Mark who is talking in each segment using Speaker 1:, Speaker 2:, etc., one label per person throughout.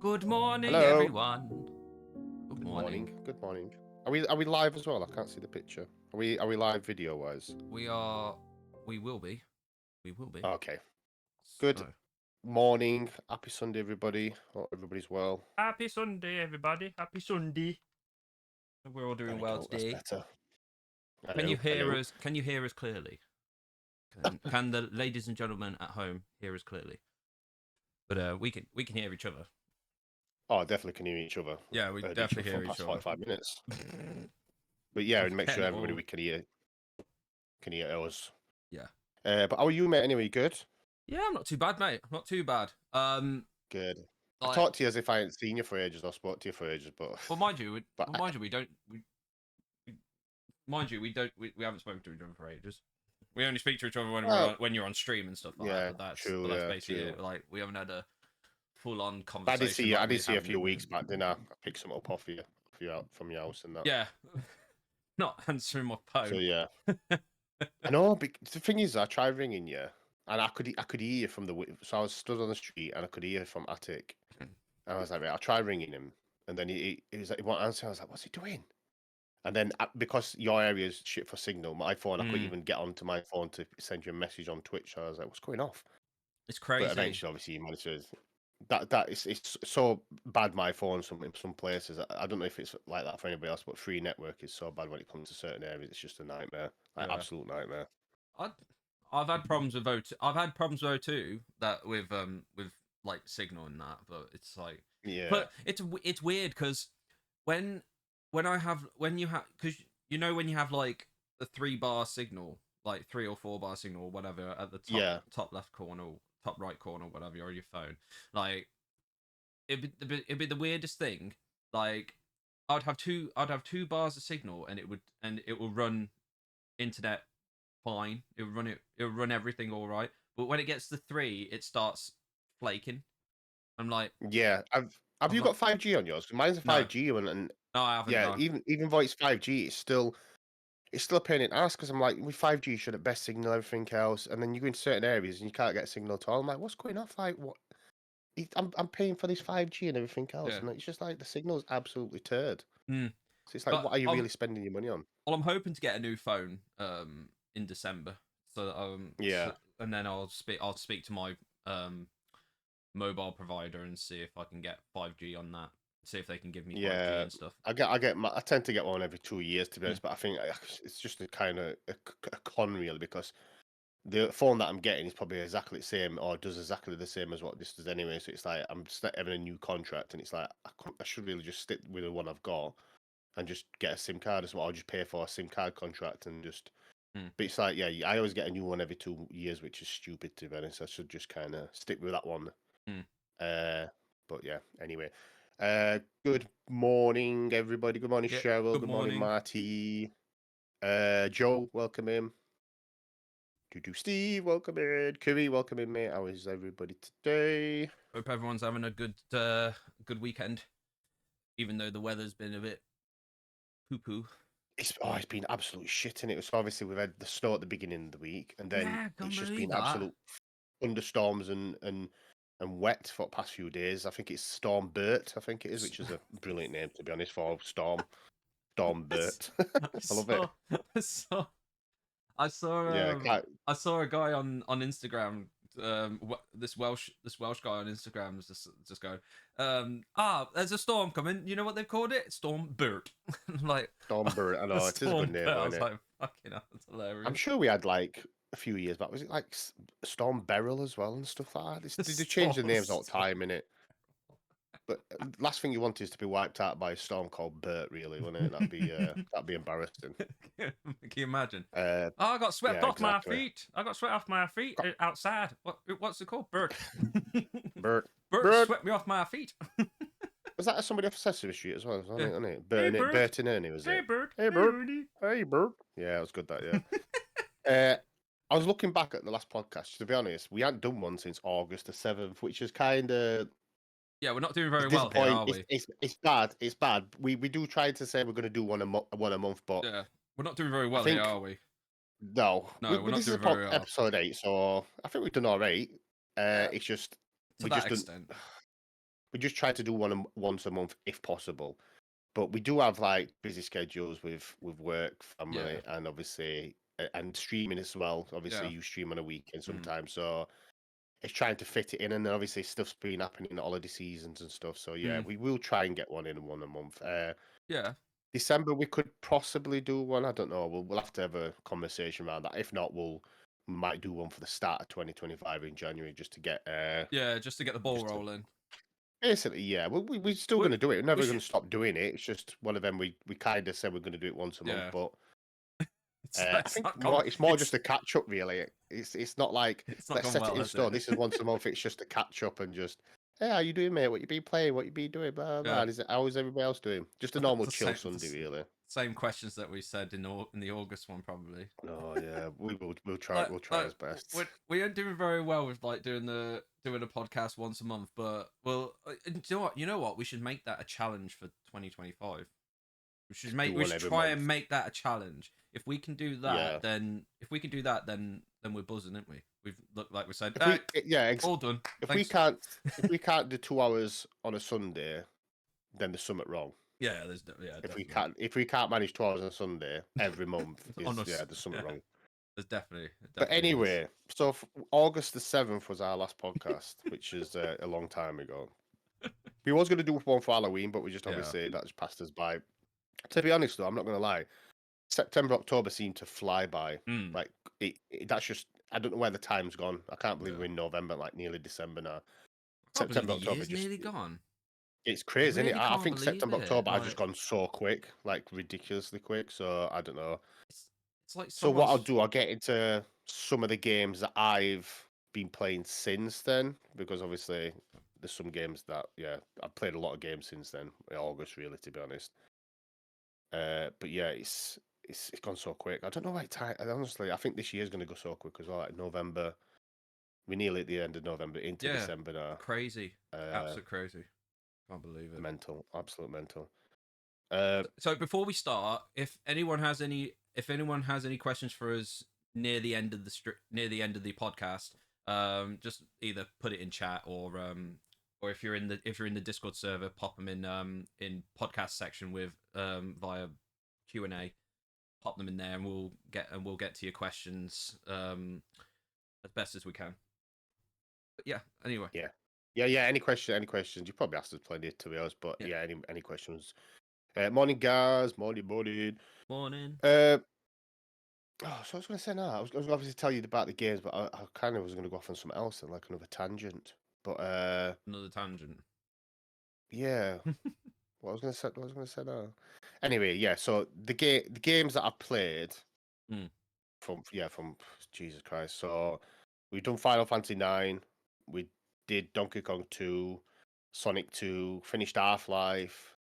Speaker 1: Good morning,
Speaker 2: Hello.
Speaker 1: everyone. Good morning.
Speaker 2: Good morning. Are we live as well? I can't see the picture. Are we live video wise?
Speaker 1: We are. We will be. We will be.
Speaker 2: Okay. Good
Speaker 1: So,
Speaker 2: morning. Happy Sunday, everybody. Hope everybody's well.
Speaker 1: happy Sunday, everybody. Happy Sunday. We're all
Speaker 2: There
Speaker 1: doing
Speaker 2: we
Speaker 1: well
Speaker 2: go. That's
Speaker 1: today.
Speaker 2: better.
Speaker 1: Can you
Speaker 2: Hello.
Speaker 1: hear
Speaker 2: Hello.
Speaker 1: us? Can you hear us clearly? Can the ladies and gentlemen at home hear us clearly? But we can hear each other.
Speaker 2: Oh, definitely can hear each other.
Speaker 1: Yeah, we
Speaker 2: Heard each
Speaker 1: definitely
Speaker 2: other for
Speaker 1: hear
Speaker 2: the
Speaker 1: each
Speaker 2: past
Speaker 1: other.
Speaker 2: 45 minutes. But yeah, and make sure
Speaker 1: Getting it
Speaker 2: everybody
Speaker 1: all.
Speaker 2: we can hear us.
Speaker 1: Yeah.
Speaker 2: But how are you, mate? Anyway, good.
Speaker 1: Yeah, I'm not too bad, mate. Not too bad.
Speaker 2: Good. I
Speaker 1: Like,
Speaker 2: talked to you as if I hadn't seen you for ages or spoke to you for ages, but
Speaker 1: well, mind you,
Speaker 2: but
Speaker 1: we don't. Mind you, we don't. We haven't spoken to each other for ages. We only speak to each other when when you're on stream and stuff like that.
Speaker 2: yeah,
Speaker 1: But that's
Speaker 2: true. Yeah,
Speaker 1: basically
Speaker 2: true.
Speaker 1: it. Like we haven't had a full on
Speaker 2: I
Speaker 1: conversation.
Speaker 2: I
Speaker 1: Like
Speaker 2: did
Speaker 1: we
Speaker 2: see you a
Speaker 1: have.
Speaker 2: few weeks back, didn't I? I picked some up off you, from your house and that.
Speaker 1: Yeah, not answering my
Speaker 2: So
Speaker 1: phone.
Speaker 2: yeah, I know. The thing is, I tried ringing you, and I could hear you from so I was stood on the street and I could hear from attic, and I was like, right, I'll try ringing him, and then he was like, he won't answer. I was like, what's he doing? And then because your area is shit for signal, my phone I couldn't even get onto my phone to send you a message on Twitch. So I was like, what's going off?
Speaker 1: It's
Speaker 2: But
Speaker 1: crazy.
Speaker 2: eventually, obviously, you managed to. That is it's so bad. My phone in some places. I don't know if it's like that for anybody else, but free network is so bad when it comes to certain areas. It's just a nightmare, like
Speaker 1: Yeah,
Speaker 2: absolute nightmare.
Speaker 1: I've had problems with O2. I've had problems with O2 that with like signal and that, but it's like,
Speaker 2: Yeah,
Speaker 1: but it's weird because when when you have because you know when you have like a 3 bar signal, like 3 or 4 bar signal or whatever at the
Speaker 2: yeah,
Speaker 1: top left corner, or top right corner, whatever, or your phone, like it'd be the weirdest thing. Like I'd have 2 bars of signal and it will run internet fine. It'll run everything all right. But when it gets to 3, it starts flaking. I'm like,
Speaker 2: yeah. Have
Speaker 1: I'm
Speaker 2: you
Speaker 1: like,
Speaker 2: got 5G on yours? 'Cause mine's a
Speaker 1: no,
Speaker 2: 5G one, and
Speaker 1: no, I haven't.
Speaker 2: yeah,
Speaker 1: No,
Speaker 2: even though it's 5G, it's still a pain in the ass because I'm like, with 5G, you should have best signal everything else, and then you go in certain areas and you can't get a signal at all. I'm like, what's going off? Like, what? I'm paying for this 5G and everything else,
Speaker 1: yeah.
Speaker 2: and it's just like the signal's absolutely turd.
Speaker 1: Mm.
Speaker 2: So it's like,
Speaker 1: But
Speaker 2: what are you really spending your money on?
Speaker 1: well, I'm hoping to get a new phone in December. So
Speaker 2: Yeah,
Speaker 1: and then I'll speak to my um mobile provider and see if I can get 5G on that. See if they can give me 5G
Speaker 2: yeah.
Speaker 1: and stuff.
Speaker 2: I tend to get one every 2 years, to be
Speaker 1: Mm.
Speaker 2: honest. But I think it's just a kind of a con really, because the phone that I'm getting is probably exactly the same or does exactly the same as what this does anyway. So it's like I'm just having a new contract, and it's like I should really just stick with the one I've got and just get a SIM card as well. I'll just pay for a SIM card contract and just.
Speaker 1: Mm.
Speaker 2: But it's like, yeah, I always get a new one every 2 years, which is stupid, to be honest. I should just kind of stick with that one.
Speaker 1: Mm.
Speaker 2: But yeah, anyway. Good morning, everybody. Good morning,
Speaker 1: Yeah.
Speaker 2: Cheryl.
Speaker 1: Good
Speaker 2: Good morning,
Speaker 1: morning.
Speaker 2: Marty. Joe, welcome in. Steve, welcome in. Curry, welcome in, mate. How is everybody today?
Speaker 1: Hope everyone's having a good weekend, even though the weather's been a bit poo poo.
Speaker 2: It's been absolute shit in it. So obviously we've had the snow at the beginning of the week, and then
Speaker 1: Yeah,
Speaker 2: it's
Speaker 1: can't
Speaker 2: just
Speaker 1: believe
Speaker 2: been
Speaker 1: that.
Speaker 2: absolute thunderstorms and wet for the past few days. I think it's Storm Bert, I think it is, which is a brilliant name, to be honest, for storm. Storm Bert. I love it.
Speaker 1: I saw I
Speaker 2: Yeah,
Speaker 1: saw
Speaker 2: can't,
Speaker 1: I saw a guy on Instagram. This Welsh guy on Instagram was just going, there's a storm coming. You know what they've called it? Storm Bert. Like
Speaker 2: Storm Bert. I know it is a good
Speaker 1: Storm
Speaker 2: name,
Speaker 1: Bert. I
Speaker 2: though,
Speaker 1: was
Speaker 2: isn't it?
Speaker 1: like, fucking hell, that's
Speaker 2: I'm
Speaker 1: hilarious.
Speaker 2: sure we had like a few years back. Was it like Storm Beryl as well and stuff like that? They change the names all the time, innit? But last thing you want is to be wiped out by a storm called Bert, really, wouldn't it? That'd be embarrassing.
Speaker 1: Can you imagine?
Speaker 2: Uh,
Speaker 1: Oh, I got swept
Speaker 2: yeah,
Speaker 1: off my
Speaker 2: exactly.
Speaker 1: feet. I got swept off my feet outside. What's it called? Bert.
Speaker 2: Bert.
Speaker 1: Bert
Speaker 2: Bert.
Speaker 1: swept me off my feet.
Speaker 2: Was that somebody off Sesame Street as well?
Speaker 1: Yeah.
Speaker 2: Wasn't it?
Speaker 1: Hey Bert.
Speaker 2: Bert and Ernie, was
Speaker 1: Hey
Speaker 2: it?
Speaker 1: Bert.
Speaker 2: Hey,
Speaker 1: Hey
Speaker 2: Bert.
Speaker 1: Ernie.
Speaker 2: Hey, Bert. Yeah, it was good, that, yeah. I was looking back at the last podcast. To be honest, we hadn't done one since August the 7th, which is kind of
Speaker 1: Yeah, we're not doing very well here,
Speaker 2: disappointing.
Speaker 1: are we?
Speaker 2: It's bad. It's bad. We do try to say we're going to do one a month, but
Speaker 1: Yeah, we're not doing very
Speaker 2: I
Speaker 1: well here,
Speaker 2: think
Speaker 1: are we?
Speaker 2: no.
Speaker 1: No, we're not
Speaker 2: This is
Speaker 1: doing very well
Speaker 2: episode 8, so I think we've done all right.
Speaker 1: Yeah,
Speaker 2: It's just
Speaker 1: to
Speaker 2: we
Speaker 1: that
Speaker 2: just don't.
Speaker 1: extent.
Speaker 2: we just try to do once a month if possible. But we do have like busy schedules with work, family,
Speaker 1: Yeah.
Speaker 2: and obviously and streaming as well. Obviously,
Speaker 1: Yeah.
Speaker 2: you stream on a weekend
Speaker 1: Mm.
Speaker 2: sometimes, so it's trying to fit it in. And then obviously, stuff's been happening in the holiday seasons and stuff. So yeah,
Speaker 1: Mm.
Speaker 2: we will try and get one in one a month.
Speaker 1: Yeah.
Speaker 2: December we could possibly do one. I don't know. We'll have to have a conversation around that. If not, we might do one for the start of 2025 in January just to get
Speaker 1: Yeah, just to get the ball
Speaker 2: just to
Speaker 1: rolling.
Speaker 2: basically, yeah. We're still
Speaker 1: We,
Speaker 2: going to do it. We're
Speaker 1: we
Speaker 2: never going
Speaker 1: should.
Speaker 2: to stop doing it. It's just one of them. We kind of said we're going to do it once a month,
Speaker 1: Yeah.
Speaker 2: but
Speaker 1: It's,
Speaker 2: I
Speaker 1: it's
Speaker 2: think
Speaker 1: not gone.
Speaker 2: it's more just a catch up. Really, it's not like
Speaker 1: It's not
Speaker 2: let's
Speaker 1: gone
Speaker 2: set
Speaker 1: well,
Speaker 2: it in
Speaker 1: has
Speaker 2: stone.
Speaker 1: it?
Speaker 2: This is once a month. It's just a catch up and just hey, how you doing, mate? What you been playing? What you been doing? Blah blah.
Speaker 1: Yeah.
Speaker 2: Blah. And how is everybody else doing? Just a normal
Speaker 1: the
Speaker 2: chill
Speaker 1: same,
Speaker 2: Sunday, really.
Speaker 1: same questions that we said in the August one, probably.
Speaker 2: Oh yeah, we'll try
Speaker 1: Like,
Speaker 2: we'll try as best.
Speaker 1: we aren't doing very well with like doing a podcast once a month, but well, you know what? You know what? We should make that a challenge for 2025.
Speaker 2: Do
Speaker 1: We
Speaker 2: one
Speaker 1: should
Speaker 2: every
Speaker 1: try
Speaker 2: month.
Speaker 1: and make that a challenge. If we can do that,
Speaker 2: Yeah.
Speaker 1: then then we're buzzing, aren't we? We've looked like we said, all done.
Speaker 2: If
Speaker 1: Thanks.
Speaker 2: we can't do 2 hours on a Sunday, then there's something wrong.
Speaker 1: Yeah, definitely.
Speaker 2: If we can't manage 2 hours on a Sunday every month,
Speaker 1: Honest,
Speaker 2: there's something wrong.
Speaker 1: There's definitely.
Speaker 2: But anyway, so August the 7th was our last podcast, which is a long time ago. We was going to do one for Halloween, but we just obviously that just passed us by. To be honest, though, I'm not going to lie. September, October seemed to fly by. Like that's just I don't know where the time's gone. I can't believe we're in November, like nearly December now. September, October just
Speaker 1: nearly gone.
Speaker 2: It's crazy,
Speaker 1: really
Speaker 2: isn't it? I
Speaker 1: can't
Speaker 2: think
Speaker 1: believe
Speaker 2: September,
Speaker 1: it,
Speaker 2: October have
Speaker 1: like-
Speaker 2: just gone so quick, like ridiculously quick. So I don't know.
Speaker 1: It's like
Speaker 2: So what I'll do, I'll get into some of the games that I've been playing since then, because obviously there's some games that I've played a lot of games since then, in August really, to be honest. But yeah, it's gone so quick. I don't know why time. Honestly, I think this year's going to go so quick as well. Like November, we're nearly at the end of November into December now.
Speaker 1: Crazy, absolute crazy. Can't believe it.
Speaker 2: Mental, absolute mental.
Speaker 1: So before we start, if anyone has any questions for us near the end of the podcast, just either put it in chat or if you're in the Discord server, pop them in podcast section with via Q&A, pop them in there, and we'll get to your questions as best as we can. But yeah, anyway.
Speaker 2: Yeah. Any questions? You probably asked us plenty, to be honest. But yeah, any questions? Morning, guys. Morning.
Speaker 1: Morning.
Speaker 2: So I was going to say now. I was going to obviously tell you about the games, but I kind of was going to go off on something else and like another tangent. But
Speaker 1: another tangent.
Speaker 2: Yeah. What I was going to say now. Anyway, yeah. So the games that I played from Jesus Christ. So we've done Final Fantasy 9. We did Donkey Kong 2, Sonic 2, finished Half-Life,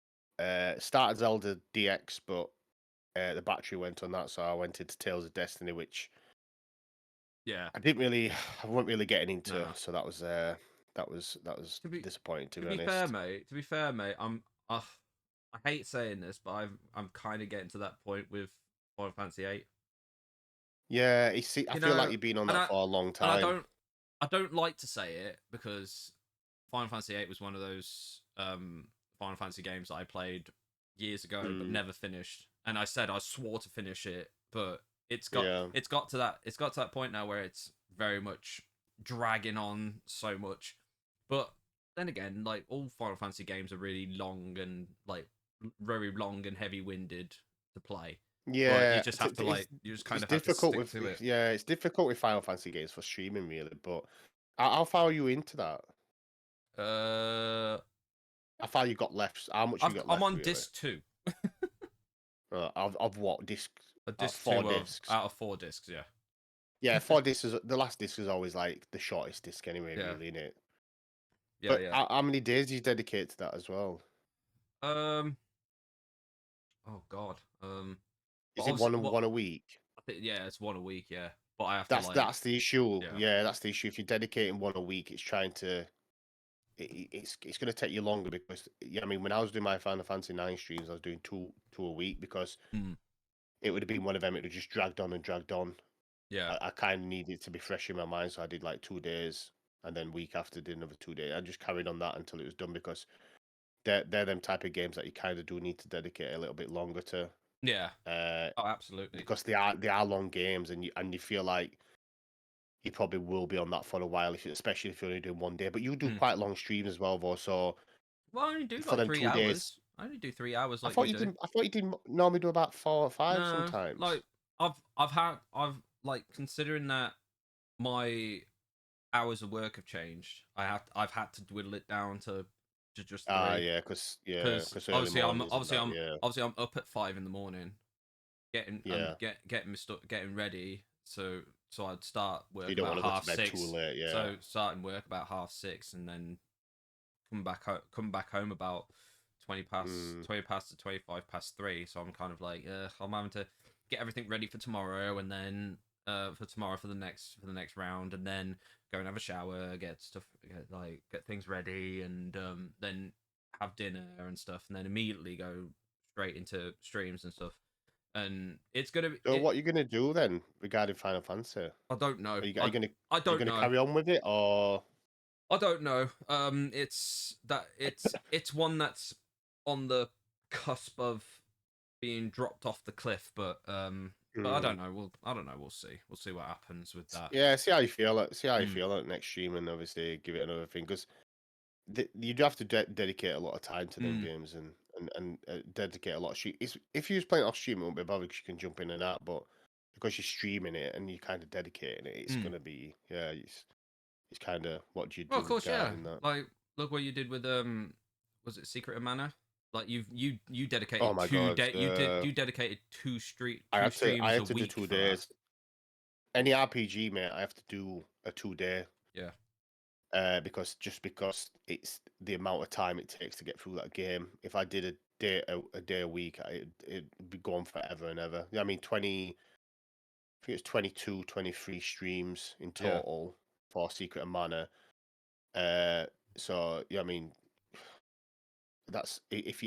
Speaker 2: started Zelda DX, but the battery went on that, so I went into Tales of Destiny, which I wasn't really getting into. No. So that was disappointing to be honest.
Speaker 1: To be fair, mate, I hate saying this, but I'm kind of getting to that point with Final Fantasy 8.
Speaker 2: Yeah, I feel like you've been on that for a long time.
Speaker 1: I don't like to say it because Final Fantasy 8 was one of those Final Fantasy games that I played years ago but never finished. And I said I swore to finish it, but it's got to that point now where it's very much dragging on so much. But then again, like all Final Fantasy games are really long and like very long and heavy-winded to play.
Speaker 2: Yeah,
Speaker 1: but you just have to you just kind of have
Speaker 2: difficult
Speaker 1: to stick to it.
Speaker 2: Yeah, it's difficult with Final Fantasy games for streaming, really. But how far are you into that? How far you got left? How much you got left?
Speaker 1: I'm on disc 2.
Speaker 2: Of what disc?
Speaker 1: Disc
Speaker 2: 4 discs.
Speaker 1: Out of 4 discs, yeah.
Speaker 2: Yeah, 4 discs. The last disc is always like the shortest disc anyway, really, isn't it?
Speaker 1: Yeah,
Speaker 2: but how many days do you dedicate to that as well?
Speaker 1: Oh God.
Speaker 2: Is it one a week?
Speaker 1: Yeah, it's one a week. Yeah, but I have
Speaker 2: to. That's the issue. Yeah, that's the issue. If you're dedicating one a week, it's trying to. It's going to take you longer because I mean, when I was doing my Final Fantasy 9 streams, I was doing two a week because it would have been one of them. It would have just dragged on and dragged on.
Speaker 1: Yeah,
Speaker 2: I kind of needed it to be fresh in my mind, so I did like 2 days, and then week after did another 2 days. I just carried on that until it was done because they're them type of games that you kind of do need to dedicate a little bit longer to,
Speaker 1: Yeah.
Speaker 2: uh,
Speaker 1: Oh, absolutely.
Speaker 2: because they are long games, and you feel like you probably will be on that for a while, especially if you're only doing 1 day. But you do
Speaker 1: Mm.
Speaker 2: quite long streams as well, though. So
Speaker 1: Well, I only do
Speaker 2: for
Speaker 1: like
Speaker 2: them
Speaker 1: 3
Speaker 2: 2 days,
Speaker 1: hours. I only do 3 hours
Speaker 2: I
Speaker 1: like
Speaker 2: thought
Speaker 1: you
Speaker 2: you
Speaker 1: do.
Speaker 2: didn't. I thought you didn't normally do about 4 or 5
Speaker 1: No,
Speaker 2: sometimes.
Speaker 1: like I've considering that my hours of work have changed. I've had to dwindle it down to just
Speaker 2: Ah,
Speaker 1: 3
Speaker 2: yeah,
Speaker 1: because
Speaker 2: because early mornings and that. Yeah,
Speaker 1: obviously I'm up at 5 in the morning,
Speaker 2: yeah.
Speaker 1: getting my stuff, getting ready. So I'd start
Speaker 2: So you
Speaker 1: work
Speaker 2: don't want
Speaker 1: about
Speaker 2: to go to
Speaker 1: half
Speaker 2: bed too
Speaker 1: 6.
Speaker 2: late. Yeah.
Speaker 1: So starting work about half 6, and then come back home about
Speaker 2: Mm.
Speaker 1: 20 past to 25 past 3. So I'm kind of like, I'm having to get everything ready for tomorrow, and then for tomorrow for the next round, and then go and have a shower, get things ready, and then have dinner and stuff, and then immediately go straight into streams and stuff. And it's gonna be
Speaker 2: So what are you gonna do then regarding Final Fantasy?
Speaker 1: I don't know.
Speaker 2: Are you gonna
Speaker 1: I
Speaker 2: are you
Speaker 1: don't
Speaker 2: gonna
Speaker 1: know.
Speaker 2: carry on with it, or
Speaker 1: I don't know. It's one that's on the cusp of being dropped off the cliff, but I
Speaker 2: Hmm.
Speaker 1: don't know. I don't know. We'll see. We'll see what happens with that.
Speaker 2: Yeah, see how you feel. See how you
Speaker 1: Mm,
Speaker 2: feel at next stream, and obviously give it another thing because you do have to dedicate a lot of time to them
Speaker 1: mm,
Speaker 2: games, and dedicate a lot of stream. If you was playing off stream, it won't be bothered 'cause you can jump in and out, but because you're streaming it and you kind of dedicating it, it's
Speaker 1: mm.
Speaker 2: gonna be it's kind of what do you
Speaker 1: Well,
Speaker 2: do
Speaker 1: of course, yeah.
Speaker 2: regarding that.
Speaker 1: Like, look what you did with was it Secret of Mana? Like you
Speaker 2: Oh
Speaker 1: dedicated
Speaker 2: my god,
Speaker 1: you dedicated
Speaker 2: I
Speaker 1: two
Speaker 2: had to
Speaker 1: streams a
Speaker 2: do
Speaker 1: week
Speaker 2: two
Speaker 1: for that.
Speaker 2: days. Any RPG, mate, I have to do a 2 day.
Speaker 1: Yeah,
Speaker 2: Because it's the amount of time it takes to get through that game. If I did a day a week, it'd be gone forever and ever. I mean, I think it's 22, 23 streams in
Speaker 1: yeah,
Speaker 2: total for Secret of Mana. Uh, so yeah, I mean, that's if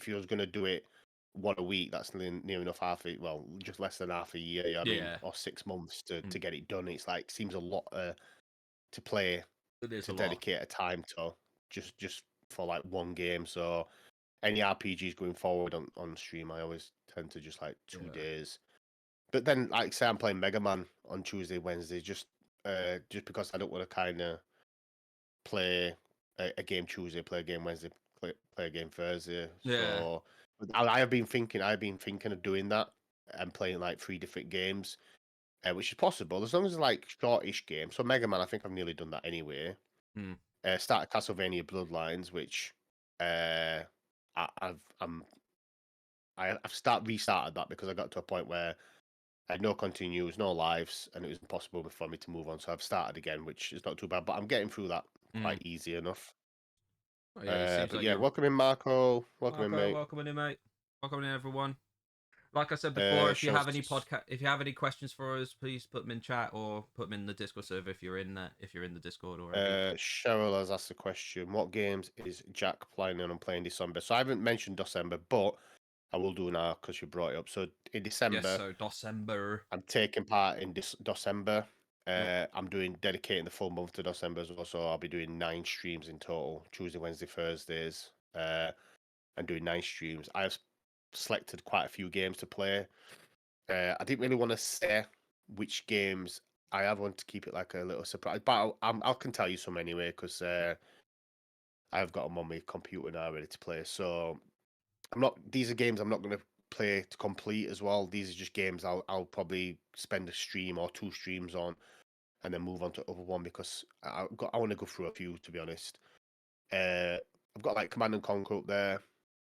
Speaker 2: you was gonna do it one a week, that's near enough well, just less than half a year. Yeah, I mean,
Speaker 1: yeah.
Speaker 2: or 6 months to
Speaker 1: Mm.
Speaker 2: get it done. It's like seems a lot to play
Speaker 1: It is
Speaker 2: to
Speaker 1: a lot.
Speaker 2: dedicate a time to just for like one game. So any RPGs going forward on stream, I always tend to just like two
Speaker 1: Yeah.
Speaker 2: days. But then, like say, I'm playing Mega Man on Tuesday, Wednesday, just because I don't want to kind of play a game Tuesday, play a game Wednesday, play a game Thursday.
Speaker 1: Yeah.
Speaker 2: So I've been thinking of doing that and playing like 3 different games, which is possible as long as it's like shortish games. So Mega Man, I think I've nearly done that anyway.
Speaker 1: Mm.
Speaker 2: Started Castlevania Bloodlines, which uh, I've restarted that because I got to a point where I had no continues, no lives, and it was impossible for me to move on. So I've started again, which is not too bad, but I'm getting through that
Speaker 1: Mm.
Speaker 2: quite easy enough.
Speaker 1: Oh, yeah, it seems
Speaker 2: But
Speaker 1: like
Speaker 2: yeah,
Speaker 1: you're
Speaker 2: welcome in, Marco. Welcome in,
Speaker 1: Marco.
Speaker 2: mate.
Speaker 1: Welcome in, mate. Welcome in, everyone. Like I said before, if you have any
Speaker 2: Shows.
Speaker 1: if you have any questions for us, please put them in chat or put them in the Discord server if you're in that if you're in the Discord already.
Speaker 2: Cheryl has asked a question. What games is Jack planning on playing December? So I haven't mentioned December, but I will do now because you brought it up. So in
Speaker 1: Yes,
Speaker 2: December,
Speaker 1: so December.
Speaker 2: I'm taking part in December.
Speaker 1: Yep.
Speaker 2: I'm doing dedicating the full month to December as well. So I'll be doing 9 streams in total: Tuesday, Wednesday, Thursdays, and doing 9 streams. I have selected quite a few games to play. I didn't really want to say which games I have. Want to keep it like a little surprise, but I can tell you some anyway because I've got them on my computer now ready to play. So I'm not. These are games I'm not going to play to complete as well. These are just games I'll probably spend a stream or 2 streams on, and then move on to other one because I want to go through a few to be honest. I've got like Command and Conquer up there.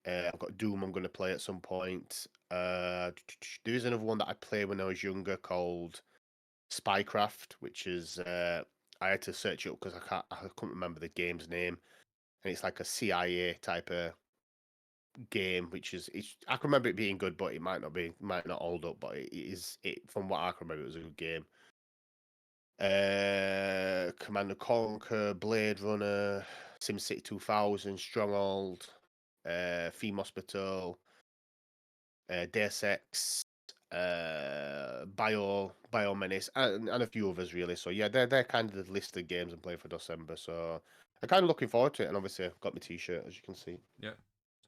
Speaker 2: I've got Doom. I'm going to play at some point. There is another one that I played when I was younger called Spycraft, which is I had to search it up because I couldn't remember the game's name, and it's like a CIA type of game, which is I can remember it being good, but it might not hold up, but it from what I can remember, it was a good game. Command and Conquer, Blade Runner, SimCity 2000, Stronghold, Theme Hospital, Deus Ex, Biomenace, and a few others really. So yeah, they're kind of the list of games I'm playing for December. So I'm kind of looking forward to it. And obviously, I've got my T-shirt as you can see.
Speaker 1: Yeah.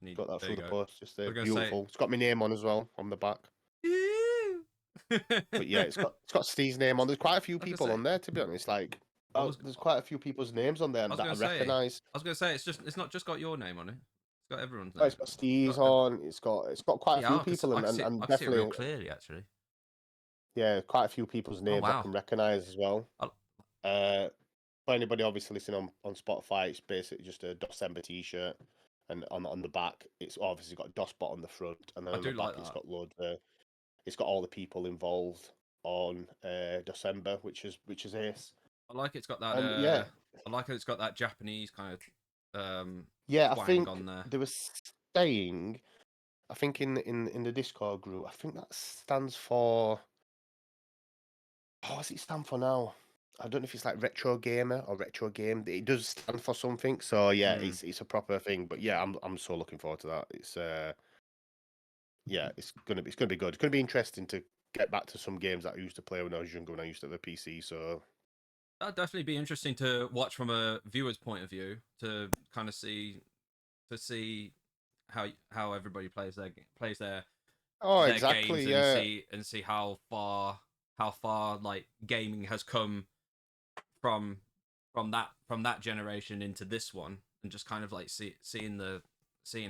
Speaker 1: Need,
Speaker 2: Got that
Speaker 1: there
Speaker 2: from
Speaker 1: you
Speaker 2: the
Speaker 1: go.
Speaker 2: post. Just
Speaker 1: I
Speaker 2: there,
Speaker 1: was gonna say.
Speaker 2: beautiful. It's got my name on as well on the back. But yeah, it's got Steve's name on. There's quite a few
Speaker 1: I was gonna
Speaker 2: people
Speaker 1: say.
Speaker 2: on there, to be honest. Like,
Speaker 1: I was.
Speaker 2: there's quite a few people's names on there
Speaker 1: I was
Speaker 2: that I
Speaker 1: gonna say.
Speaker 2: recognise.
Speaker 1: I was gonna say. It's not just got your name on it. It's got everyone's
Speaker 2: Oh,
Speaker 1: name.
Speaker 2: it's got Steve's
Speaker 1: Got
Speaker 2: on. It's got quite a
Speaker 1: yeah.
Speaker 2: few people, and
Speaker 1: I can see it real
Speaker 2: definitely,
Speaker 1: clearly actually.
Speaker 2: yeah, quite a few people's
Speaker 1: Oh
Speaker 2: names I
Speaker 1: wow.
Speaker 2: can recognise as well.
Speaker 1: I,
Speaker 2: Uh, for anybody obviously listening on Spotify, it's basically just a December T-shirt, and on the back, it's obviously got DOSBot on the front, and then
Speaker 1: I
Speaker 2: on the
Speaker 1: do like
Speaker 2: back, it's
Speaker 1: that.
Speaker 2: got loads. It's got all the people involved on December, which is ace.
Speaker 1: I like it's got that.
Speaker 2: And yeah,
Speaker 1: I like it's got that Japanese kind of
Speaker 2: yeah, I
Speaker 1: twang
Speaker 2: think
Speaker 1: on there.
Speaker 2: they were saying, I think in the Discord group, I think that stands for. Oh, what's it stand for now? I don't know if it's like retro gamer or retro game. It does stand for something. So yeah,
Speaker 1: Mm.
Speaker 2: it's a proper thing. But yeah, I'm so looking forward to that. It's yeah, it's gonna be good. It's gonna be interesting to get back to some games that I used to play when I was younger, when I used to have a PC. So
Speaker 1: That'd definitely be interesting to watch from a viewer's point of view to kind of see how everybody plays
Speaker 2: oh,
Speaker 1: their games
Speaker 2: exactly, yeah,
Speaker 1: and see how far like gaming has come from from that generation into this one and just kind of like seeing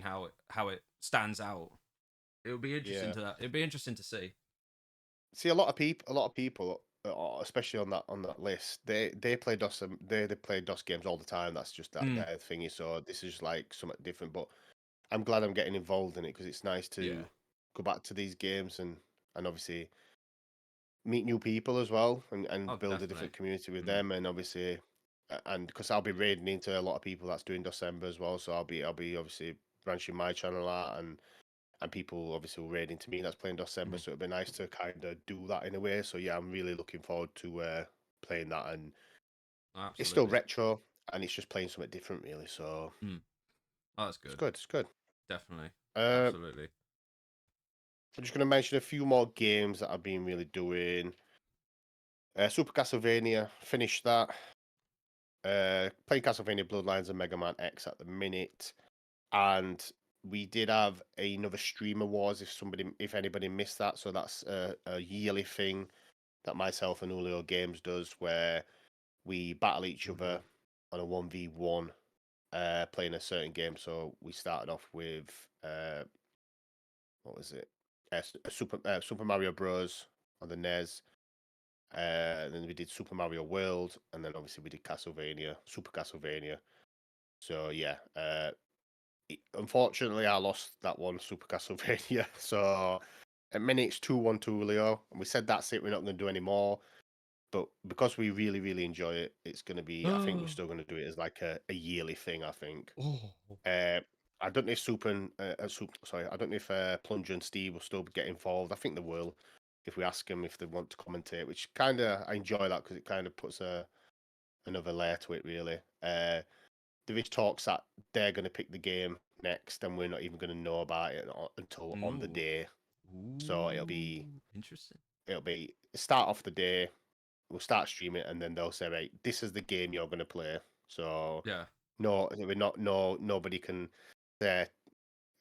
Speaker 1: how it stands out. It would be interesting
Speaker 2: yeah.
Speaker 1: to that. It'd be interesting to see.
Speaker 2: See, a lot of people, especially on that list, they play DOS. They play DOS games all the time. That's just that
Speaker 1: Mm,
Speaker 2: their thingy. So this is just like something different. But I'm glad I'm getting involved in it because it's nice
Speaker 1: yeah.
Speaker 2: to go back to these games and obviously meet new people as well and
Speaker 1: Oh,
Speaker 2: build a
Speaker 1: definitely.
Speaker 2: different community with
Speaker 1: Mm.
Speaker 2: them and obviously and because I'll be raiding into a lot of people that's doing December as well, so I'll be obviously branching my channel out and people obviously will raid into me that's playing December,
Speaker 1: Mm.
Speaker 2: so it'd be nice to kind of do that in a way. So yeah, I'm really looking forward to playing that, and it's still
Speaker 1: Absolutely.
Speaker 2: retro and it's just playing something different really. So
Speaker 1: Mm. Oh, that's
Speaker 2: it's
Speaker 1: good.
Speaker 2: good. It's good.
Speaker 1: Definitely.
Speaker 2: Uh,
Speaker 1: Absolutely.
Speaker 2: I'm just going to mention a few more games that I've been really doing. Super Castlevania, finished that. Playing Castlevania Bloodlines and Mega Man X at the minute, and we did have another Streamer Wars. If anybody missed that, so that's a yearly thing that myself and Julio Games does, where we battle each other on a 1v1, playing a certain game. So we started off with what was it? Super Mario Bros. On the NES. Then we did Super Mario World, and then obviously we did Super Castlevania. So yeah, unfortunately I lost that one, Super Castlevania. So at minutes 2-1 to Julio, and we said that's it, we're not going to do any more. But because we really, really enjoy it, it's going to be. I think we're still going to do it as like a yearly thing. I think.
Speaker 1: Oh.
Speaker 2: Uh, I don't know if sorry, I don't know if Plunger and Steve will still get involved. I think they will if we ask them if they want to commentate, which kind of I enjoy that because it kind of puts another layer to it. Really, there is talks that they're going to pick the game next, and we're not even going to know about it until on the
Speaker 1: Ooh.
Speaker 2: day. So it'll be
Speaker 1: Ooh. Interesting.
Speaker 2: it'll be start off the day. We'll start streaming, and then they'll say, right, this is the game you're going to play. So
Speaker 1: Yeah.
Speaker 2: no, we're not. No, nobody can uh,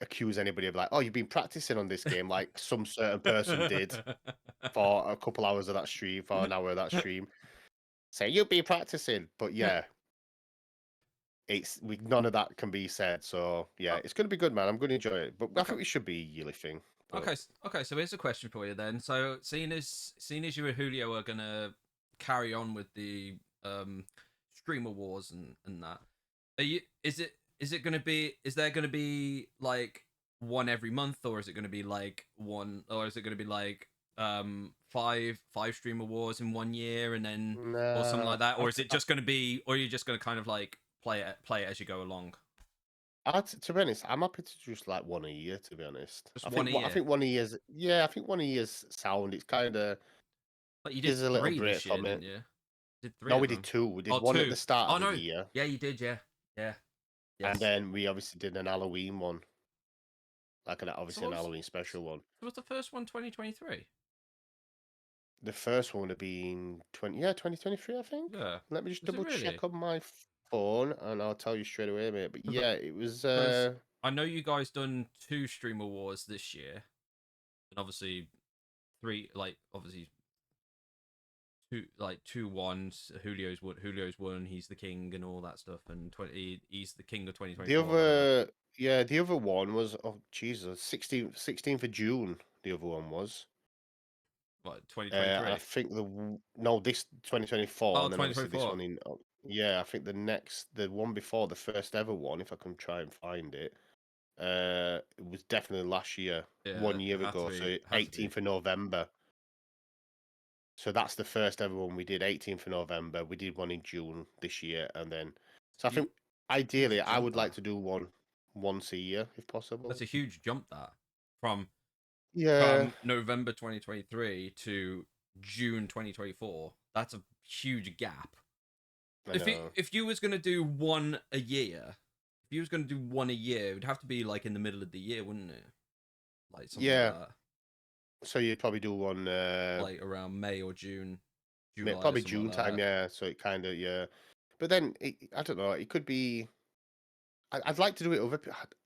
Speaker 2: accuse anybody of like, oh, you've been practicing on this game, like some certain person did for a couple hours of that stream, for an hour of that stream. Say you've been practicing, but yeah, none of that can be said. So yeah,
Speaker 1: Oh,
Speaker 2: it's going to be good, man. I'm going to enjoy it, but I
Speaker 1: okay.
Speaker 2: think it should be a yearly thing. But
Speaker 1: Okay. So here's a question for you then. So seeing as you and Julio are gonna carry on with the streamer wars and that, are you? Is it gonna be? Is there gonna be like one every month, or is it gonna be like one, or is it gonna be like five streamer wars in 1 year and then or something
Speaker 2: nah,
Speaker 1: like that, or is it just gonna be, or are you just gonna kind of like play it as you go along?
Speaker 2: to be honest, I'm happy to just like one a year. To be honest,
Speaker 1: Just one a
Speaker 2: I
Speaker 1: year.
Speaker 2: think one a year's yeah, I think one a year's sound. It's kind of
Speaker 1: Like you did
Speaker 2: gives a little
Speaker 1: three
Speaker 2: break
Speaker 1: this year,
Speaker 2: from it.
Speaker 1: didn't you? Did three
Speaker 2: No,
Speaker 1: of
Speaker 2: we did
Speaker 1: them?
Speaker 2: two. We did
Speaker 1: Oh,
Speaker 2: one at
Speaker 1: two.
Speaker 2: the start
Speaker 1: Oh
Speaker 2: of the
Speaker 1: no.
Speaker 2: year,
Speaker 1: Yeah, you did. Yeah. Yeah.
Speaker 2: and
Speaker 1: Yes.
Speaker 2: then we obviously did an Halloween one, like
Speaker 1: So
Speaker 2: obviously
Speaker 1: what
Speaker 2: an
Speaker 1: was
Speaker 2: Halloween special one.
Speaker 1: was the first one 2023?
Speaker 2: The first one would have been 2023, I think.
Speaker 1: Yeah.
Speaker 2: Let me just
Speaker 1: Was it
Speaker 2: double
Speaker 1: really?
Speaker 2: check on my phone, and I'll tell you straight away, mate. But
Speaker 1: Because
Speaker 2: yeah, it was.
Speaker 1: I know you guys done 2 Streamer Wars this year, and obviously 3, like obviously two ones. Julio's won. He's the king and all that stuff. And he's the king of
Speaker 2: The
Speaker 1: 2024 or whatever.
Speaker 2: other, yeah, the other one was, oh Jesus, 16th of June. The other one was.
Speaker 1: What,
Speaker 2: I
Speaker 1: 2023?
Speaker 2: think no, this 2024,
Speaker 1: Oh,
Speaker 2: and then obviously this
Speaker 1: 2024.
Speaker 2: one in. Yeah, I think the one before, the first ever one, if I can try and find it. It was definitely last year,
Speaker 1: Yeah,
Speaker 2: 1 year
Speaker 1: it had to
Speaker 2: ago.
Speaker 1: be.
Speaker 2: So
Speaker 1: Had to be.
Speaker 2: 18th of November. So that's the first ever one we did, 18th of November. We did one in June this year, and then. So I
Speaker 1: Hu-
Speaker 2: think
Speaker 1: Huge
Speaker 2: ideally I
Speaker 1: jump
Speaker 2: would like
Speaker 1: that.
Speaker 2: to do one once a year if possible.
Speaker 1: That's a huge jump that from
Speaker 2: Yeah,
Speaker 1: November 2023 to June 2024. That's a huge gap.
Speaker 2: I know.
Speaker 1: If you was gonna do one a year, if you was gonna do one a year, it would have to be like in the middle of the year, wouldn't it? Like something like
Speaker 2: Yeah,
Speaker 1: that,
Speaker 2: so you'd probably do one.
Speaker 1: like around May or June, July or
Speaker 2: Probably
Speaker 1: something
Speaker 2: June
Speaker 1: like
Speaker 2: time,
Speaker 1: that.
Speaker 2: yeah. So it kind of, yeah. But then I don't know. It could be. I'd like to do it over.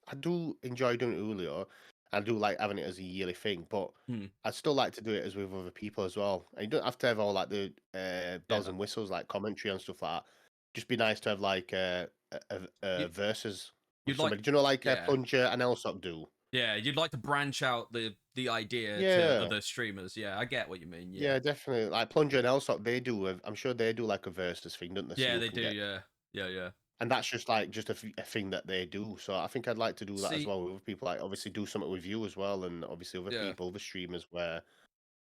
Speaker 2: I do enjoy doing it Julio. I do like having it as a yearly thing, but
Speaker 1: Hmm.
Speaker 2: I'd still like to do it as with other people as well. And you don't have to have all like the bells
Speaker 1: Yeah,
Speaker 2: and whistles, like commentary and stuff like that. Just be nice to have like
Speaker 1: you,
Speaker 2: verses with
Speaker 1: you'd like,
Speaker 2: somebody. Do you know like
Speaker 1: yeah,
Speaker 2: Plunger and Elsop do?
Speaker 1: yeah, you'd like to branch out the idea to
Speaker 2: Yeah,
Speaker 1: other streamers. Yeah, I get what you mean. Yeah,
Speaker 2: yeah, definitely. Like Plunger and Elsop, they do. I'm sure they do like a versus thing, don't they? So
Speaker 1: yeah,
Speaker 2: you
Speaker 1: they
Speaker 2: can
Speaker 1: do.
Speaker 2: get.
Speaker 1: Yeah, yeah, yeah.
Speaker 2: And that's just like just a thing that they do. So I think I'd like to do that as
Speaker 1: See,
Speaker 2: well with other people. Like obviously do something with you as well, and obviously other
Speaker 1: yeah,
Speaker 2: people, other streamers, where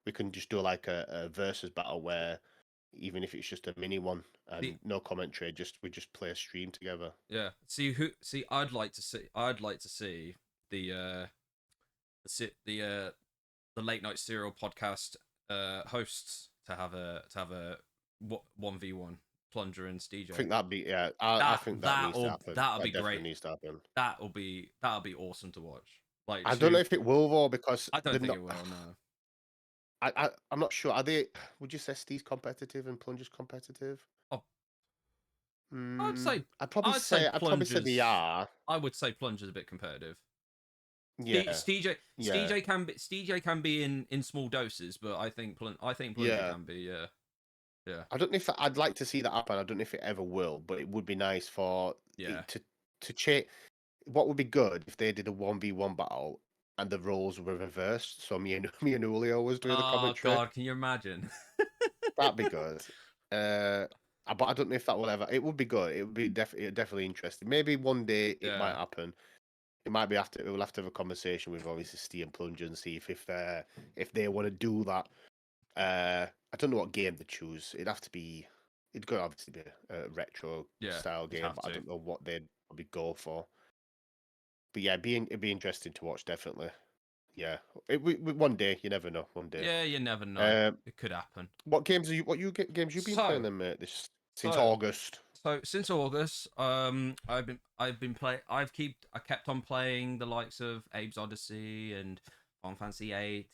Speaker 2: we can just do like a versus battle where even if it's just a mini one
Speaker 1: see,
Speaker 2: and no commentary, just we just play a stream together.
Speaker 1: yeah. See, I'd like to see the the late night serial podcast hosts to have a 1v1 Plunger and
Speaker 2: I
Speaker 1: DJ.
Speaker 2: think that'd be yeah. I think that needs to happen.
Speaker 1: That'll be
Speaker 2: That definitely
Speaker 1: great.
Speaker 2: needs to happen.
Speaker 1: That'll be awesome to watch. Like
Speaker 2: I don't know
Speaker 1: two,
Speaker 2: if it will though because
Speaker 1: I don't
Speaker 2: they're
Speaker 1: think
Speaker 2: not.
Speaker 1: it will. No,
Speaker 2: I'm not sure. Are they? Would you say Steve's competitive and Plunger's competitive?
Speaker 1: oh, I'd
Speaker 2: Mm,
Speaker 1: say
Speaker 2: I'd say they are.
Speaker 1: I would say Plunger's a bit competitive.
Speaker 2: Yeah, yeah.
Speaker 1: Stj can be in small doses, but I think Plunger
Speaker 2: Yeah.
Speaker 1: can be. Yeah, yeah,
Speaker 2: I don't know if I'd like to see that happen. I don't know if it ever will, but it would be nice for
Speaker 1: yeah.
Speaker 2: it to change. What would be good if they did a 1v1 battle and the roles were reversed? So me and Julio was doing the
Speaker 1: Oh
Speaker 2: commentary.
Speaker 1: God, can you imagine?
Speaker 2: That'd be good. But I don't know if that will ever. It would be good. It would be definitely interesting. Maybe one day it might
Speaker 1: Yeah,
Speaker 2: happen. It might be after we'll have to have a conversation with obviously Steve and Plunger and see if they want to do that. I don't know what game to choose. It'd have to be. It'd go obviously be a retro
Speaker 1: yeah.
Speaker 2: style
Speaker 1: You'd
Speaker 2: game,
Speaker 1: have
Speaker 2: but I
Speaker 1: to.
Speaker 2: don't know what they'd probably go for. But yeah, it'd be interesting to watch definitely. Yeah, one day you never know. One day.
Speaker 1: Yeah, you never know.
Speaker 2: Um,
Speaker 1: It could happen.
Speaker 2: games you been playing
Speaker 1: So,
Speaker 2: them this since
Speaker 1: so,
Speaker 2: August?
Speaker 1: so since August, I kept on playing the likes of Abe's Odyssey and Final Fantasy 8.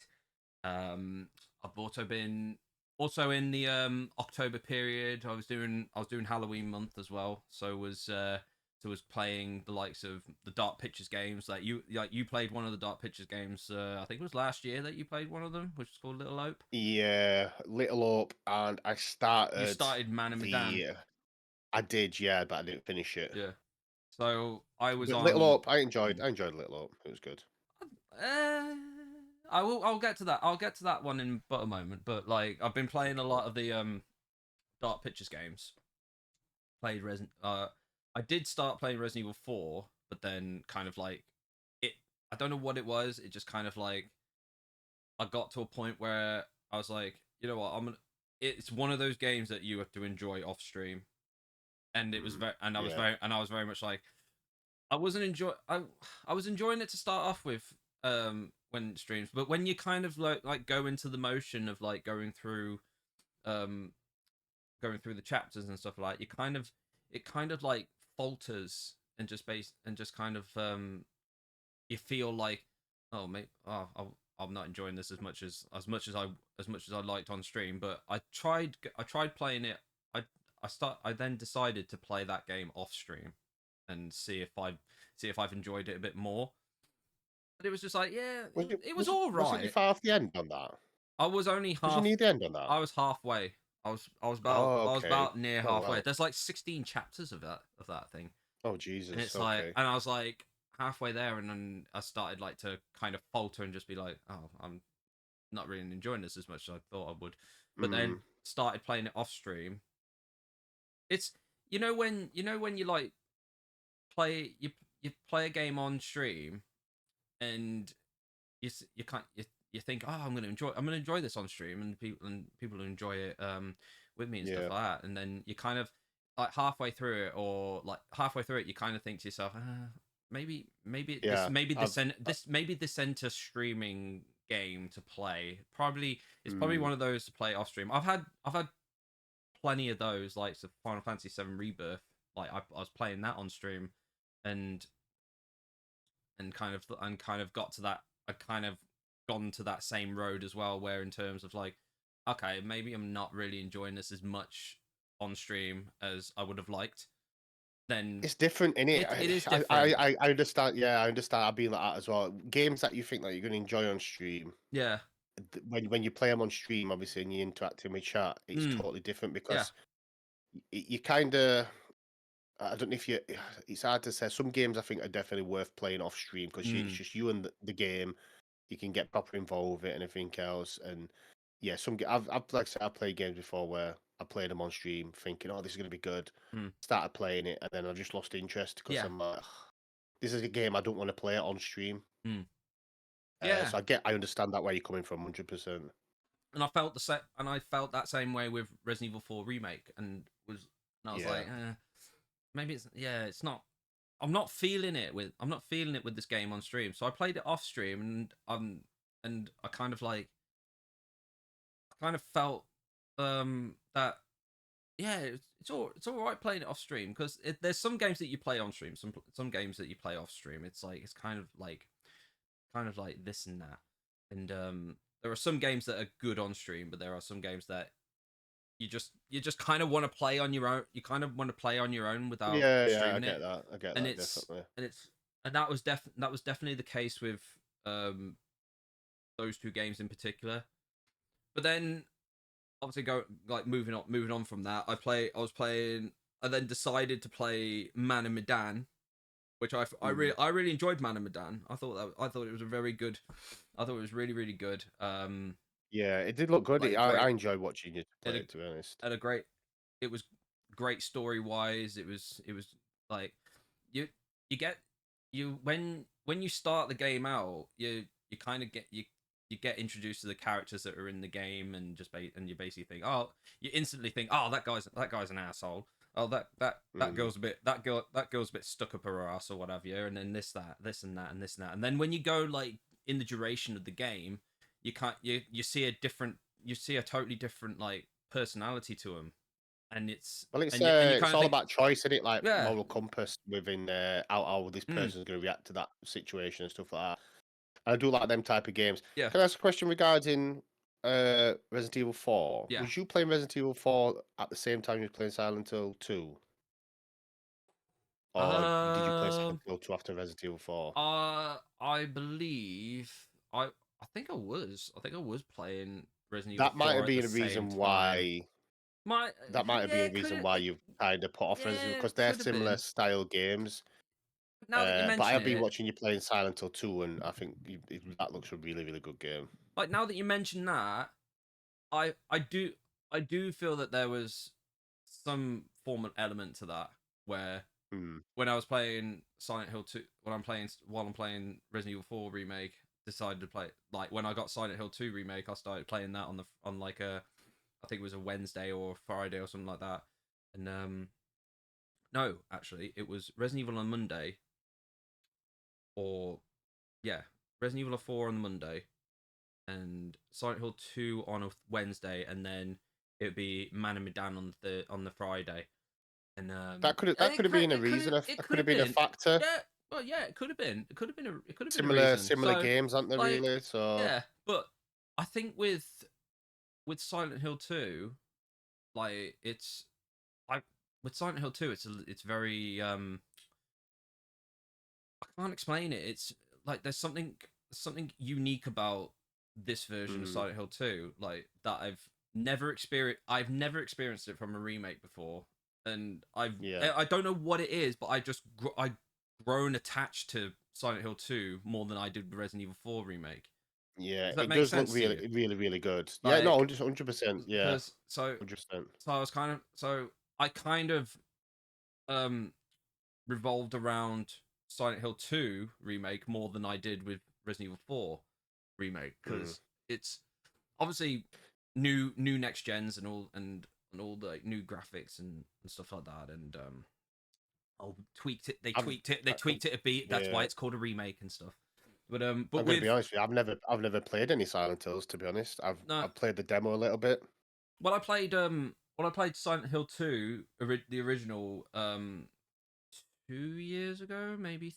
Speaker 1: I've also in the October period. I was doing Halloween month as well. So was playing the likes of the Dark Pictures games. Like you played one of the Dark Pictures games. I think it was last year that you played one of them, which is called Little Hope.
Speaker 2: Yeah, Little Hope, and I
Speaker 1: You
Speaker 2: started
Speaker 1: started Man and Medan.
Speaker 2: the. I did, yeah, but I didn't finish it.
Speaker 1: Yeah. So I was
Speaker 2: But Little
Speaker 1: on.
Speaker 2: Hope, I enjoyed Little Hope. It was good.
Speaker 1: Uh, I will. I'll get to that. I'll get to that one in but a moment. But like, I've been playing a lot of the Dark Pictures games. Played Resident. I did start playing Resident Evil 4, but then kind of like it. I don't know what it was. It just kind of like I got to a point where I was like, you know what? I'm gonna. It's one of those games that you have to enjoy off stream, and it was very. And
Speaker 2: Yeah,
Speaker 1: I was very much like I was enjoying it to start off with when it streams, but when you kind of like go into the motion of like um going through the chapters and stuff like, you kind of it kind of like falters and just kind of you feel like, oh mate, I'm not enjoying this as much as I liked on stream. But I tried playing it. I then decided to play that game off stream and see if I've enjoyed it a bit more. But it was just like, yeah, it was all
Speaker 2: Was it you
Speaker 1: right.
Speaker 2: far off the end on that?
Speaker 1: I was only
Speaker 2: Was you
Speaker 1: half.
Speaker 2: near the end on that?
Speaker 1: I was halfway.
Speaker 2: Oh,
Speaker 1: I was
Speaker 2: okay.
Speaker 1: about near
Speaker 2: Oh,
Speaker 1: halfway.
Speaker 2: wow.
Speaker 1: There's like 16 chapters of that thing.
Speaker 2: Oh,
Speaker 1: And
Speaker 2: Jesus.
Speaker 1: it's like,
Speaker 2: Okay.
Speaker 1: and I was like halfway there, and then I started like to kind of falter and just be like, oh, I'm not really enjoying this as much as I thought I would. But then started playing it off stream. It's when you like you play a game on stream, and you think, oh, I'm gonna enjoy this on stream, and people enjoy it with me and stuff
Speaker 2: Yeah.
Speaker 1: like that, and then you kind of like halfway through it, or like halfway through it, you kind of think to yourself, maybe
Speaker 2: Yeah,
Speaker 1: this enter streaming game to play. It's probably one of those to play off stream. I've had plenty of those, like the Final Fantasy VII Rebirth. Like I was playing that on stream, and kind of got to that. I kind of gone to that same road as well, where in terms of like, okay, maybe I'm not really enjoying this as much on stream as I would have liked. Then
Speaker 2: it's different, innit?
Speaker 1: it is different.
Speaker 2: I understand. Yeah, I understand. I've been like that as well. Games that you think that you're going to enjoy on stream,
Speaker 1: Yeah.
Speaker 2: when you play them on stream, obviously, and you're interacting with chat, it's totally different because you kind of. I don't know if you. It's hard to say. Some games I think are definitely worth playing off stream because it's just you and the game. You can get proper involved with it and everything else. And yeah, I've like I said, I've played games before where I played them on stream, thinking, "Oh, this is going to be good." Started playing it, and then I just lost interest because I'm like, "This is a game I don't want to play it on stream."
Speaker 1: Yeah.
Speaker 2: So I understand that where you're coming from, 100%.
Speaker 1: And I felt that same way with Resident Evil 4 remake, and I was like, maybe it's not. I'm not feeling it with this game on stream. So I played it off stream, and I kind of felt that it's all right playing it off stream, because there's some games that you play on stream, some games that you play off stream. It's like it's kind of like this and that, and there are some games that are good on stream, but there are some games that you just kind of want to play on your own. You kind of want to play on your own without
Speaker 2: I
Speaker 1: streaming
Speaker 2: get
Speaker 1: it.
Speaker 2: that. I get
Speaker 1: And
Speaker 2: that, definitely.
Speaker 1: and that was definitely the case with those two games in particular. But then obviously moving on from that, I then decided to play Man of Medan, which I really enjoyed. Man of Medan. I thought it was really, really good.
Speaker 2: Yeah, it did look good.
Speaker 1: Like
Speaker 2: I enjoyed watching you play
Speaker 1: It
Speaker 2: it, to be honest.
Speaker 1: it was great story wise. It was like you get when you start the game out, you kind of get introduced to the characters that are in the game, and and you basically think, you instantly think, that guy's an asshole. Oh, that girl's a bit stuck up her ass or whatever, and then this and that, and then when you go like in the duration of the game, you see a totally different like personality to him, and it's
Speaker 2: it's all about choice, isn't it? Like moral compass within how this person's going to react to that situation and stuff like that. I do like them type of games.
Speaker 1: Yeah.
Speaker 2: Can I ask a question regarding Resident Evil 4?
Speaker 1: Yeah.
Speaker 2: Was you playing Resident Evil 4 at the same time you were playing Silent Hill 2? Or did you play Silent Hill 2 after Resident Evil 4?
Speaker 1: I believe I think I was playing Resident Evil 4
Speaker 2: That might have
Speaker 1: at
Speaker 2: been
Speaker 1: the
Speaker 2: a reason
Speaker 1: same
Speaker 2: why.
Speaker 1: time.
Speaker 2: That might have been a reason why you've kind of put off Resident Evil, because they're similar style games.
Speaker 1: Now that you mention
Speaker 2: but I have been
Speaker 1: it,
Speaker 2: watching you playing Silent Hill 2, and I think that looks a really, really good game.
Speaker 1: like now that you mention that, I do feel that there was some form of element to that where when I was playing Silent Hill 2, while I'm playing Resident Evil 4 remake, decided to play, like when I got Silent Hill 2 remake, I started playing that on like I think it was a Wednesday or Friday or something like that. And no, actually it was Resident Evil on Monday. Resident Evil 4 on the Monday, and Silent Hill 2 on a Wednesday, and then it would be Man of Medan on the Friday. And
Speaker 2: that could have been a reason. That could have been a factor.
Speaker 1: Yeah, well, yeah, it could have been. It could have been a. It could have been a
Speaker 2: Similar
Speaker 1: reason.
Speaker 2: similar
Speaker 1: So,
Speaker 2: games, aren't they?
Speaker 1: like,
Speaker 2: Really? So
Speaker 1: yeah, but I think with Silent Hill 2, like I with Silent Hill 2, it's very I can't explain it. It's like there's something unique about this version of
Speaker 2: mm,
Speaker 1: Silent Hill 2, like that I've never experienced it from a remake before, and
Speaker 2: yeah,
Speaker 1: I don't know what it is, but I grown attached to Silent Hill 2 more than I did the Resident Evil 4 remake.
Speaker 2: yeah.
Speaker 1: Does that
Speaker 2: It
Speaker 1: make
Speaker 2: does look
Speaker 1: sense to you?
Speaker 2: really, really, really good. Yeah, no,
Speaker 1: Like
Speaker 2: 100%. Yeah,
Speaker 1: because so
Speaker 2: 100%.
Speaker 1: so I was kind of so I kind of um revolved around Silent Hill 2 remake more than I did with Resident Evil 4 remake
Speaker 2: Mm.
Speaker 1: because it's obviously new next gens and all the like, new graphics and stuff like that and oh tweaked it
Speaker 2: I've,
Speaker 1: they tweaked it a bit, that's why
Speaker 2: yeah.
Speaker 1: it's called a remake and stuff,
Speaker 2: I'm
Speaker 1: but
Speaker 2: gonna be
Speaker 1: with
Speaker 2: honest with you. I've never played any Silent Hills, to be honest.
Speaker 1: no
Speaker 2: I've played the demo a little bit.
Speaker 1: when I played Silent Hill 2 the original 2 years ago maybe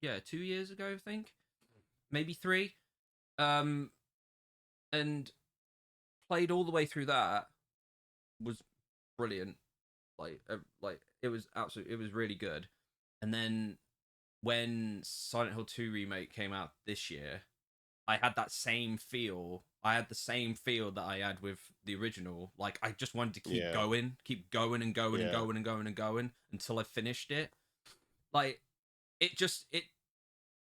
Speaker 1: yeah 2 years ago I think maybe three um and played all the way through that was brilliant like it was absolutely it was really good and then when Silent Hill 2 remake came out this year I had the same feel that I had with the original, like I just wanted to
Speaker 2: Yeah,
Speaker 1: keep going and going and
Speaker 2: yeah.
Speaker 1: going and going and going until I finished it. Like it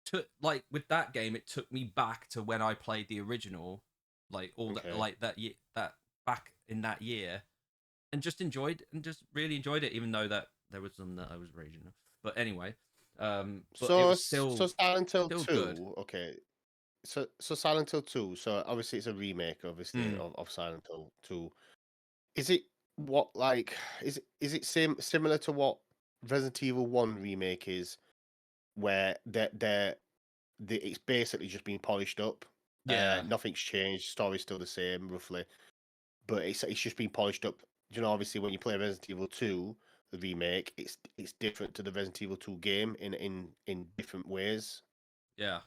Speaker 1: took like with that game it took me back to when I played the original, like all that
Speaker 2: Okay.
Speaker 1: like that year that back in that year, and just really enjoyed it, even though that there was some that I was raging. But anyway, but it
Speaker 2: So
Speaker 1: was
Speaker 2: Silent Hill
Speaker 1: still good.
Speaker 2: 2. Okay. So Silent Hill 2. So obviously it's a remake, obviously,
Speaker 1: Mm,
Speaker 2: of Silent Hill 2. Is it what like is it similar to what Resident Evil 1 remake is, where it's basically just been polished up.
Speaker 1: yeah,
Speaker 2: Nothing's changed. Story's still the same, roughly, but it's just been polished up. You know, obviously, when you play Resident Evil 2, the remake, it's different to the Resident Evil 2 game in different ways.
Speaker 1: yeah.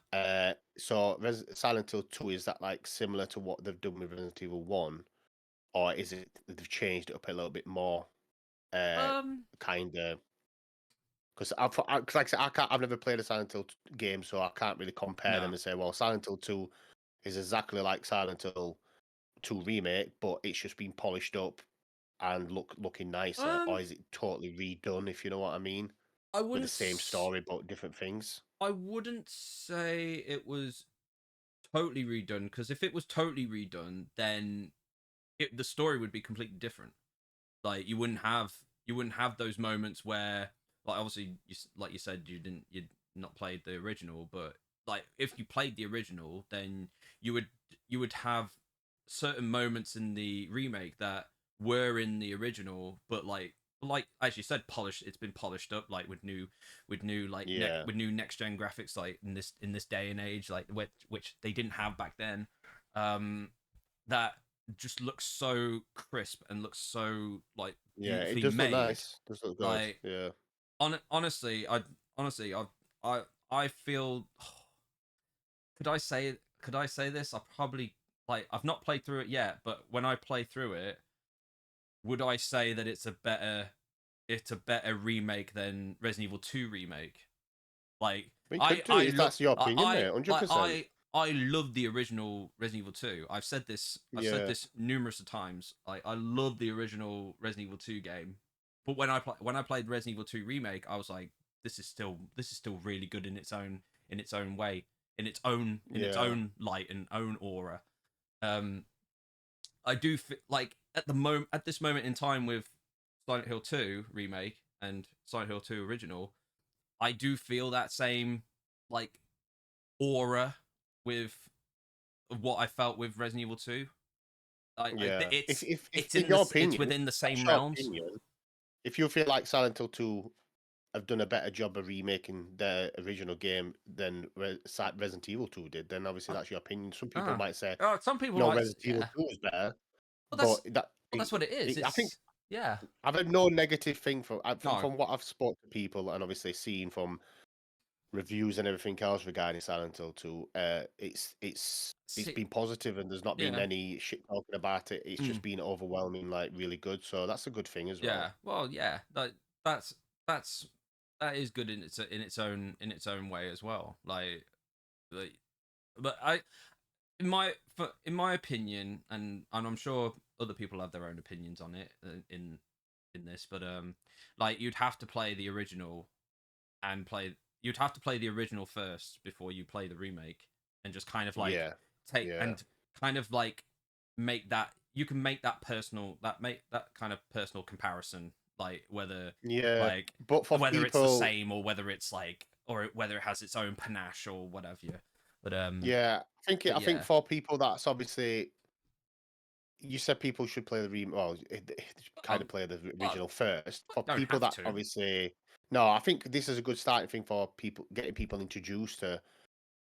Speaker 2: So Silent Hill 2, is that like similar to what they've done with Resident Evil 1, or is it that they've changed it up a little bit more?
Speaker 1: Um,
Speaker 2: Kind of, because like I said, I've never played a Silent Hill game, so I can't really compare them
Speaker 1: no.
Speaker 2: and say, well, Silent Hill 2 is exactly like Silent Hill 2 remake, but it's just been polished up and looking nicer, or
Speaker 1: Um,
Speaker 2: is it totally redone, if you know what I mean,
Speaker 1: I
Speaker 2: with the
Speaker 1: wouldn't.
Speaker 2: same story but different things?
Speaker 1: I wouldn't say it was totally redone because if it was totally redone, then the story would be completely different. Like you wouldn't have those moments where like obviously like you said you'd not played the original, but like if you played the original, then you would you would have certain moments in the remake that were in the original, but like as you said, polished. It's been polished up, like with new
Speaker 2: Yeah,
Speaker 1: with new next gen graphics, like in this day and age, like which they didn't have back then. That just looks so crisp and looks so like
Speaker 2: yeah, it
Speaker 1: beautifully
Speaker 2: does look
Speaker 1: made.
Speaker 2: nice. Does look good.
Speaker 1: Like
Speaker 2: Yeah.
Speaker 1: honestly, I I feel. Could I say this? I probably like I've not played through it yet, but when I play through it, would I say that it's a better remake than Resident Evil 2 remake? Like
Speaker 2: We could do it if that's your opinion,
Speaker 1: I
Speaker 2: mate. 100%.
Speaker 1: I love the original Resident Evil 2. I've said
Speaker 2: Yeah,
Speaker 1: this numerous of times. I love the original Resident Evil 2 game. But when I played Resident Evil 2 remake, I was like this is still really good in its own way, in its
Speaker 2: yeah,
Speaker 1: own light and own aura. Um I do like at this moment in time with Silent Hill 2 remake and Silent Hill 2 original, I do feel that same like aura with what I felt with Resident Evil 2.
Speaker 2: yeah. If
Speaker 1: It's
Speaker 2: in
Speaker 1: in
Speaker 2: your
Speaker 1: this it's
Speaker 2: opinion,
Speaker 1: within the
Speaker 2: that's
Speaker 1: same
Speaker 2: your
Speaker 1: realms.
Speaker 2: opinion. If you feel like Silent Hill 2 have done a better job of remaking their original game than Resident Evil 2 did, then obviously
Speaker 1: Uh,
Speaker 2: that's your opinion. Some people
Speaker 1: uh,
Speaker 2: might say,
Speaker 1: some people
Speaker 2: no,
Speaker 1: might
Speaker 2: Resident Evil
Speaker 1: yeah.
Speaker 2: 2 is better,
Speaker 1: Well
Speaker 2: but
Speaker 1: that's what it is.
Speaker 2: I think
Speaker 1: It's yeah.
Speaker 2: I've had no negative thing
Speaker 1: No.
Speaker 2: from what I've spoke to people and obviously seen from reviews and everything else regarding Silent Hill 2, it's
Speaker 1: See,
Speaker 2: been positive and there's not been
Speaker 1: yeah.
Speaker 2: any shit talking about it. It's just
Speaker 1: Mm.
Speaker 2: been overwhelming, like really good. So that's a good thing as well.
Speaker 1: Yeah. Well, yeah. That's that's that is good in its own way as well. Like, but in my opinion, and I'm sure other people have their own opinions on it in this, but like you'd have to play the original and play you'd have to play the original first before you play the remake, and just kind of like
Speaker 2: Yeah,
Speaker 1: take
Speaker 2: yeah,
Speaker 1: and kind of like make that you can make that make that kind of personal comparison, like
Speaker 2: yeah.
Speaker 1: like
Speaker 2: But for
Speaker 1: whether it's the
Speaker 2: people,
Speaker 1: same or whether it's like or whether it has its own panache or whatever. But
Speaker 2: yeah, I think
Speaker 1: yeah.
Speaker 2: for people that's obviously you said people should play the kind
Speaker 1: Oh,
Speaker 2: of play the
Speaker 1: well,
Speaker 2: original first. For
Speaker 1: don't
Speaker 2: people
Speaker 1: have
Speaker 2: that
Speaker 1: to.
Speaker 2: obviously, no, I think this is a good starting thing for people getting people introduced to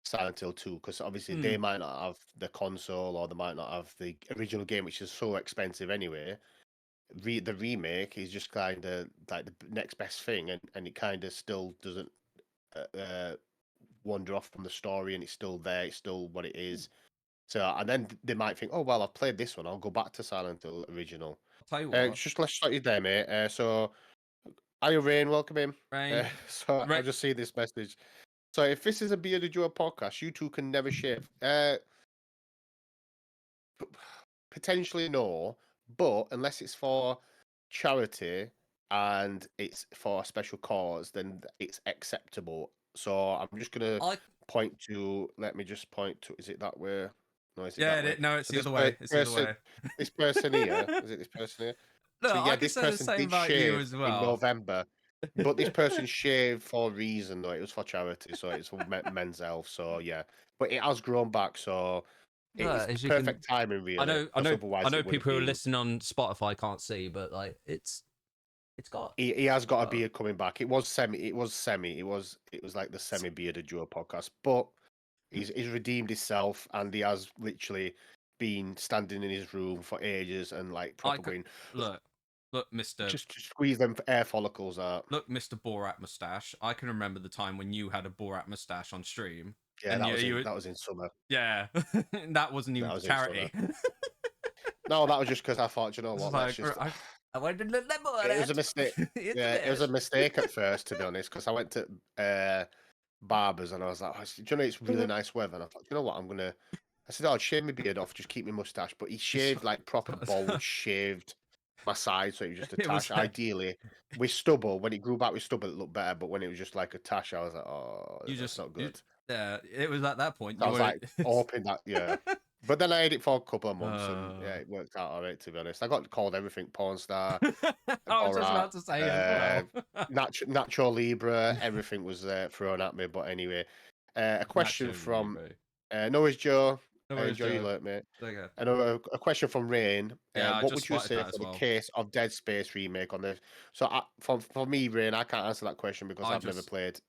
Speaker 2: Silent Hill 2 because obviously they
Speaker 1: Mm,
Speaker 2: might not have the console or they might not have the original game, which is so expensive anyway. The remake is just kind of like the next best thing, and it kind of still doesn't wander off from the story, and it's still there. It's still what it is. So, and then they might think, oh well, I've played this one. I'll go back to Silent Hill original.
Speaker 1: I'll tell you what,
Speaker 2: Just let's start you there, mate. So, are you Rain? Welcome in.
Speaker 1: Rain.
Speaker 2: So
Speaker 1: Rain.
Speaker 2: I'll just see this message. So if this is a Bearded Joe podcast, you two can never shave. Potentially no, but unless it's for charity and it's for a special cause, then it's acceptable. So I'm just gonna
Speaker 1: I
Speaker 2: point to. Let me just point to. Is it that way? No, is it
Speaker 1: yeah.
Speaker 2: that way?
Speaker 1: No, it's
Speaker 2: So
Speaker 1: the other way. It's the other
Speaker 2: person,
Speaker 1: way.
Speaker 2: this person here. Is it this person here?
Speaker 1: Look,
Speaker 2: So
Speaker 1: I
Speaker 2: yeah,
Speaker 1: can
Speaker 2: this
Speaker 1: say the
Speaker 2: person
Speaker 1: same
Speaker 2: did
Speaker 1: about you
Speaker 2: shave
Speaker 1: as
Speaker 2: in
Speaker 1: well.
Speaker 2: November, but this person shaved for a reason though. It was for charity, so it's for men's health. So yeah, but it has grown back, so it is
Speaker 3: Look, as you can,
Speaker 2: perfect timing really,
Speaker 3: I
Speaker 2: because
Speaker 3: know, I
Speaker 2: otherwise
Speaker 3: know
Speaker 2: it would have
Speaker 3: people who are
Speaker 2: been.
Speaker 3: listening on Spotify can't see, but like it's got.
Speaker 2: He has got a
Speaker 3: Uh,
Speaker 2: beard coming back. It was semi. It was semi. It was like the semi bearded Joe podcast, but he's redeemed himself, and he has literally been standing in his room for ages and like
Speaker 1: I
Speaker 2: proper
Speaker 1: could
Speaker 2: going
Speaker 1: look, Mister.
Speaker 2: just to squeeze them air follicles out.
Speaker 1: Look, Mister Borat mustache. I can remember the time when you had a Borat mustache on stream,
Speaker 2: Yeah,
Speaker 1: and you
Speaker 2: that was in summer.
Speaker 1: yeah, that wasn't even
Speaker 2: That
Speaker 1: for
Speaker 2: was in summer.
Speaker 1: charity.
Speaker 2: No, that was just because I thought, you know
Speaker 1: It's
Speaker 2: what, let's
Speaker 1: like
Speaker 2: just.
Speaker 3: I wanted to let
Speaker 2: It was a mistake.
Speaker 3: It's
Speaker 2: Yeah, it was a
Speaker 3: this.
Speaker 2: mistake at first, to be honest, because I went to barbers and I was like, oh, do you know, it's really nice weather. And I thought, you know what, I said, oh, I'd shave my beard off, just keep my mustache. But he shaved like proper bald, shaved my side, so it was just a
Speaker 1: It was
Speaker 2: tash. Ideally, with stubble, when it grew back with stubble, it looked better. But when it was just like a tash, I was like, oh, that's not good.
Speaker 1: yeah. It was at that point
Speaker 2: So I
Speaker 1: you
Speaker 2: was
Speaker 1: were.
Speaker 2: like, hoping that, yeah. But then I had it for a couple of months, and yeah,
Speaker 1: uh...
Speaker 2: it worked out all right, to be honest. I got called everything: porn star,
Speaker 1: I was just
Speaker 2: Borat,
Speaker 1: about to say as well.
Speaker 2: Nacho Libre, everything was thrown at me. But anyway, a question
Speaker 1: Nacho
Speaker 2: from
Speaker 1: Libre.
Speaker 2: Noah's Joe.
Speaker 1: No worries,
Speaker 2: Enjoy your
Speaker 1: Joe.
Speaker 2: late, mate.
Speaker 1: Okay.
Speaker 2: Another a question from Rain.
Speaker 1: Yeah, I
Speaker 2: What
Speaker 1: just
Speaker 2: would you
Speaker 1: spotted
Speaker 2: say
Speaker 1: that
Speaker 2: for
Speaker 1: as
Speaker 2: the
Speaker 1: well.
Speaker 2: case of Dead Space remake on this? So for me, Rain, I can't answer that question because
Speaker 1: I
Speaker 2: I've never
Speaker 1: just
Speaker 2: played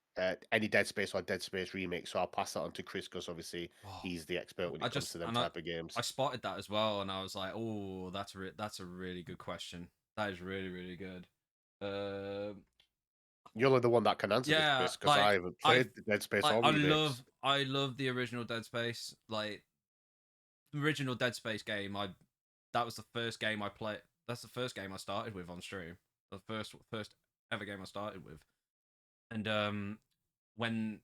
Speaker 2: any Dead Space or Dead Space remake. So I'll pass that on to Chris because obviously
Speaker 1: oh,
Speaker 2: he's the expert when
Speaker 1: I
Speaker 2: it comes
Speaker 1: just
Speaker 2: to them
Speaker 1: and
Speaker 2: type of games.
Speaker 1: I spotted that as well, and I was like, oh, that's a really good question. That is really really good. Um,
Speaker 2: You're the one that can answer this,
Speaker 1: yeah,
Speaker 2: Chris, because I
Speaker 1: like
Speaker 2: haven't played the Dead Space
Speaker 1: like
Speaker 2: or remakes.
Speaker 1: I love the original Dead Space. Like the original Dead Space game, that was the first game I played. That's the first game I started with on stream. The first ever game I started with. And when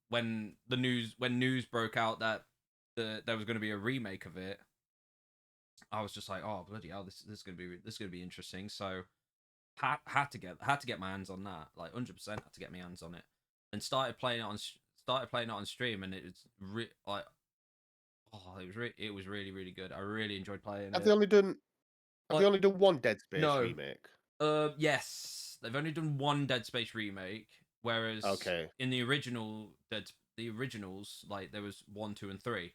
Speaker 1: when news broke out that there was going to be a remake of it, I was just like, oh bloody hell, this is gonna be interesting. So had to get my hands on that, like 100% had to get my hands on it, and started playing it on stream, and it was like oh it was really really good. I really enjoyed playing
Speaker 2: Have they
Speaker 1: it.
Speaker 2: only done? Have they
Speaker 1: Like
Speaker 2: only done one Dead Space
Speaker 1: no,
Speaker 2: remake?
Speaker 1: yes, they've only done one Dead Space remake, whereas
Speaker 2: Okay.
Speaker 1: in the originals, like there was 1, 2, and 3,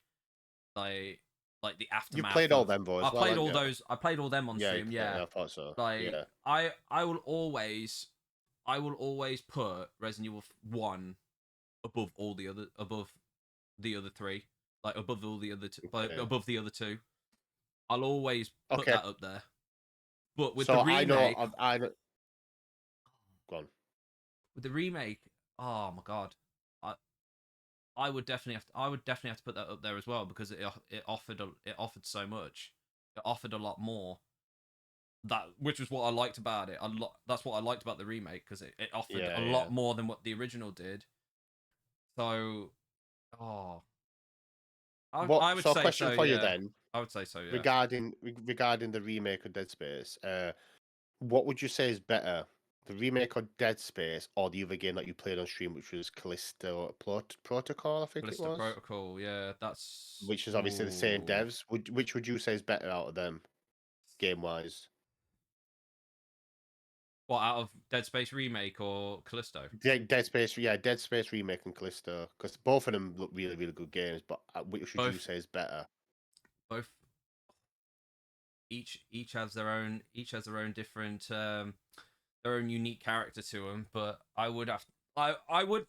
Speaker 1: like the
Speaker 2: You
Speaker 1: aftermath
Speaker 2: played all
Speaker 1: of.
Speaker 2: them though
Speaker 1: I
Speaker 2: as well,
Speaker 1: played
Speaker 2: haven't
Speaker 1: all
Speaker 2: you?
Speaker 1: those. I played all them on
Speaker 2: Yeah,
Speaker 1: stream. Yeah,
Speaker 2: I thought so.
Speaker 1: like
Speaker 2: Yeah.
Speaker 1: I will always put Resident Evil 1 above the other three, like above all the other
Speaker 2: Okay.
Speaker 1: above the other two. I'll always put
Speaker 2: Okay.
Speaker 1: that up there. But with
Speaker 2: So
Speaker 1: the remake,
Speaker 2: I know. Go on.
Speaker 1: with the remake, oh my god, I I would definitely have to put that up there as well because it offered so much. It offered a lot more. Which was what I liked about it. That's what I liked about the remake because it offered
Speaker 2: Yeah,
Speaker 1: a
Speaker 2: yeah.
Speaker 1: lot more than what the original did. So, oh, I would
Speaker 2: So a
Speaker 1: say
Speaker 2: question
Speaker 1: so.
Speaker 2: for you
Speaker 1: Yeah,
Speaker 2: then,
Speaker 1: I would say so. Yeah.
Speaker 2: regarding the remake of Dead Space, what would you say is better, the remake of Dead Space or the other game that you played on stream, which was Callisto Protocol, I think it
Speaker 1: Callisto
Speaker 2: was,
Speaker 1: Protocol. Yeah, that's
Speaker 2: which is obviously the same
Speaker 1: ooh.
Speaker 2: devs. Which would you say is better out of them, game wise?
Speaker 1: What out of Dead Space remake or Callisto?
Speaker 2: Dead Space, yeah, Dead Space remake and Callisto, because both of them look really, really good games. But which would you
Speaker 1: Both
Speaker 2: say is better?
Speaker 1: both each has their own different their own unique character to them. But I would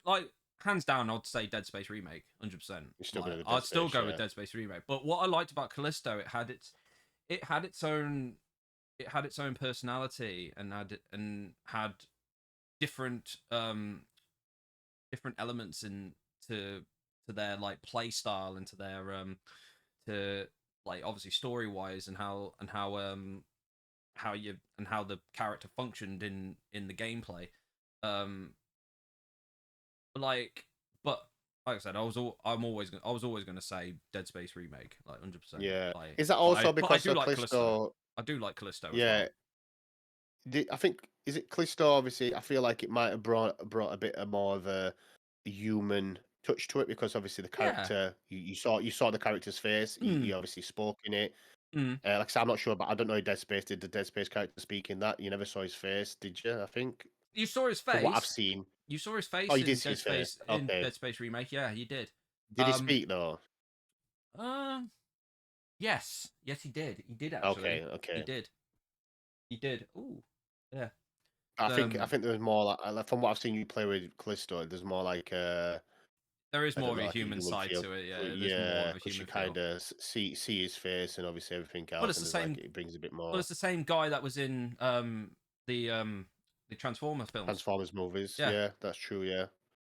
Speaker 1: like hands down I'd say Dead Space remake 100%.
Speaker 2: You're still
Speaker 1: Like
Speaker 2: going to Dead
Speaker 1: I'd still
Speaker 2: Space,
Speaker 1: go with
Speaker 2: yeah.
Speaker 1: Dead Space remake. But what I liked about Callisto, it had its own personality and had different different elements to their like play style and to their to like obviously story wise and how the character functioned in the gameplay. um like but like I said, I was always going to say Dead Space remake, like 100%.
Speaker 2: Yeah.
Speaker 1: Like
Speaker 2: Is that
Speaker 1: but
Speaker 2: also
Speaker 1: I
Speaker 2: because
Speaker 1: do
Speaker 2: of
Speaker 1: like Callisto.
Speaker 2: Callisto?
Speaker 1: I do like Callisto as
Speaker 2: Yeah.
Speaker 1: well.
Speaker 2: I think, is it Callisto? Obviously, I feel like it might have brought a bit of more of a human touch to it, because obviously the
Speaker 1: Yeah.
Speaker 2: character, you saw the character's face. He obviously spoke in it.
Speaker 1: Mm.
Speaker 2: Like I said, I'm not sure, but I don't know if Dead Space did the Dead Space character speak in that. You never saw his face, did you? I think
Speaker 1: You saw his
Speaker 2: from what I've
Speaker 1: face.
Speaker 2: seen.
Speaker 1: You saw his
Speaker 2: Oh,
Speaker 1: face
Speaker 2: you did see his face.
Speaker 1: In
Speaker 2: Okay.
Speaker 1: Dead Space remake. Yeah, you did.
Speaker 2: Did he speak though?
Speaker 1: Um. Yes. Yes, he did. He did actually.
Speaker 2: Okay.
Speaker 1: He
Speaker 2: Okay.
Speaker 1: did. He did. Ooh. Yeah.
Speaker 2: I think there's more from what I've seen you play with Callisto, there's more like
Speaker 1: There is
Speaker 2: I
Speaker 1: more
Speaker 2: don't
Speaker 1: of
Speaker 2: know,
Speaker 1: a
Speaker 2: like a
Speaker 1: human
Speaker 2: human
Speaker 1: side
Speaker 2: feel.
Speaker 1: to it. Yeah, there's more
Speaker 2: Yeah,
Speaker 1: of a
Speaker 2: because you
Speaker 1: human feel.
Speaker 2: kind of see his face and obviously everything
Speaker 1: Well,
Speaker 2: else,
Speaker 1: it's
Speaker 2: and
Speaker 1: the
Speaker 2: there's like
Speaker 1: same.
Speaker 2: it brings a bit
Speaker 1: Well,
Speaker 2: more.
Speaker 1: it's the same guy that was in the Transformer films.
Speaker 2: Transformers movies.
Speaker 1: Yeah.
Speaker 2: Yeah, that's true. Yeah,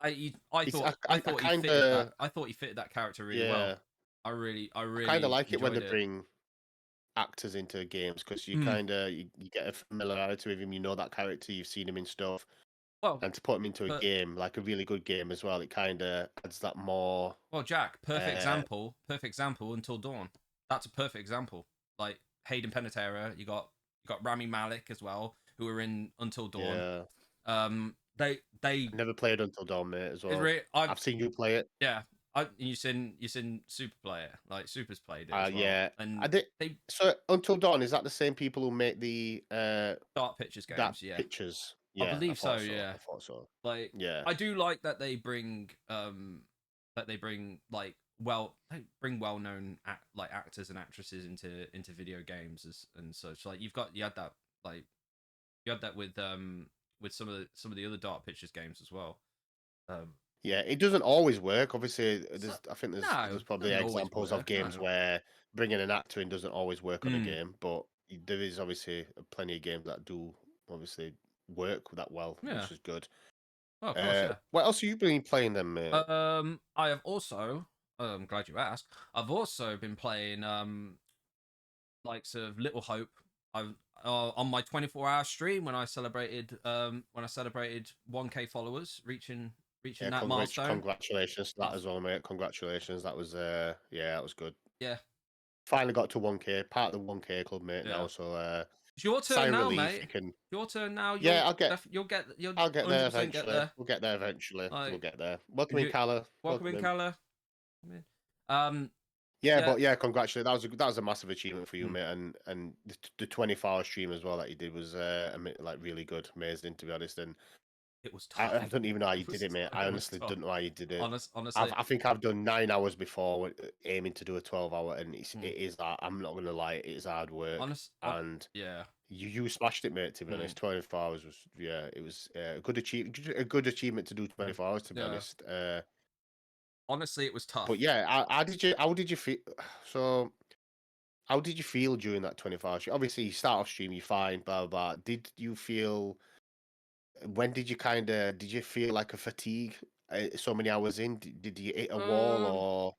Speaker 1: I
Speaker 2: it's
Speaker 1: thought
Speaker 2: I
Speaker 1: he
Speaker 2: kind
Speaker 1: fitted that.
Speaker 2: of
Speaker 1: I thought he fitted that character really well.
Speaker 2: yeah,
Speaker 1: I
Speaker 2: I kind of
Speaker 1: really
Speaker 2: like it when they
Speaker 1: enjoyed it.
Speaker 2: bring actors into games, because you
Speaker 1: Mm.
Speaker 2: kind of you get a familiarity with him. You know that character, you've seen him in stuff,
Speaker 1: Well,
Speaker 2: and to put him into a
Speaker 1: but
Speaker 2: game, like a really good game as well, it kind of adds that more.
Speaker 1: Jack, perfect
Speaker 2: Uh,
Speaker 1: example. Perfect example. Until Dawn. That's a perfect example. Like Hayden Panettiere. You got Rami Malek as well, who were in Until Dawn.
Speaker 2: yeah,
Speaker 1: They
Speaker 2: I never played Until Dawn, mate, as
Speaker 1: it's
Speaker 2: well.
Speaker 1: really
Speaker 2: I've seen you play it.
Speaker 1: yeah. You seen Super Player, like Super's played it as well,
Speaker 2: Yeah, I
Speaker 1: and
Speaker 2: did.
Speaker 1: they
Speaker 2: So Until Dawn, is that the same people who make the
Speaker 1: Dark Pictures
Speaker 2: that
Speaker 1: games. Yeah,
Speaker 2: pictures?
Speaker 1: I
Speaker 2: Yeah, I
Speaker 1: believe so.
Speaker 2: thought so.
Speaker 1: Yeah,
Speaker 2: I thought so.
Speaker 1: like
Speaker 2: Yeah,
Speaker 1: I do like that they bring like bring well known like actors and actresses into video games and such. Like you had that with some of the other Dark Pictures games as well. Um,
Speaker 2: yeah. It doesn't always work. Obviously,
Speaker 1: so,
Speaker 2: I think
Speaker 1: no,
Speaker 2: there's probably
Speaker 1: doesn't always
Speaker 2: examples of
Speaker 1: work.
Speaker 2: games
Speaker 1: No.
Speaker 2: where bringing an actor in doesn't always work on a
Speaker 1: Mm,
Speaker 2: game, but there is obviously plenty of games that do obviously work that well,
Speaker 1: yeah.
Speaker 2: which is good.
Speaker 1: Oh, of course, yeah.
Speaker 2: What else have you been playing then, mate?
Speaker 1: I have also. I'm glad you asked. I've also been playing like sort of Little Hope. I've on my 24-hour stream when I celebrated 1K followers, reaching
Speaker 2: Yeah,
Speaker 1: that milestone.
Speaker 2: congratulations to that
Speaker 1: Oh,
Speaker 2: as well, mate. Congratulations. That was yeah, that was good.
Speaker 1: yeah,
Speaker 2: Finally got to 1K, part of the 1K club, mate,
Speaker 1: yeah.
Speaker 2: now. So
Speaker 1: It's your turn
Speaker 2: sign
Speaker 1: now,
Speaker 2: relief. You
Speaker 1: mate.
Speaker 2: can,
Speaker 1: Your turn now.
Speaker 2: yeah,
Speaker 1: You'll
Speaker 2: I'll get there
Speaker 1: 100% get
Speaker 2: eventually.
Speaker 1: there.
Speaker 2: We'll get there eventually. We'll
Speaker 1: Like
Speaker 2: get there. Welcome in,
Speaker 1: you,
Speaker 2: Calla.
Speaker 1: welcome
Speaker 2: Welcome
Speaker 1: in,
Speaker 2: in.
Speaker 1: Kala. Come in. Um,
Speaker 2: Yeah,
Speaker 1: yeah.
Speaker 2: but yeah, congratulations. That was a massive achievement for you,
Speaker 1: Mm.
Speaker 2: mate. And the 24-hour stream as well that you did was like really good, amazing, to be honest. And
Speaker 1: It was
Speaker 2: I
Speaker 1: tough.
Speaker 2: don't even know how you
Speaker 1: It
Speaker 2: did
Speaker 1: was
Speaker 2: it, mate. I
Speaker 1: it was
Speaker 2: honestly
Speaker 1: tough.
Speaker 2: don't know how you did it.
Speaker 1: Honestly.
Speaker 2: I think I've done 9 hours before, aiming to do a 12-hour, and
Speaker 1: Mm.
Speaker 2: it is that. I'm not gonna lie, it is hard work. And
Speaker 1: Yeah.
Speaker 2: you smashed it, mate. To be honest, 24 hours was, yeah, it was a good achievement to do 24 hours. To be
Speaker 1: Yeah.
Speaker 2: honest,
Speaker 1: Honestly, it was tough.
Speaker 2: but yeah, how did you feel? So how did you feel during that 24 hours? Obviously, you start off stream, you're fine, blah blah blah. Did you feel when did you did you feel like a fatigue so many hours in? Did you hit a wall
Speaker 1: Um,
Speaker 2: or?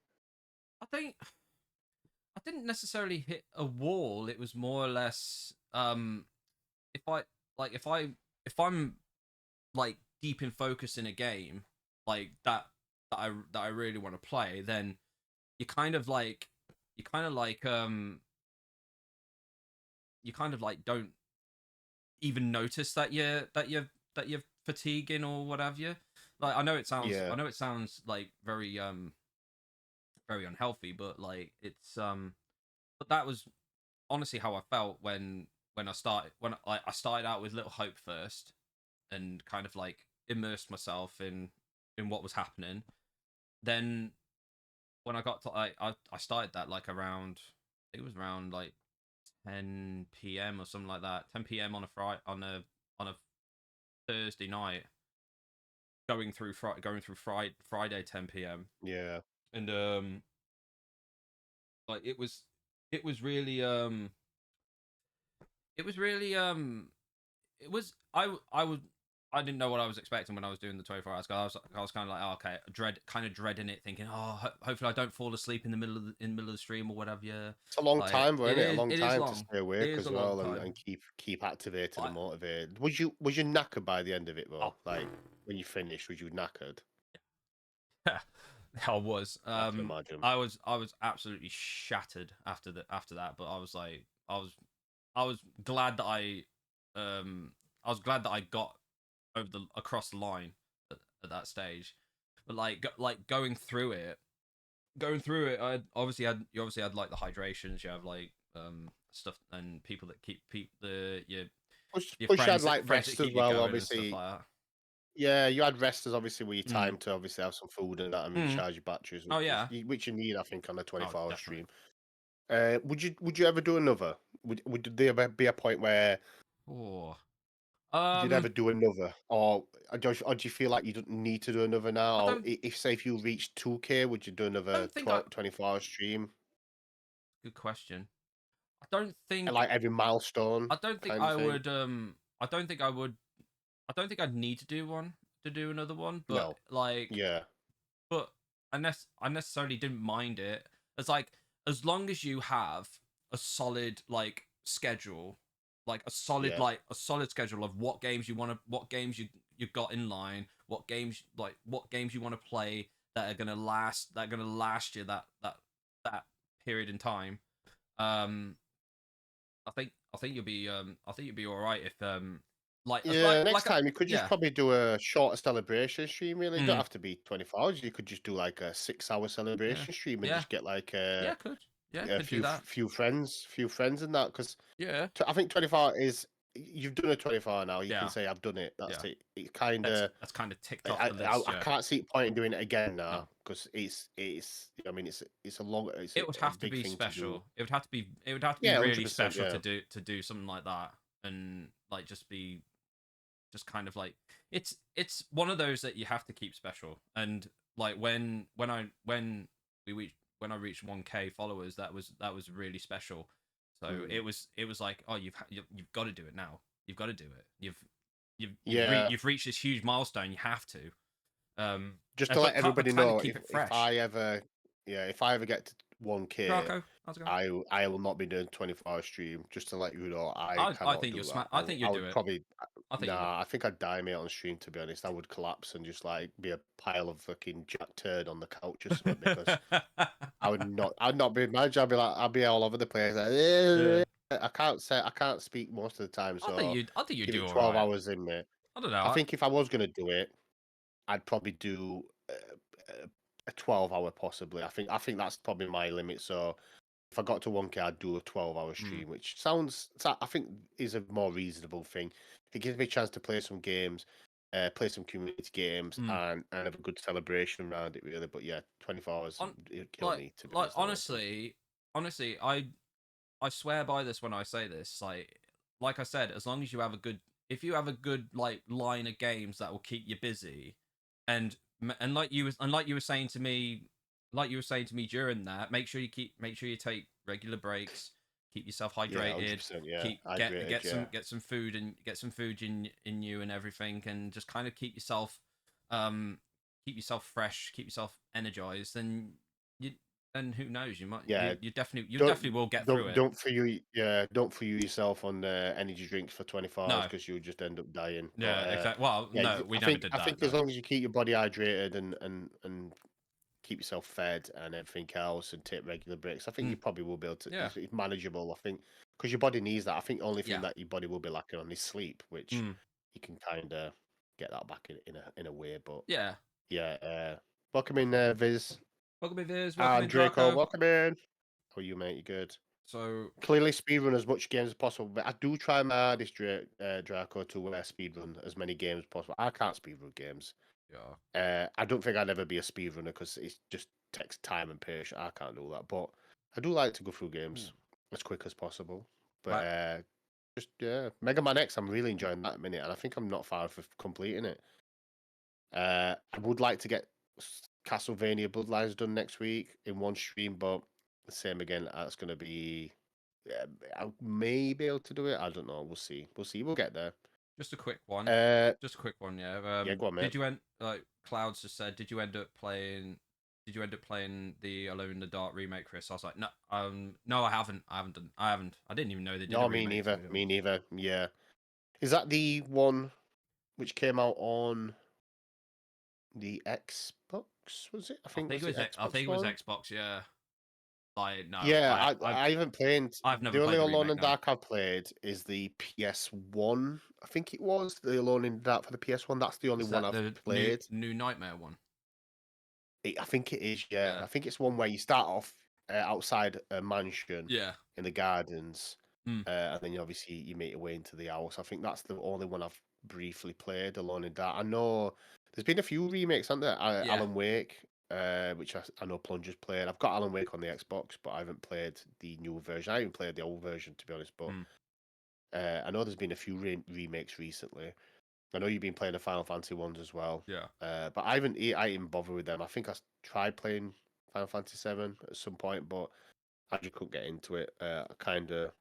Speaker 1: I think I didn't necessarily hit a wall. It was more or less if I like if I'm like deep in focus in a game like that I really want to play, then you kind of like you kind of like you kind of like don't even notice that you're fatiguing or whatever you. Like
Speaker 2: Yeah,
Speaker 1: I know it sounds like very unhealthy, but like it's but that was honestly how I felt when I started out with Little Hope first and kind of like immersed myself in what was happening. Then when I got to I started that like around I think it was around like 10 p.m. or something like that. 10 p.m. on a on a Thursday night, going through Friday 10 p.m.
Speaker 2: yeah.
Speaker 1: and like it was really it was really it was I was I didn't know what I was expecting when I was doing the 24 hours. I was kind of like, oh, okay, kind of dreading it, thinking, oh, hopefully I don't fall asleep in the middle of the stream or whatever. Yeah,
Speaker 2: It's a long
Speaker 1: like
Speaker 2: time, isn't it? A long
Speaker 1: it is
Speaker 2: time to
Speaker 1: long.
Speaker 2: stay
Speaker 1: It
Speaker 2: awake
Speaker 1: is
Speaker 2: as
Speaker 1: a long
Speaker 2: well
Speaker 1: time.
Speaker 2: and keep activated and
Speaker 1: But
Speaker 2: motivated. Was you knackered by the end of it though?
Speaker 1: oh,
Speaker 2: Like when you finished, was you knackered?
Speaker 1: I was.
Speaker 2: I can imagine.
Speaker 1: I was absolutely shattered after that. But I was like, I was glad that I was glad that I got across the line at that stage. But like going through it, I obviously had you obviously had like the hydrations. You have like stuff and people that keep your
Speaker 2: Plus you had like
Speaker 1: friends that
Speaker 2: rest as
Speaker 1: keep you
Speaker 2: well,
Speaker 1: going and stuff
Speaker 2: obviously.
Speaker 1: like that.
Speaker 2: Yeah, you had rest as obviously with your
Speaker 1: Mm.
Speaker 2: time to obviously have some food and that and
Speaker 1: Mm.
Speaker 2: recharge your batteries,
Speaker 1: Oh yeah.
Speaker 2: which you need, I think, on a
Speaker 1: Oh
Speaker 2: 24-hour
Speaker 1: definitely.
Speaker 2: stream. Would you ever do another? Would there ever be a point where
Speaker 1: Oh.
Speaker 2: you'd
Speaker 1: Um.
Speaker 2: ever do another, or do you feel like you don't need to do another
Speaker 1: I
Speaker 2: now? Or
Speaker 1: don't.
Speaker 2: if say if you reach 2K, would you do
Speaker 1: I
Speaker 2: another
Speaker 1: don't think I.
Speaker 2: 24-hour stream?
Speaker 1: Good question. I don't think.
Speaker 2: Like every milestone
Speaker 1: I don't think
Speaker 2: kind of
Speaker 1: I
Speaker 2: thing?
Speaker 1: would. I don't think I would. I don't think I'd need to do one to do another one. But
Speaker 2: No.
Speaker 1: like,
Speaker 2: Yeah.
Speaker 1: but unless I necessarily didn't mind it. It's like as long as you have a solid like schedule,
Speaker 2: Yeah.
Speaker 1: like a solid schedule of what games you got in line, what games you want to play that are gonna last you that period in time. Um, I think you'll be I think you'll be all right if
Speaker 2: Yeah, next
Speaker 1: like a,
Speaker 2: time you could just
Speaker 1: yeah.
Speaker 2: probably do a shorter celebration stream, really. It don't
Speaker 1: Mm,
Speaker 2: have to be 24 hours. You could just do like a 6-hour
Speaker 1: yeah.
Speaker 2: celebration stream and
Speaker 1: Yeah.
Speaker 2: just get like
Speaker 1: Yeah, could. Yeah,
Speaker 2: a
Speaker 1: could do that.
Speaker 2: few friends and that. Because
Speaker 1: Yeah.
Speaker 2: I think 24 is you've done a 24 now. You can
Speaker 1: Yeah.
Speaker 2: say I've done it. That's
Speaker 1: Yeah.
Speaker 2: it. It kind of
Speaker 1: That's kind of ticked off the list,
Speaker 2: I
Speaker 1: yeah.
Speaker 2: can't see the point in doing it again
Speaker 1: No.
Speaker 2: now because it's I mean it's a long
Speaker 1: It would
Speaker 2: a
Speaker 1: have to
Speaker 2: big
Speaker 1: be
Speaker 2: thing to do.
Speaker 1: special. It would have to be
Speaker 2: Yeah,
Speaker 1: really
Speaker 2: 100%.
Speaker 1: special
Speaker 2: Yeah,
Speaker 1: to do something like that and like just kind of like it's one of those that you have to keep special. And like when I reached 1K followers, that was really special. So
Speaker 2: mm.
Speaker 1: it was like, oh, you've got to do it now. You've got to do it.
Speaker 2: Yeah.
Speaker 1: You've reached this huge milestone. You have to.
Speaker 2: Just to let
Speaker 1: But
Speaker 2: everybody
Speaker 1: kind of
Speaker 2: know,
Speaker 1: keep it
Speaker 2: if
Speaker 1: fresh.
Speaker 2: if I ever get to 1K,
Speaker 1: Rocco, how's it going?
Speaker 2: I will not be doing 24-hour stream. Just to let you know, I
Speaker 1: I
Speaker 2: cannot
Speaker 1: think
Speaker 2: do
Speaker 1: you'll
Speaker 2: that.
Speaker 1: I think
Speaker 2: I
Speaker 1: you'll do
Speaker 2: would
Speaker 1: it.
Speaker 2: probably
Speaker 1: I think you would.
Speaker 2: nah. I think I'd die mate on stream. To be honest, I would collapse and just like be a pile of fucking jack turd on the couch or something because I would not. I'd not be managed. I'd be all over the place. Like,
Speaker 1: Yeah.
Speaker 2: I can't speak most of the time. So
Speaker 1: I think you
Speaker 2: give
Speaker 1: do
Speaker 2: it
Speaker 1: all
Speaker 2: 12
Speaker 1: right.
Speaker 2: hours in, mate.
Speaker 1: I don't know.
Speaker 2: I think if I was gonna do it, I'd probably do a 12-hour possibly. I think that's probably my limit. So if I got to 1K, I'd do a 12-hour
Speaker 1: Mm,
Speaker 2: stream, which I think is a more reasonable thing. It gives me a chance to play some games, play some community games,
Speaker 1: mm.
Speaker 2: and have a good celebration around it, really. But yeah, 24 hours
Speaker 1: On
Speaker 2: it kill me to be
Speaker 1: like
Speaker 2: honest. I reckon.
Speaker 1: honestly, I swear by this when I say this. Like I said, as long as you have a good if you have a good like line of games that will keep you busy, and like you were saying to me, like you were saying to me during that, make sure you take regular breaks, keep yourself
Speaker 2: Yeah,
Speaker 1: hydrated.
Speaker 2: 100%. Yeah,
Speaker 1: Keep
Speaker 2: hydrated.
Speaker 1: get some food and get some food in you and everything, and just kind of keep yourself fresh, keep yourself energized. Then who knows,
Speaker 2: Yeah,
Speaker 1: you definitely
Speaker 2: don't
Speaker 1: will get through
Speaker 2: don't
Speaker 1: it.
Speaker 2: don't fuel don't fuel yourself on energy drinks for 24 hours
Speaker 1: No,
Speaker 2: because you'll just end up dying. But
Speaker 1: yeah, exactly. Well,
Speaker 2: yeah,
Speaker 1: no, we
Speaker 2: I
Speaker 1: never
Speaker 2: think
Speaker 1: did that.
Speaker 2: as
Speaker 1: No.
Speaker 2: long as you keep your body hydrated and keep yourself fed and everything else and take regular breaks, I think you probably will be able to.
Speaker 1: Yeah.
Speaker 2: It's manageable. I think because your body needs that. I think the only thing
Speaker 1: Yeah.
Speaker 2: that your body will be lacking on is sleep, which you can kind of get that back in a way. But
Speaker 1: Yeah.
Speaker 2: yeah, welcome in, Viz
Speaker 1: Welcome in, Viz. Welcome
Speaker 2: and
Speaker 1: in,
Speaker 2: Draco.
Speaker 1: Draco.
Speaker 2: Welcome in. How are you, mate? You good?
Speaker 1: So
Speaker 2: Clearly speedrun as much games as possible, but I do try my hardest, Draco, to speedrun as many games as possible. I can't speedrun games.
Speaker 1: yeah.
Speaker 2: I don't think I'd ever be a speedrunner because it just takes time and patience. I can't do that, but I do like to go through games as quick as possible. But just Mega Man X, I'm really enjoying that minute, and I think I'm not far from completing it. I would like to get Castlevania Bloodlines done next week in one stream, but the same again. That's going to be. I may be able to do it. I don't know. We'll see. We'll see. We'll get there.
Speaker 1: Just a quick one. Just a quick one. Yeah.
Speaker 2: Yeah, go on, mate.
Speaker 1: Did you end Clouds just said? Did you end up playing? Did you end up playing the Alone in the Dark remake, Chris? I was like, no, no, I haven't. I didn't even know they did.
Speaker 2: No,
Speaker 1: a
Speaker 2: me
Speaker 1: remake,
Speaker 2: neither. Me neither. Yeah. Is that the one which came out on the Xbox? Was it? I think
Speaker 1: it was. I think it was Xbox. Yeah. Like no.
Speaker 2: Yeah, I haven't played.
Speaker 1: I've never
Speaker 2: the
Speaker 1: played
Speaker 2: only
Speaker 1: the
Speaker 2: Alone
Speaker 1: remake,
Speaker 2: in
Speaker 1: no.
Speaker 2: Dark I've played is the PS1. I think it was the Alone in Dark for the PS1. That's the only one I've played.
Speaker 1: New Nightmare one.
Speaker 2: I think it is. Yeah.
Speaker 1: Yeah.
Speaker 2: I think it's one where you start off outside a mansion.
Speaker 1: Yeah.
Speaker 2: In the gardens,
Speaker 1: Mm.
Speaker 2: and then obviously you make your way into the house. I think that's the only one I've briefly played, Alone in Dark. I know there's been a few remakes, haven't there?
Speaker 1: Yeah.
Speaker 2: Alan Wake, which I know Plunger's played. I've got Alan Wake on the Xbox, but I haven't played the new version. I haven't played the old version, to be honest. But I know there's been a few remakes recently. I know you've been playing the Final Fantasy ones as well.
Speaker 1: Yeah.
Speaker 2: But I didn't bother with them. I think I tried playing Final Fantasy 7 at some point, but I just couldn't get into it. I kind of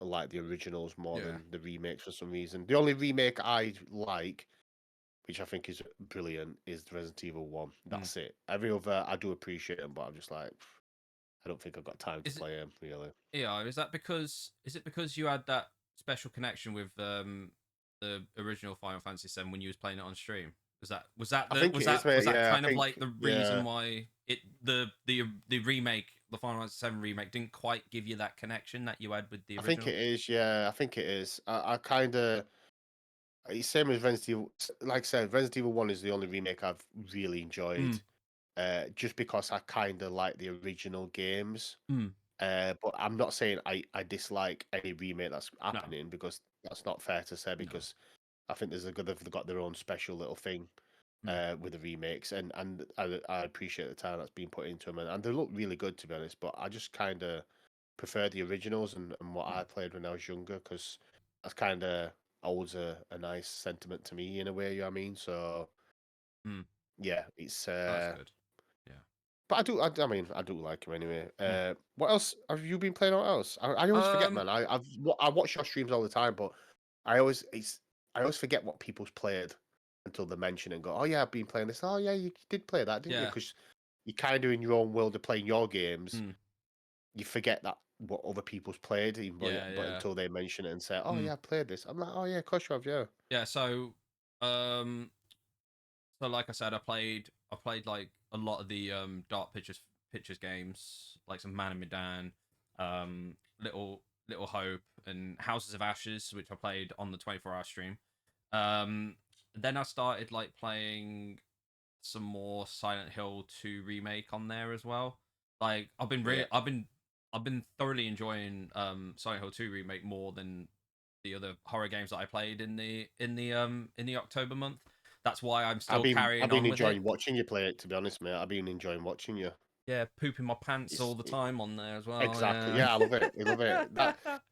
Speaker 2: like the originals more than the remakes for some reason. The only remake I like, which I think is brilliant, is the Resident Evil 1. That's it. Every other, I do appreciate them, but I'm just like, I don't think I've got time to play them, really.
Speaker 1: Yeah, is it because you had that special connection with the original Final Fantasy 7 when you was playing it on stream? Was that kind of like the reason why the remake, the Final Fantasy 7 remake, didn't quite give you that connection that you had with the original?
Speaker 2: I think it is. Yeah, I think it is. I kind of. It's same as Resident Evil. Like I said, Resident Evil 1 is the only remake I've really enjoyed. Just because I kind of like the original games. But I'm not saying I dislike any remake that's happening because that's not fair to say, because I think they've got their own special little thing with the remakes, and I appreciate the time that's been put into them, and they look really good, to be honest. But I just kind of prefer the originals and what I played when I was younger, because that's kind of holds a nice sentiment to me in a way. You know what I mean? So yeah, it's
Speaker 1: That's good.
Speaker 2: But I mean, I do like him anyway. What else have you been playing? What else? I always forget, man. I watch your streams all the time, but I always forget what people's played until they mention it and go, "Oh yeah, I've been playing this." Oh yeah, you did play that, didn't you? Because you're kind of in your own world of playing your games. You forget that what other people's played, but until they mention it and say, "Oh yeah, I played this," I'm like, "Oh yeah, of course you have, yeah."
Speaker 1: Yeah. So, so like I said, I played like a lot of the Dark Pictures games, like some Man of Medan, Little Hope, and Houses of Ashes, which I played on the 24-hour stream. Then I started like playing some more Silent Hill 2 remake on there as well. Like I've been thoroughly enjoying Silent Hill 2 remake more than the other horror games that I played in the October month. That's why I'm still carrying on with it.
Speaker 2: I've been enjoying watching you play it, to be honest, mate. I've been enjoying watching you.
Speaker 1: Yeah, pooping my pants all the time on there as well.
Speaker 2: Exactly. Yeah, I love it. I love it.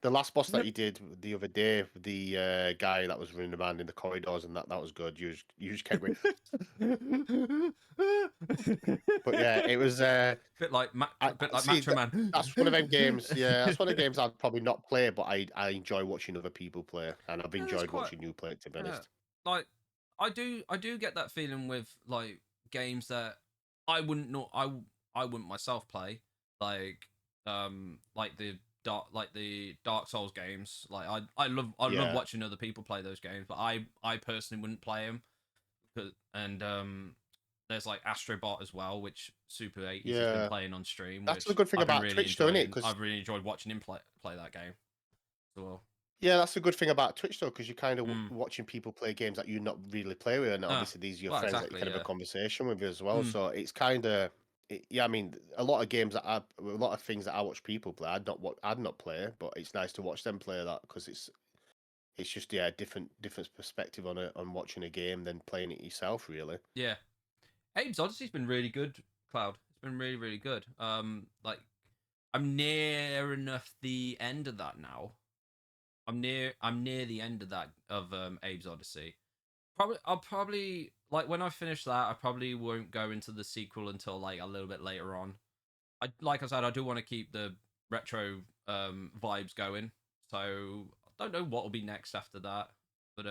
Speaker 2: The last boss that you did the other day, the guy that was running around in the corridors, and that was good. You just kept going. But yeah, it was.
Speaker 1: Bit like
Speaker 2: See
Speaker 1: Macho Man.
Speaker 2: that's one of them games. Yeah, that's one of the games I'd probably not play, but I enjoy watching other people play, and I've
Speaker 1: Yeah, that's
Speaker 2: enjoyed
Speaker 1: quite.
Speaker 2: watching you play it. To be
Speaker 1: Yeah,
Speaker 2: honest.
Speaker 1: like I do get that feeling with like games that I wouldn't know I wouldn't myself play, like the Dark Souls games. Like I love
Speaker 2: Yeah,
Speaker 1: watching other people play those games, but I personally wouldn't play them. And there's like Astrobot as well, which Super 80s has been
Speaker 2: yeah.
Speaker 1: playing on stream,
Speaker 2: That's the
Speaker 1: which
Speaker 2: good thing
Speaker 1: I've been
Speaker 2: about
Speaker 1: really
Speaker 2: Twitch, though, isn't it?
Speaker 1: enjoying.
Speaker 2: Because
Speaker 1: I've really enjoyed watching him play that game as well.
Speaker 2: yeah, that's the good thing about Twitch, though, because you're kind of
Speaker 1: Mm.
Speaker 2: watching people play games that you not really play with, and
Speaker 1: Ah,
Speaker 2: obviously these are your
Speaker 1: well,
Speaker 2: friends that you
Speaker 1: exactly,
Speaker 2: can have a
Speaker 1: yeah.
Speaker 2: conversation with as well.
Speaker 1: Mm.
Speaker 2: So it's kind of, yeah. I mean, a lot of games a lot of things that I watch people play, I'd not play, but it's nice to watch them play that because it's just yeah, different perspective on watching a game than playing it yourself, really.
Speaker 1: Yeah. Abe's Odyssey's been really good, Cloud. It's been really, really good. Like I'm near enough the end of that now. I'm near the end of that of Abe's Odyssey. I'll probably like when I finish that, I probably won't go into the sequel until like a little bit later on. Like I said, I do want to keep the retro vibes going. So I don't know what will be next after that. But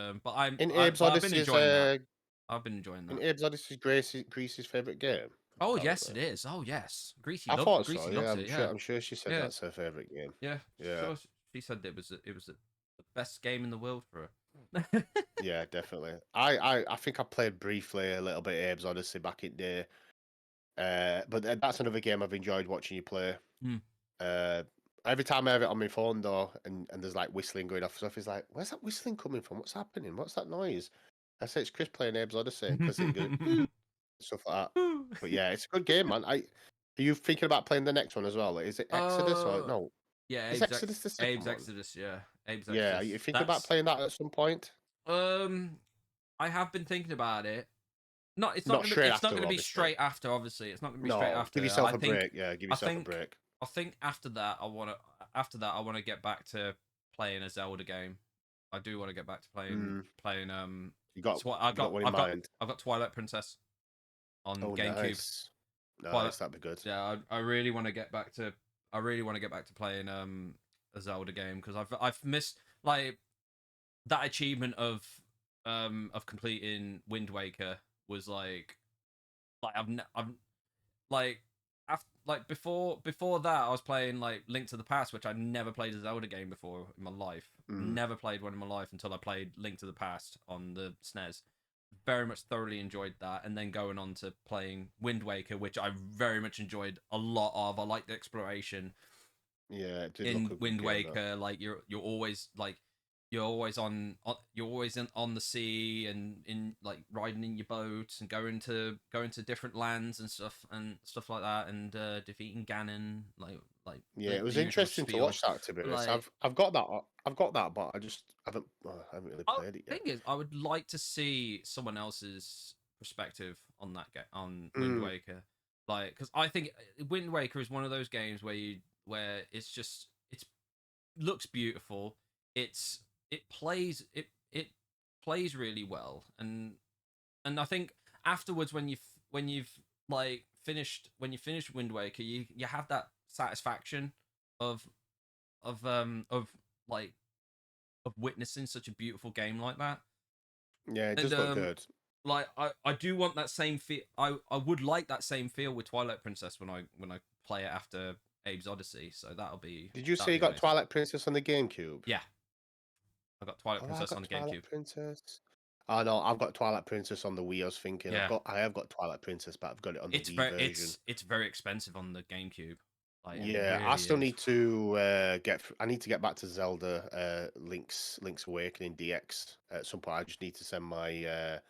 Speaker 2: In Abe's
Speaker 1: I've been
Speaker 2: Odyssey is
Speaker 1: enjoying that. I've been enjoying
Speaker 2: in
Speaker 1: that.
Speaker 2: Abe's Odyssey is Greece's favorite game,
Speaker 1: Oh yes,
Speaker 2: apparently.
Speaker 1: it is. Oh yes,
Speaker 2: I thought so.
Speaker 1: Greasy
Speaker 2: Yeah,
Speaker 1: loves it. Yeah,
Speaker 2: I'm sure she said
Speaker 1: yeah,
Speaker 2: that's her favorite game.
Speaker 1: yeah.
Speaker 2: Yeah,
Speaker 1: Sure, she said it was the best game in the world for her.
Speaker 2: yeah, definitely. I think I played briefly a little bit of Abe's Odyssey back in the day. But that's another game I've enjoyed watching you play.
Speaker 1: Hmm.
Speaker 2: Uh, every time I have it on my phone though, and there's like whistling going off stuff, it's like, where's that whistling coming from? What's happening? What's that noise? I say it's Chris playing Abe's Odyssey because it goes stuff like that. But yeah, it's a good game, man. Are you thinking about playing the next one as well? Is it Exodus or
Speaker 1: uh,
Speaker 2: no?
Speaker 1: yeah,
Speaker 2: Is Exodus the
Speaker 1: Abe's
Speaker 2: second one?
Speaker 1: Exodus. Yeah, Abe's
Speaker 2: Yeah, are
Speaker 1: Exodus.
Speaker 2: you thinking about
Speaker 1: That's
Speaker 2: playing that at some point?
Speaker 1: um, I have been thinking about it. Not
Speaker 2: Not straight
Speaker 1: it's not
Speaker 2: after,
Speaker 1: gonna be
Speaker 2: obviously.
Speaker 1: straight after. Obviously, it's not gonna be straight
Speaker 2: No, give
Speaker 1: after.
Speaker 2: yourself a break. Yeah, give
Speaker 1: I
Speaker 2: yourself a
Speaker 1: think
Speaker 2: break.
Speaker 1: I think after that I want to get back to playing a Zelda game. I do want to get back to
Speaker 2: Mm,
Speaker 1: playing
Speaker 2: you got
Speaker 1: I've
Speaker 2: you got
Speaker 1: got
Speaker 2: one in mind.
Speaker 1: I've got Twilight Princess on
Speaker 2: Oh,
Speaker 1: GameCube.
Speaker 2: nice,
Speaker 1: Twilight,
Speaker 2: nice. That'd be good.
Speaker 1: yeah, I really want to get back to playing a Zelda game because I've missed like that achievement of completing Wind Waker was I've like after like before that I was playing like Link to the Past, which I'd never played a Zelda game before in my life.
Speaker 2: Mm.
Speaker 1: Never played one in my life until I played Link to the Past on the SNES. Very much thoroughly enjoyed that, and then going on to playing Wind Waker, which I very much enjoyed a lot of. I liked the exploration
Speaker 2: Yeah, it did look
Speaker 1: in
Speaker 2: a good
Speaker 1: Wind
Speaker 2: game. That.
Speaker 1: Waker. Like you're always you're always on the sea and in like riding in your boat and going to different lands and stuff like that and defeating Ganon like
Speaker 2: Yeah, it was
Speaker 1: the usual
Speaker 2: interesting to
Speaker 1: spiel.
Speaker 2: watch that. To be honest,
Speaker 1: Like
Speaker 2: I've got that. I've got that, but I haven't really played it yet.
Speaker 1: thing is, I would like to see someone else's perspective on that on Wind
Speaker 2: Mm,
Speaker 1: Waker, like because I think Wind Waker is one of those games where it's looks beautiful. It plays it plays really well, and I think afterwards when you've like when you finish Wind Waker, you have that satisfaction of of like of witnessing such a beautiful game like that.
Speaker 2: yeah, it
Speaker 1: And
Speaker 2: does look good.
Speaker 1: like I do want that same feel. I would like that same feel with Twilight Princess when I play it after Abe's Odyssey. So
Speaker 2: Did you say
Speaker 1: that'll
Speaker 2: you
Speaker 1: be
Speaker 2: got
Speaker 1: amazing.
Speaker 2: Twilight Princess on the GameCube?
Speaker 1: Yeah, I got Twilight
Speaker 2: Oh, I
Speaker 1: Princess on
Speaker 2: got
Speaker 1: the
Speaker 2: Twilight
Speaker 1: GameCube.
Speaker 2: Princess. Oh no, I've got Twilight Princess on the Wii. I was thinking
Speaker 1: Yeah,
Speaker 2: I have got Twilight Princess, but I've got it on the Wii version.
Speaker 1: it's very expensive on the GameCube. Like it
Speaker 2: Yeah, I
Speaker 1: really
Speaker 2: still
Speaker 1: is.
Speaker 2: need to I need to get back to Zelda Link's Awakening DX at some point. I just need to send my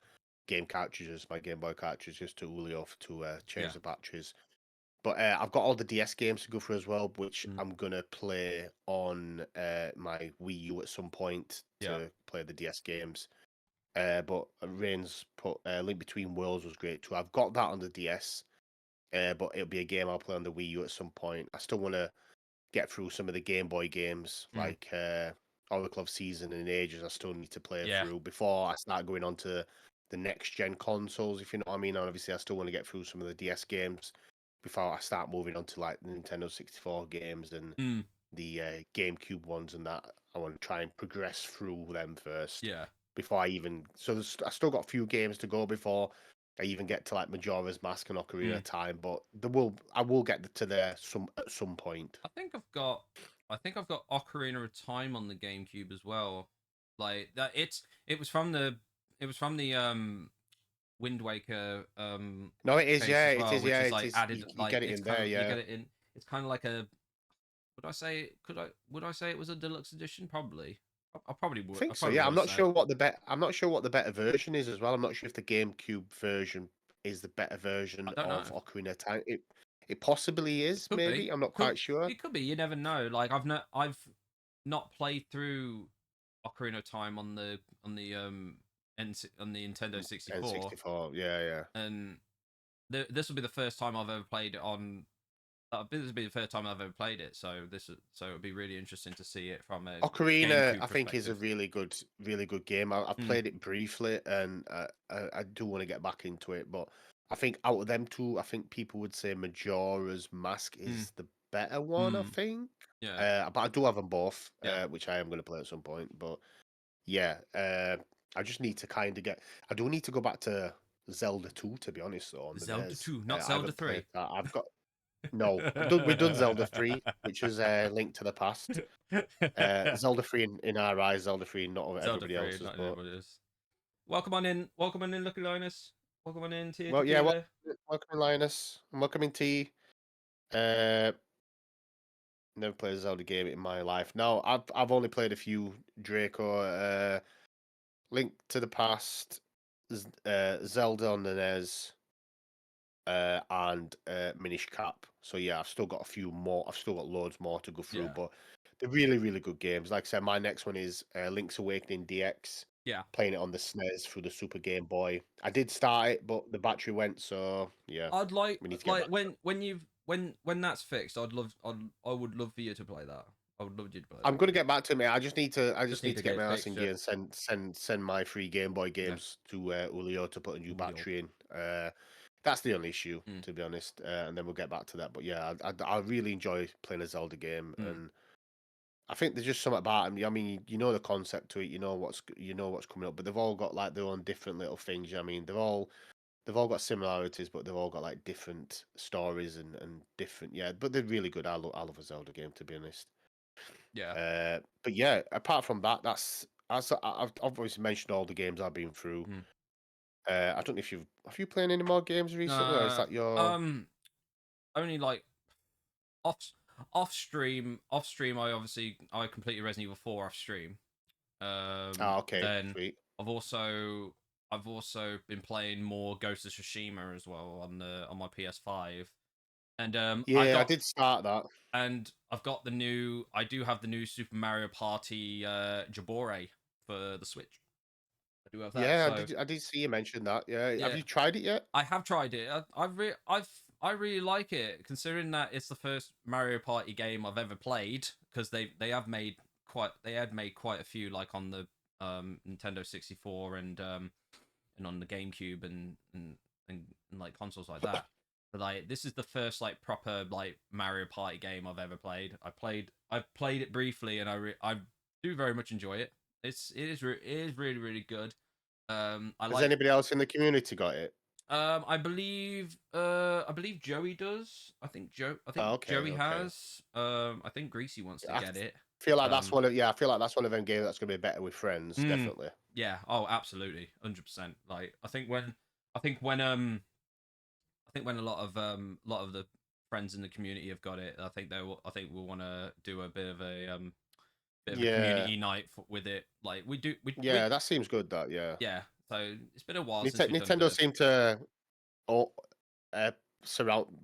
Speaker 2: my Game Boy cartridges to Ulio to change
Speaker 1: Yeah.
Speaker 2: the batteries. But I've got all the DS games to go through as well, which
Speaker 1: Mm.
Speaker 2: I'm gonna play on my Wii U at some point
Speaker 1: Yeah.
Speaker 2: to play the DS games. But Rain's put Link Between Worlds was great too. I've got that on the DS, but it'll be a game I'll play on the Wii U at some point. I still want to get through some of the Game Boy games,
Speaker 1: Mm.
Speaker 2: like Oracle of Season and Ages. I still need to play
Speaker 1: Yeah.
Speaker 2: through before I start going on to the next gen consoles, if you know what I mean. And obviously, I still want to get through some of the DS games before I start moving on to like the Nintendo 64 games and
Speaker 1: Mm,
Speaker 2: the GameCube ones and that. I want to try and progress through them first
Speaker 1: yeah.
Speaker 2: before I even. So I still got a few games to go before I even get to like Majora's Mask and Ocarina of Time. But I will get to there at some point.
Speaker 1: I think I've got Ocarina of Time on the GameCube as well. Like that, it was from the Wind Waker
Speaker 2: No, it is.
Speaker 1: case
Speaker 2: Yeah,
Speaker 1: as
Speaker 2: it
Speaker 1: well,
Speaker 2: is.
Speaker 1: which
Speaker 2: Yeah,
Speaker 1: is
Speaker 2: it
Speaker 1: like
Speaker 2: is.
Speaker 1: added
Speaker 2: You
Speaker 1: like
Speaker 2: get it
Speaker 1: it's
Speaker 2: in
Speaker 1: kind
Speaker 2: there.
Speaker 1: of you
Speaker 2: Yeah.
Speaker 1: get it in. It's kind of like a. Would I say it was a deluxe edition? Probably. I probably would.
Speaker 2: I think so.
Speaker 1: probably
Speaker 2: Yeah, I'm
Speaker 1: would
Speaker 2: not
Speaker 1: say.
Speaker 2: sure what I'm not sure what the better version is as well. I'm not sure if the GameCube version is the better version
Speaker 1: I don't know.
Speaker 2: of Ocarina of Time. It possibly is.
Speaker 1: Could be.
Speaker 2: Maybe I'm not quite sure.
Speaker 1: It could be. You never know. Like I've not played through Ocarina of Time on the on the Nintendo 64,
Speaker 2: N64. Yeah.
Speaker 1: and this will be the first time I've ever played it on. This will be the first time I've ever played it, so it would be really interesting to see it from a
Speaker 2: Ocarina,
Speaker 1: GameCube
Speaker 2: I think, is a
Speaker 1: perspective.
Speaker 2: really good game. I've
Speaker 1: Mm.
Speaker 2: played it briefly, and I do want to get back into it. But I think out of them two, I think people would say Majora's Mask is the better one. I think.
Speaker 1: Yeah.
Speaker 2: But I do have them both,
Speaker 1: Yeah.
Speaker 2: which I am going to play at some point. But yeah, I just need to kind of get. I do need to go back to Zelda 2, to be honest. Though, on the
Speaker 1: Zelda
Speaker 2: NES.
Speaker 1: 2, not
Speaker 2: I
Speaker 1: Zelda
Speaker 2: haven't
Speaker 1: 3.
Speaker 2: played that. I've got. No, we've done Zelda 3, which is Link to the Past. Zelda 3 in our eyes, Zelda 3 not
Speaker 1: Zelda
Speaker 2: everybody
Speaker 1: 3,
Speaker 2: else's.
Speaker 1: not
Speaker 2: But
Speaker 1: everybody is. Welcome on in, Lucky Linus. Welcome on in, Tia
Speaker 2: well, yeah,
Speaker 1: Tequila.
Speaker 2: welcome Linus. And welcome in T. Never played a Zelda game in my life. No, I've only played a few Draco, Link to the Past, Zelda on the NES, and Minish Cap. So yeah, I've still got a few more. I've still got loads more to go through,
Speaker 1: Yeah.
Speaker 2: but they're really, really good games. Like I said, my next one is Link's Awakening DX.
Speaker 1: Yeah.
Speaker 2: Playing it on the SNES through the Super Game Boy. I did start it, but the battery went. So yeah,
Speaker 1: I'd like
Speaker 2: we need to get back.
Speaker 1: when that's fixed, I would love for you to play that. I would love you to play
Speaker 2: I'm
Speaker 1: that.
Speaker 2: gonna get back to it, mate. I just need to
Speaker 1: need to
Speaker 2: get
Speaker 1: get
Speaker 2: my
Speaker 1: it
Speaker 2: ass in
Speaker 1: fixed,
Speaker 2: gear
Speaker 1: yeah.
Speaker 2: and send my free Game Boy games to Ulio to put a new
Speaker 1: Ulio.
Speaker 2: battery in. That's the only issue,
Speaker 1: Mm.
Speaker 2: to be honest. And then we'll get back to that. But yeah, I really enjoy playing a Zelda game, and I think there's just something about them. I mean, you know the concept to it, you know what's coming up, but they've all got like their own different little things. I mean, they've all got similarities, but they've all got like different stories and different. Yeah, but they're really good. I love a Zelda game, to be honest.
Speaker 1: Yeah.
Speaker 2: But yeah, apart from that, I've obviously mentioned all the games I've been through. I don't know if have you played any more games recently, or is that your
Speaker 1: only like off stream. I completed Resident Evil 4 off stream.
Speaker 2: okay,
Speaker 1: Then
Speaker 2: sweet.
Speaker 1: I've also been playing more Ghost of Tsushima as well on my PS5. And
Speaker 2: I did start that.
Speaker 1: And I've got I do have the new Super Mario Party Jabore for the Switch. I do have that.
Speaker 2: Yeah,
Speaker 1: so...
Speaker 2: I did see you mention that. Yeah.
Speaker 1: Yeah.
Speaker 2: Have you tried it yet?
Speaker 1: I have tried it. I really like it, considering that it's the first Mario Party game I've ever played, because they had made quite a few like on the Nintendo 64 and on the GameCube and like consoles like that. But like this is the first like proper like Mario Party game I've ever played. I played it briefly, and I do very much enjoy it. It is really, really good.
Speaker 2: Has anybody else in the community got it?
Speaker 1: I believe Joey does. I think Joey has. I think Greasy wants to get it.
Speaker 2: I feel like that's one of them games that's gonna be better with friends, definitely.
Speaker 1: Yeah. Oh, absolutely, 100%. Like I think when a lot of the friends in the community have got it, I think we'll want to do a bit of a community night with it. Like
Speaker 2: that seems good. That
Speaker 1: yeah. So it's been a while since
Speaker 2: Nintendo seem to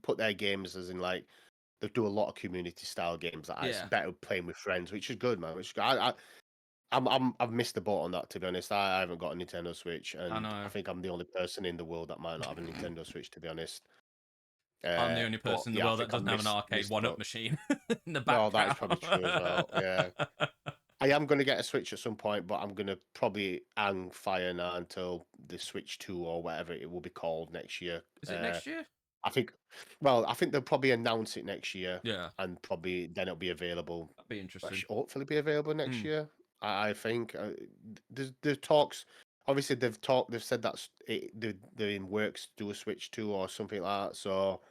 Speaker 2: put their games as in like they do a lot of community style games that it's better playing with friends, which is good, man. Which I've missed the boat on that, to be honest. I haven't got a Nintendo Switch, and I think I'm the only person in the world that might not have a Nintendo Switch, to be honest.
Speaker 1: I'm the only person in the world that doesn't have an arcade one-up machine in the background.
Speaker 2: No, that is probably true as well. Yeah. I am going to get a Switch at some point, but I'm going to probably hang fire now until the Switch 2 or whatever it will be called next year.
Speaker 1: Is it next year?
Speaker 2: I think, well, I think they'll probably announce it next year,
Speaker 1: Yeah,
Speaker 2: and probably then it'll be available.
Speaker 1: that'd be interesting.
Speaker 2: Hopefully, be available next
Speaker 1: Mm.
Speaker 2: year. I think there's talks. Obviously, they've said that they're in works to do a Switch 2 or something like that. So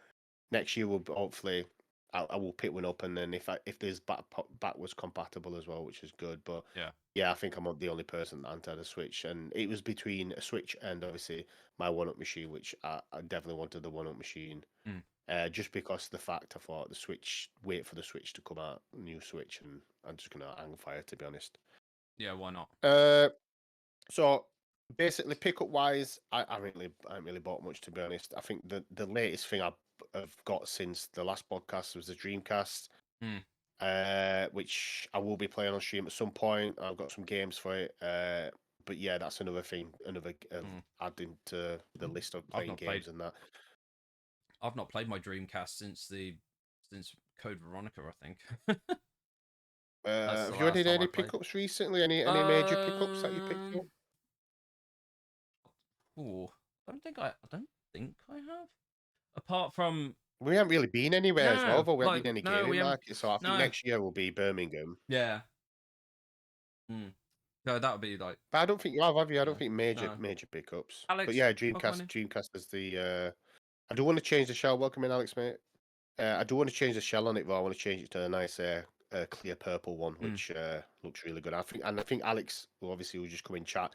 Speaker 2: next year will hopefully I will pick one up, and then if there's backwards compatible as well, which is good. But
Speaker 1: yeah,
Speaker 2: I think I'm not the only person that had a Switch, and it was between a Switch and obviously my 1-up machine, which I definitely wanted the 1-up machine. Just because the fact I thought the Switch, wait for the Switch to come out, new Switch, and I'm just gonna hang fire, to be honest.
Speaker 1: Yeah, why not?
Speaker 2: So basically, pickup wise, I haven't really bought much, to be honest. I think the latest thing I've got since the last podcast was the Dreamcast, which I will be playing on stream at some point. I've got some games for it. But yeah, that's another thing, adding to the list of playing games and that.
Speaker 1: I've not played my Dreamcast since Code Veronica, I think.
Speaker 2: Have you had any pickups recently? Any major pickups that you picked up?
Speaker 1: Oh, I don't think I have. Apart from,
Speaker 2: we haven't really been anywhere as well, but we haven't been any gaming market. So I think next year will be Birmingham.
Speaker 1: Yeah. No, that would be like.
Speaker 2: But I don't think you have you? I don't think major pickups.
Speaker 1: Alex,
Speaker 2: but yeah, Dreamcast is the. I do want to change the shell. Welcome in, Alex, mate. I do want to change the shell on it, but I want to change it to a nice clear purple one, which looks really good. I think Alex, who obviously will just come in chat,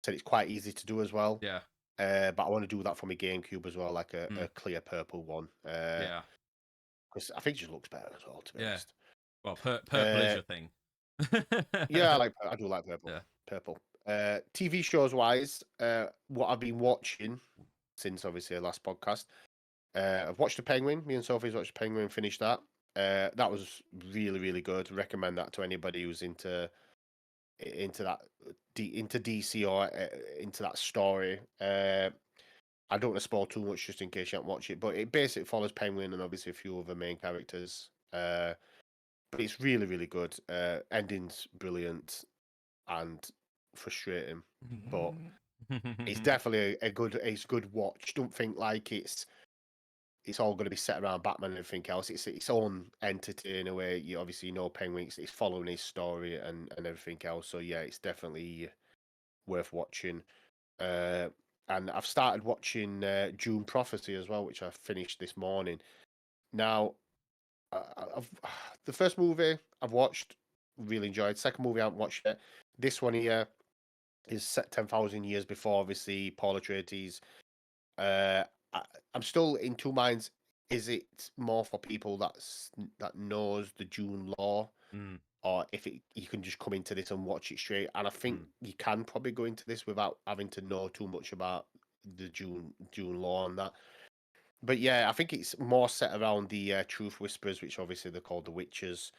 Speaker 2: said it's quite easy to do as well.
Speaker 1: Yeah.
Speaker 2: But I want to do that for my GameCube as well, like a clear purple one.
Speaker 1: Yeah.
Speaker 2: Because I think it just looks better as well, to be honest.
Speaker 1: Well, purple is your thing.
Speaker 2: Yeah, I do like purple.
Speaker 1: Yeah.
Speaker 2: Purple. TV shows wise, what I've been watching since obviously the last podcast, I've watched The Penguin. Me and Sophie's watched The Penguin, finished that. That was really, really good. Recommend that to anybody who's into that into DC or into that story. I don't want to spoil too much just in case you haven't watched it, but it basically follows Penguin and obviously a few other main characters. But it's really, really good. Ending's brilliant and frustrating, but it's definitely a good watch. Don't think like it's all going to be set around Batman and everything else. It's its own entity in a way. You obviously know Penguin. It's following his story and everything else. So yeah, it's definitely worth watching. And I've started watching Dune Prophecy as well, which I finished this morning. Now, the first movie I've watched, really enjoyed. Second movie I haven't watched yet. This one here is set 10,000 years before, obviously, Paul Atreides. I'm still in two minds. Is it more for people that knows the Dune lore, or if you can just come into this and watch it straight? And I think you can probably go into this without having to know too much about the Dune lore and that. But yeah, I think it's more set around the Truth Whisperers, which obviously they're called the Witchers.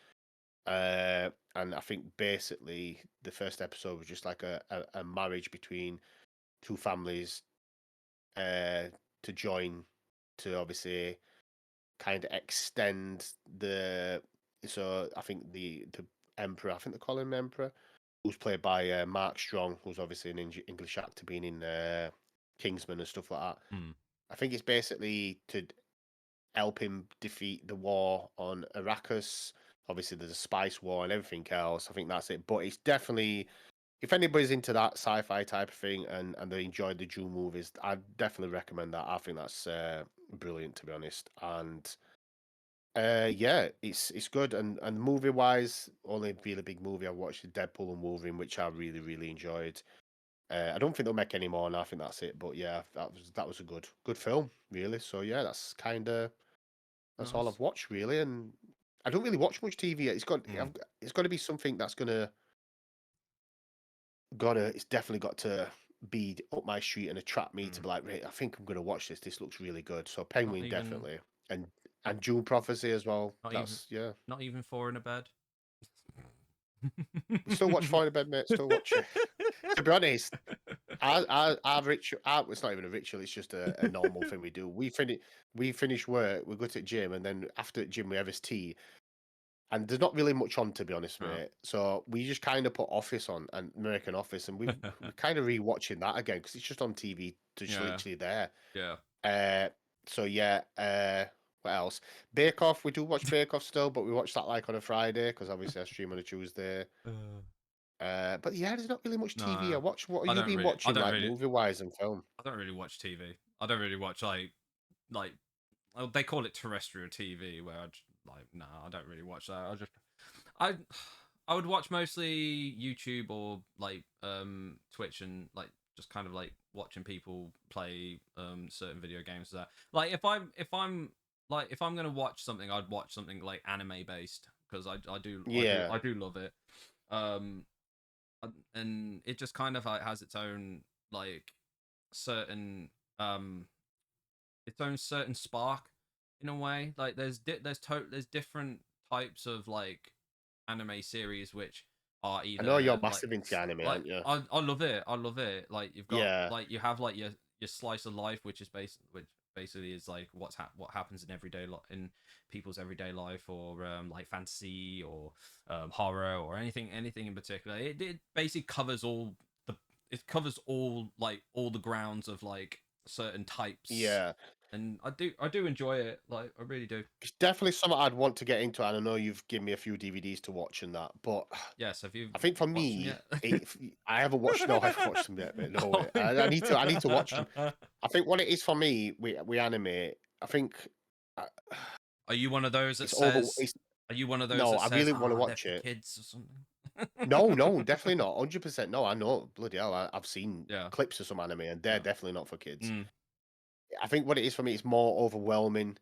Speaker 2: And I think basically the first episode was just like a marriage between two families to join to obviously kind of extend the. So I think the Emperor, I think they call him Emperor, who's played by Mark Strong, who's obviously an English actor, being in Kingsman and stuff like that. I think it's basically to help him defeat the war on Arrakis. Obviously, there's a spice war and everything else. I think that's it. But it's definitely, if anybody's into that sci-fi type of thing and they enjoyed the Dune movies, I'd definitely recommend that. I think that's brilliant, to be honest. And yeah, it's good. And movie wise, only really big movie I watched is Deadpool and Wolverine, which I really, really enjoyed. I don't think they'll make any more, and I think that's it. But yeah, that was a good film, really. So yeah, that's kind of that's all I've watched, really. And I don't really watch much TV. It's got to be something that's it's definitely got to be up my street and attract me to be like, right, I think I'm gonna watch this. This looks really good. So Penguin definitely, and Dune Prophecy as well.
Speaker 1: Not even Four in a Bed.
Speaker 2: Still watch Four in a Bed, mate. Still watch it. To be honest, our ritual. It's not even a ritual. It's just a normal thing we do. We finish work. We go to the gym, and then after the gym, we have his tea. and there's not really much on, to be honest,
Speaker 1: No.
Speaker 2: mate. So we just kind of put Office on and American Office, and we're kind of rewatching that again because it's just on TV, just
Speaker 1: Yeah.
Speaker 2: literally there.
Speaker 1: Yeah.
Speaker 2: So yeah. What else? Bake Off. We do watch Bake Off still, but we watch that like on a Friday because obviously I stream on a Tuesday. But yeah, there's not really much TV I
Speaker 1: No,
Speaker 2: watch. What
Speaker 1: I
Speaker 2: have you
Speaker 1: don't
Speaker 2: been
Speaker 1: really. I
Speaker 2: watching,
Speaker 1: don't
Speaker 2: like
Speaker 1: really.
Speaker 2: movie wise and film?
Speaker 1: I don't really watch TV. I don't really watch like well, they call it terrestrial TV, where no, I don't really watch that. I I would watch mostly YouTube or like Twitch and like just kind of like watching people play certain video games. That like if I'm gonna watch something, I'd watch something like anime based because
Speaker 2: Yeah.
Speaker 1: I do love it. Um, and it just kind of like has its own like certain spark in a way. Like there's different types of like anime series which are
Speaker 2: I know you're
Speaker 1: either like
Speaker 2: massive into anime,
Speaker 1: like
Speaker 2: aren't you?
Speaker 1: I love it. I love it. Like you've got
Speaker 2: Yeah.
Speaker 1: like you have like your slice of life, which basically is like what happens in in people's everyday life, or like fantasy or horror or anything in particular. It basically covers all like all the grounds of like certain types.
Speaker 2: Yeah.
Speaker 1: And I do enjoy it. Like I really do.
Speaker 2: It's definitely something I'd want to get into, and I know you've given me a few DVDs to watch and that, but
Speaker 1: Yes, have you
Speaker 2: I think for
Speaker 1: watched them
Speaker 2: me,
Speaker 1: yet?
Speaker 2: I haven't watched. No, I haven't watched them yet, mate. No way. I need to. I need to watch them. I think what it is for me, we anime. I think uh,
Speaker 1: Are you one of those that
Speaker 2: it's over.
Speaker 1: says?
Speaker 2: It's
Speaker 1: Are you one of those
Speaker 2: no.
Speaker 1: that
Speaker 2: I
Speaker 1: says,
Speaker 2: really want to
Speaker 1: "Ah, they're
Speaker 2: watch
Speaker 1: for
Speaker 2: it.
Speaker 1: kids" or something?
Speaker 2: No, definitely not. 100%. No, I know. Bloody hell, I've seen
Speaker 1: Yeah.
Speaker 2: clips of some anime, and they're
Speaker 1: Yeah.
Speaker 2: definitely not for kids.
Speaker 1: Mm.
Speaker 2: I think what it is for me, it's more overwhelming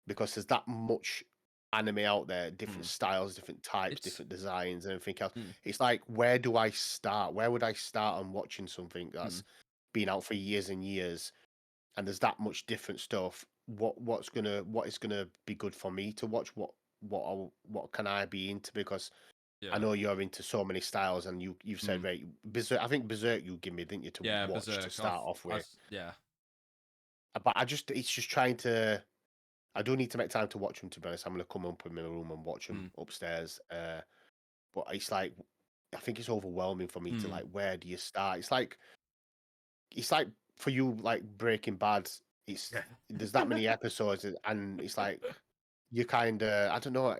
Speaker 2: because there's that much anime out there, different styles, different types,
Speaker 1: It's
Speaker 2: different designs, and everything else.
Speaker 1: mm,
Speaker 2: It's like, where do I start? Where would I start on watching something that's
Speaker 1: mm,
Speaker 2: been out for years and years, and there's that much different stuff? What is gonna be good for me to watch? What can I be into? Because I
Speaker 1: yeah.
Speaker 2: know you're into so many styles, and you've said
Speaker 1: Mm.
Speaker 2: right, Berserk. I think Berserk you give me, didn't you, to
Speaker 1: Yeah,
Speaker 2: watch to
Speaker 1: Berserk.
Speaker 2: start off with.
Speaker 1: Yeah.
Speaker 2: But it's just trying to. I do need to make time to watch them. To be honest, I'm gonna come up in my room and watch them upstairs. But it's like I think it's overwhelming for me to
Speaker 1: Mm.
Speaker 2: like. Where do you start? It's like for you like Breaking Bad. It's
Speaker 1: Yeah.
Speaker 2: there's that many episodes, and it's like you kind of I don't know.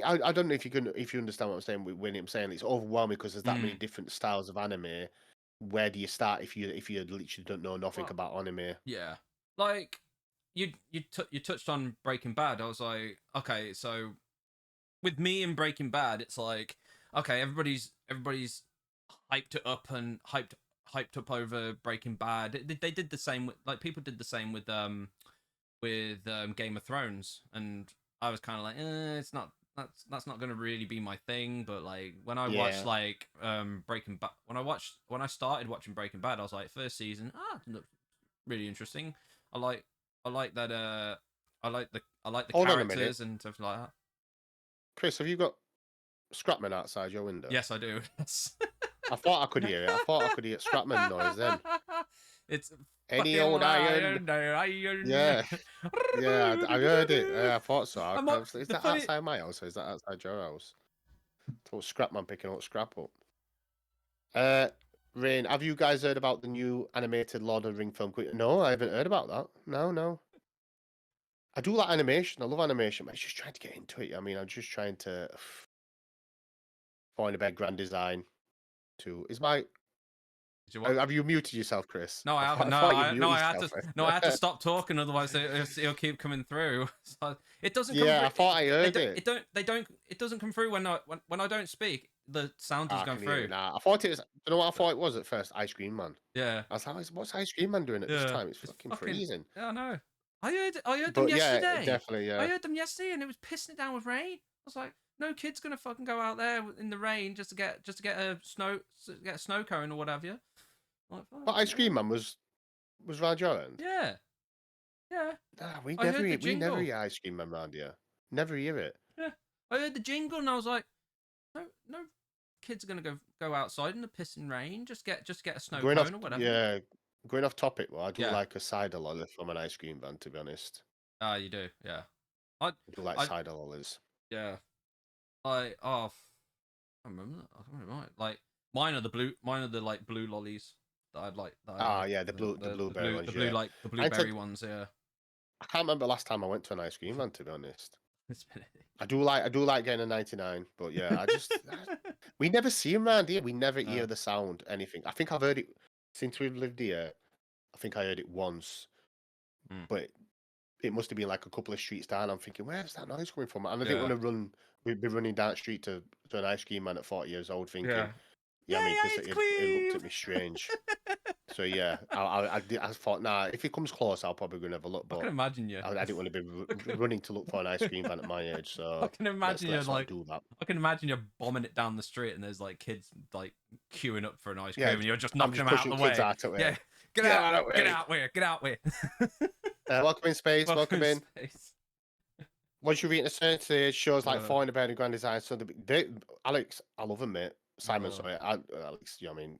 Speaker 2: I don't know if you understand what I'm saying when I'm saying it's overwhelming because there's that many different styles of anime. Where do you start if you literally don't know nothing
Speaker 1: Well,
Speaker 2: about anime?
Speaker 1: yeah. Like you touched on Breaking Bad. I was like, okay, so with me in Breaking Bad, it's like, okay, everybody's hyped it up and hyped up over Breaking Bad. They did the same with like people did the same with Game of Thrones, and I was kind of like, it's not that's not gonna really be my thing. But like when I watched
Speaker 2: Yeah.
Speaker 1: like Breaking Bad, when I started watching Breaking Bad, I was like, first season, looked really interesting. I like that I like the
Speaker 2: Hold on a minute.
Speaker 1: characters and stuff like that.
Speaker 2: Chris, have you got Scrapman outside your window?
Speaker 1: Yes, I do.
Speaker 2: I thought I could hear it. I thought I could hear Scrapman noise then.
Speaker 1: It's
Speaker 2: Any
Speaker 1: fucking
Speaker 2: old iron.
Speaker 1: iron.
Speaker 2: Yeah. Yeah, I heard it. I thought so.
Speaker 1: I'm not-
Speaker 2: Is
Speaker 1: the
Speaker 2: that
Speaker 1: funny-
Speaker 2: outside my house or is that outside your house? Thought Scrapman picking up scrap up. Rain, have you guys heard about the new animated Lord of the Ring film? No, I haven't heard about that. No. I do like animation. I love animation, but I'm just trying to get into it. I mean, I'm just trying to find a better grand design. Is my
Speaker 1: Did you what?
Speaker 2: have you muted yourself, Chris?
Speaker 1: No, I haven't.
Speaker 2: thought you
Speaker 1: I
Speaker 2: muted
Speaker 1: had to.
Speaker 2: yourself.
Speaker 1: No, I had to stop talking, otherwise it'll keep coming through. So it doesn't.
Speaker 2: Yeah,
Speaker 1: come
Speaker 2: I thought I heard it.
Speaker 1: It doesn't come through when I don't speak. The sound doesn't
Speaker 2: I
Speaker 1: go
Speaker 2: can hear it
Speaker 1: through.
Speaker 2: now. I thought it was. You know what I thought it was at first? Ice Cream Man.
Speaker 1: Yeah.
Speaker 2: I was like, what's Ice Cream Man doing at this
Speaker 1: Yeah.
Speaker 2: time? It's fucking freezing.
Speaker 1: Yeah, I know. I heard them
Speaker 2: But yeah,
Speaker 1: yesterday.
Speaker 2: definitely,
Speaker 1: I
Speaker 2: yeah.
Speaker 1: heard them yesterday, and it was pissing it down with rain. I was like, no kid's gonna fucking go out there in the rain just to get a snow cone or whatever. Like,
Speaker 2: But Ice Cream Man was round your end.
Speaker 1: Yeah. Yeah.
Speaker 2: Nah, we
Speaker 1: I heard
Speaker 2: never
Speaker 1: the
Speaker 2: we never
Speaker 1: jingle.
Speaker 2: hear Ice Cream Man round here. Never hear it.
Speaker 1: Yeah. I heard the jingle and I was like, no kids are gonna go outside in the pissing rain. Just get a snow
Speaker 2: Going
Speaker 1: cone
Speaker 2: off,
Speaker 1: or whatever.
Speaker 2: yeah. Going off topic, well, I do
Speaker 1: Yeah.
Speaker 2: like a cider lolly from an ice cream van, to be honest.
Speaker 1: Ah, you do, yeah. I
Speaker 2: I do like
Speaker 1: I
Speaker 2: cider lollies.
Speaker 1: yeah. I I remember that. I can't remember. Like mine are the like blue lollies that I'd like that I
Speaker 2: Ah,
Speaker 1: like.
Speaker 2: yeah, the blueberry ones.
Speaker 1: The blue
Speaker 2: Yeah,
Speaker 1: like the
Speaker 2: I
Speaker 1: blueberry
Speaker 2: tend,
Speaker 1: ones. Yeah.
Speaker 2: I can't remember the last time I went to an ice cream van, to be honest.
Speaker 1: It's been
Speaker 2: I do like getting a 99, but yeah, we never see them around here. We never
Speaker 1: No.
Speaker 2: hear the sound, anything. I think I've heard it since we've lived here. I think I heard it once,
Speaker 1: Mm.
Speaker 2: but it must have been like a couple of streets down. I'm thinking, where's that noise coming from? And I didn't
Speaker 1: Yeah.
Speaker 2: want to run. We'd be running down the street to an ice cream man at 40 years old, thinking,
Speaker 1: Yeah.
Speaker 2: yeah, I mean, because
Speaker 1: ice
Speaker 2: it looked
Speaker 1: cream.
Speaker 2: at me strange. So yeah, I thought, nah, if he comes close, I'll probably go and have a look.
Speaker 1: I
Speaker 2: But
Speaker 1: can imagine you.
Speaker 2: I didn't want to be running to look for an ice cream van at my age.
Speaker 1: I
Speaker 2: So
Speaker 1: can imagine you
Speaker 2: let's not
Speaker 1: like.
Speaker 2: do that.
Speaker 1: I can imagine you bombing it down the street, and there's like kids like queuing up for an ice
Speaker 2: Yeah,
Speaker 1: cream, and you're just
Speaker 2: I'm
Speaker 1: knocking
Speaker 2: just
Speaker 1: them out
Speaker 2: pushing
Speaker 1: of the way.
Speaker 2: kids out of it.
Speaker 1: Yeah, get
Speaker 2: Get
Speaker 1: out,
Speaker 2: out of the
Speaker 1: get
Speaker 2: way.
Speaker 1: out, where, get out, where.
Speaker 2: Welcome in space. Welcome in.
Speaker 1: Space.
Speaker 2: Once you reach a certain stage, shows like
Speaker 1: Uh.
Speaker 2: Falling About and Grand Design. So Alex, I love him, mate. Simon,
Speaker 1: Oh.
Speaker 2: sorry, Alex. You know what I mean?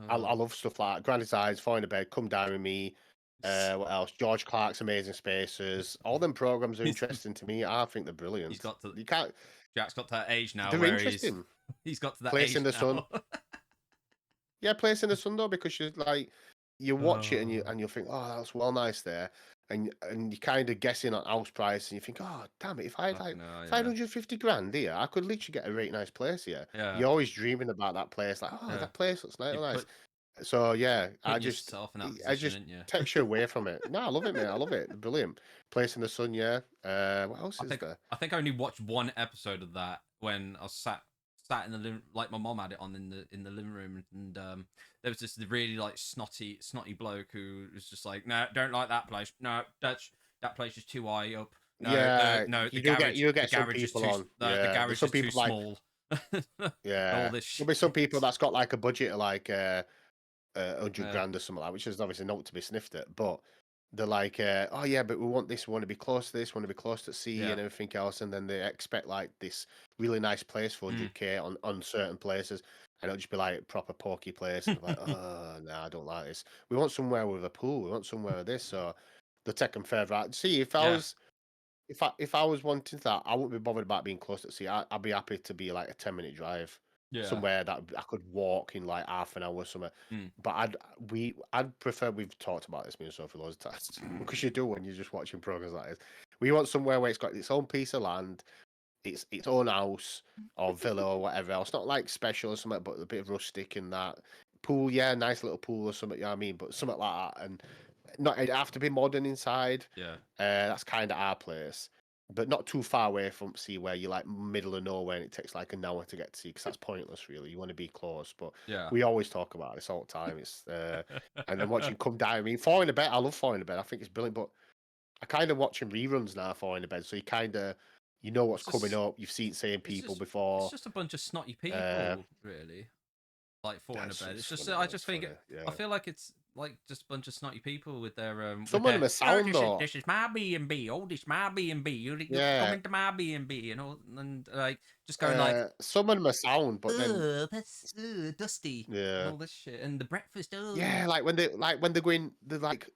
Speaker 2: I love stuff like Grand Designs, Falling to Bed, Come Down with Me. What else? George Clark's Amazing Spaces. All them programs are interesting to me. I think they're brilliant.
Speaker 1: He's got to.
Speaker 2: You can't.
Speaker 1: Jack's got to that age now
Speaker 2: They're
Speaker 1: where
Speaker 2: interesting.
Speaker 1: he's got to that
Speaker 2: Place
Speaker 1: age
Speaker 2: in the
Speaker 1: now.
Speaker 2: Sun. Yeah, Place in the Sun though, because you like you watch it
Speaker 1: Oh.
Speaker 2: and you think, oh, that's well nice there, and you're kind of guessing on house price, and you think, oh, damn it, if I had like
Speaker 1: Fucking hell, yeah.
Speaker 2: 550 grand here, I could literally get a really nice place here.
Speaker 1: Yeah.
Speaker 2: You're always dreaming about that place, like, oh,
Speaker 1: Yeah.
Speaker 2: that place looks
Speaker 1: You
Speaker 2: nice.
Speaker 1: put-
Speaker 2: So yeah,
Speaker 1: putting yourself in that
Speaker 2: I
Speaker 1: position,
Speaker 2: just
Speaker 1: didn't you?
Speaker 2: takes you away from it. No, I love it, man. I love it. Brilliant. Place in the Sun, yeah. What else is there?
Speaker 1: I think I only watched one episode of that when I was sat in the living, like my mom had it on in the living room, and there was this really like snotty bloke who was just like, no, don't like that place. No, that place is too high up. No,
Speaker 2: Yeah,
Speaker 1: no, the
Speaker 2: you do get-
Speaker 1: garage,
Speaker 2: you get
Speaker 1: the
Speaker 2: some
Speaker 1: garage is
Speaker 2: people
Speaker 1: too,
Speaker 2: on.
Speaker 1: the
Speaker 2: Yeah, there's
Speaker 1: garage
Speaker 2: some
Speaker 1: is too
Speaker 2: people like-
Speaker 1: small.
Speaker 2: Yeah,
Speaker 1: All this
Speaker 2: there'll be some
Speaker 1: shit.
Speaker 2: people that's got like a budget of like 100
Speaker 1: Yeah.
Speaker 2: grand or something like that, which is obviously not to be sniffed at. But they're like, oh yeah, but we want this, we want to be close to this, we want to be close to sea
Speaker 1: Yeah.
Speaker 2: and everything else, and then they expect like this really nice place for 100k on certain places, and it'll just be like proper porky place, and they're like, oh no, I don't like this. We want somewhere with a pool. We want somewhere with this. So they take them further out. See, if I
Speaker 1: Yeah.
Speaker 2: was. If I was wanting that, I wouldn't be bothered about being close to the sea. I'd be happy to be like a 10-minute drive
Speaker 1: Yeah.
Speaker 2: somewhere that I could walk in like half an hour somewhere.
Speaker 1: Mm.
Speaker 2: But I'd prefer. We've talked about this, me and Sophie, loads of times because you do when you're just watching programs like this. We want somewhere where it's got its own piece of land, its own house or villa or whatever else. Not like special or something, but a bit of rustic in that pool. Yeah, nice little pool or something. You know what I mean? But something like that, and not it have to be modern inside.
Speaker 1: Yeah.
Speaker 2: That's kind of our place, but not too far away from sea where you're like middle of nowhere and it takes like an hour to get to sea because that's pointless, really. You want to be close, but
Speaker 1: Yeah.
Speaker 2: we always talk about this all the time. It's and then watching Come Down. I mean, Falling to Bed. I love Falling to Bed. I think it's brilliant, but I kind of watching reruns now. Falling to Bed, so you know what's
Speaker 1: It's
Speaker 2: coming
Speaker 1: just-
Speaker 2: up. You've seen same people
Speaker 1: just-
Speaker 2: before.
Speaker 1: It's just a bunch of snotty people, really. Like falling
Speaker 2: That's
Speaker 1: to bed. It's
Speaker 2: funny,
Speaker 1: just, I just think,
Speaker 2: funny, yeah.
Speaker 1: I feel like it's like just a bunch of snotty people with their
Speaker 2: Some of them are sound, though.
Speaker 1: This is my B&B. Oh, this is my B&B. You
Speaker 2: Yeah.
Speaker 1: come into my B&B, and like just going like,
Speaker 2: some of them are sound, but then
Speaker 1: ugh, that's dusty. And
Speaker 2: yeah.
Speaker 1: all this shit, and the breakfast. Ugh.
Speaker 2: Yeah, like when they go in, they're like,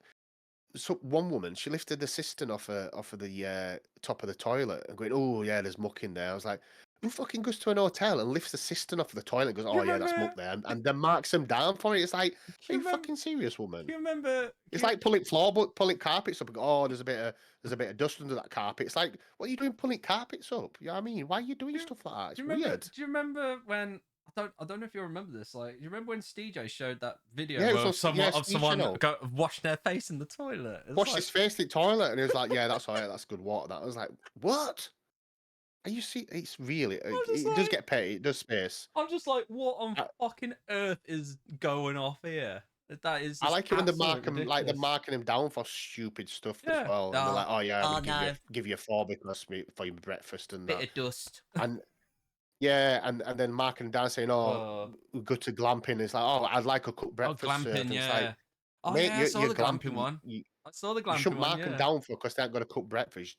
Speaker 2: so one woman, she lifted the cistern off of the top of the toilet and going, oh yeah, there's muck in there. I was like, who fucking goes to an hotel and lifts the cistern off of the toilet and goes, oh yeah, that's muck there, and then marks them down for it. It's like, are you fucking serious, woman?
Speaker 1: Do you remember?
Speaker 2: It's like pulling carpets up and go, oh, there's a bit of dust under that carpet. It's like, what are you doing pulling carpets up? You know what I mean? Why are you doing stuff like that? It's
Speaker 1: Do you remember?
Speaker 2: weird.
Speaker 1: Do you remember when? I don't know if you remember this. Like, do you remember when Steve showed that video
Speaker 2: Yeah, it was
Speaker 1: of
Speaker 2: on-
Speaker 1: someone
Speaker 2: yeah,
Speaker 1: of
Speaker 2: Steve
Speaker 1: someone
Speaker 2: Channel.
Speaker 1: washing their face in the toilet? It's
Speaker 2: Washed
Speaker 1: like-
Speaker 2: his face in the toilet and he was like, yeah, that's all right, that's good water. That I was like, what? Are you see? It's really, it
Speaker 1: just
Speaker 2: does
Speaker 1: like-
Speaker 2: get paid, it does space.
Speaker 1: I'm just like, what on
Speaker 2: Uh,
Speaker 1: fucking earth is going off here? That is.
Speaker 2: I
Speaker 1: just
Speaker 2: like it when they
Speaker 1: absolute
Speaker 2: mark him, like they're
Speaker 1: ridiculous.
Speaker 2: marking him down for stupid stuff
Speaker 1: Yeah.
Speaker 2: as well. And they're
Speaker 3: Oh,
Speaker 2: like, oh yeah,
Speaker 3: oh,
Speaker 2: we'll
Speaker 3: no.
Speaker 2: give you a 4 because for your breakfast and that.
Speaker 1: Bit of dust.
Speaker 2: And yeah, and then marking him down saying, oh, we go to glamping. It's like, oh, I'd like a cooked
Speaker 1: Oh,
Speaker 2: breakfast. served.
Speaker 1: glamping,
Speaker 2: And it's
Speaker 1: yeah.
Speaker 2: like,
Speaker 1: Oh
Speaker 2: mate,
Speaker 1: yeah, I saw the glamping one.
Speaker 2: You
Speaker 1: I saw the glamping
Speaker 2: shouldn't
Speaker 1: one.
Speaker 2: mark
Speaker 1: Yeah.
Speaker 2: them down for because they ain't got a cooked breakfast.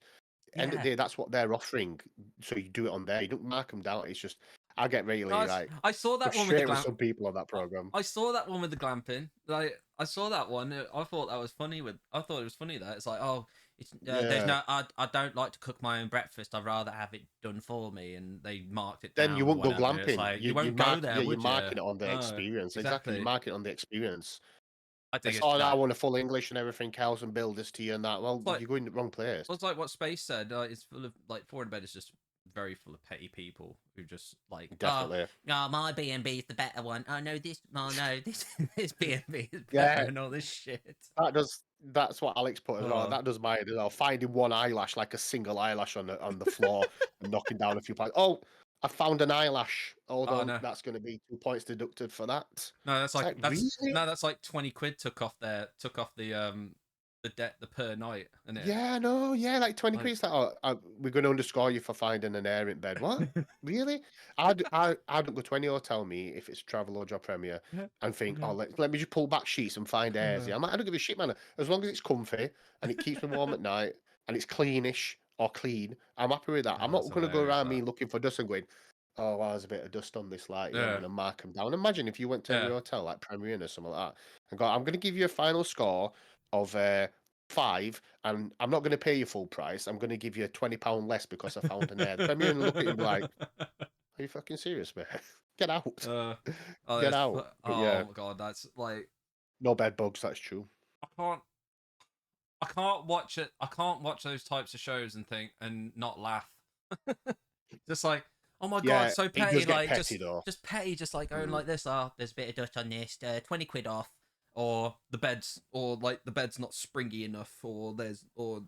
Speaker 2: End of the
Speaker 1: Yeah.
Speaker 2: day, that's what they're offering. So you do it on there. You don't mark them down. It's just, I get really
Speaker 1: No,
Speaker 2: like
Speaker 1: I saw that one with the
Speaker 2: frustrated with
Speaker 1: glamping.
Speaker 2: some people on that program.
Speaker 1: I saw that one with the glamping. Like I saw that one. I thought that was funny. I thought it was funny that it's like, oh, it's there's
Speaker 2: Yeah.
Speaker 1: no. I don't like to cook my own breakfast. I'd rather have it done for me. And they marked it
Speaker 2: Then
Speaker 1: down
Speaker 2: you
Speaker 1: or
Speaker 2: won't go
Speaker 1: whatever. It's
Speaker 2: glamping.
Speaker 1: like you
Speaker 2: You
Speaker 1: won't go
Speaker 2: mark
Speaker 1: there,
Speaker 2: yeah, you're
Speaker 1: would you?
Speaker 2: marking it on the
Speaker 1: No,
Speaker 2: experience. Exactly. You
Speaker 1: exactly.
Speaker 2: mark it on the experience.
Speaker 1: I think
Speaker 2: It's
Speaker 1: it's
Speaker 2: all I
Speaker 1: that.
Speaker 2: want a full English and everything else and build this to you and that. Well,
Speaker 1: It's like
Speaker 2: you're going to the wrong place.
Speaker 1: well, it's like what Space said. It's full of like Foreign Bed is just very full of petty people who just like
Speaker 2: Definitely.
Speaker 1: oh my B&B is the better one. Oh no, this this B&B is better
Speaker 2: Yeah.
Speaker 1: and all this shit.
Speaker 2: That's what Alex put as well.
Speaker 1: Oh.
Speaker 2: That does mine as well. Finding one eyelash, like a single eyelash on the floor and knocking down a few points. Oh, I found an eyelash. Hold
Speaker 1: Oh,
Speaker 2: on,
Speaker 1: no.
Speaker 2: that's going to be 2 points deducted for that.
Speaker 1: No, that's
Speaker 2: It's
Speaker 1: like that's
Speaker 2: really?
Speaker 1: no, that's like 20 quid took off the debt the per night, isn't it?
Speaker 2: Yeah, no, yeah, like 20
Speaker 1: Like-
Speaker 2: quid. It's like, oh, we're going to underscore you for finding an air in bed. What? Really? I don't go to any hotel me if it's Travelodge or Premier and think, oh, let me just pull back sheets and find airs. I'm like, I don't give a shit, man. As long as it's comfy and it keeps me warm at night and it's cleanish or clean, I'm happy with that.
Speaker 1: Oh,
Speaker 2: I'm not
Speaker 1: that's
Speaker 2: going to go
Speaker 1: hilarious,
Speaker 2: around me
Speaker 1: that.
Speaker 2: looking for dust and going, oh, well, there's a bit of dust on this light. Yeah, I'm
Speaker 1: Yeah.
Speaker 2: going to mark them down. Imagine if you went to every
Speaker 1: Yeah.
Speaker 2: hotel like Premier Inn or something like that and go, I'm going to give you a final score of 5, and I'm not going to pay you full price. I'm going to give you £20 less because I found an air. Premier Inn look at him like, are you fucking serious, man? Get out.
Speaker 1: Oh,
Speaker 2: Get
Speaker 1: that's
Speaker 2: out.
Speaker 1: fu-
Speaker 2: But
Speaker 1: oh
Speaker 2: yeah,
Speaker 1: my god, that's like
Speaker 2: no bed bugs, that's true.
Speaker 1: I can't watch it. I can't watch those types of shows and think and not laugh. Just like, oh my
Speaker 2: Yeah,
Speaker 1: god, so
Speaker 2: it
Speaker 1: petty,
Speaker 2: does get
Speaker 1: like
Speaker 2: petty though.
Speaker 1: just petty, just like going
Speaker 2: Mm.
Speaker 1: like this. Oh, there's a bit of dust on this. 20 quid off, or the bed's not springy enough, or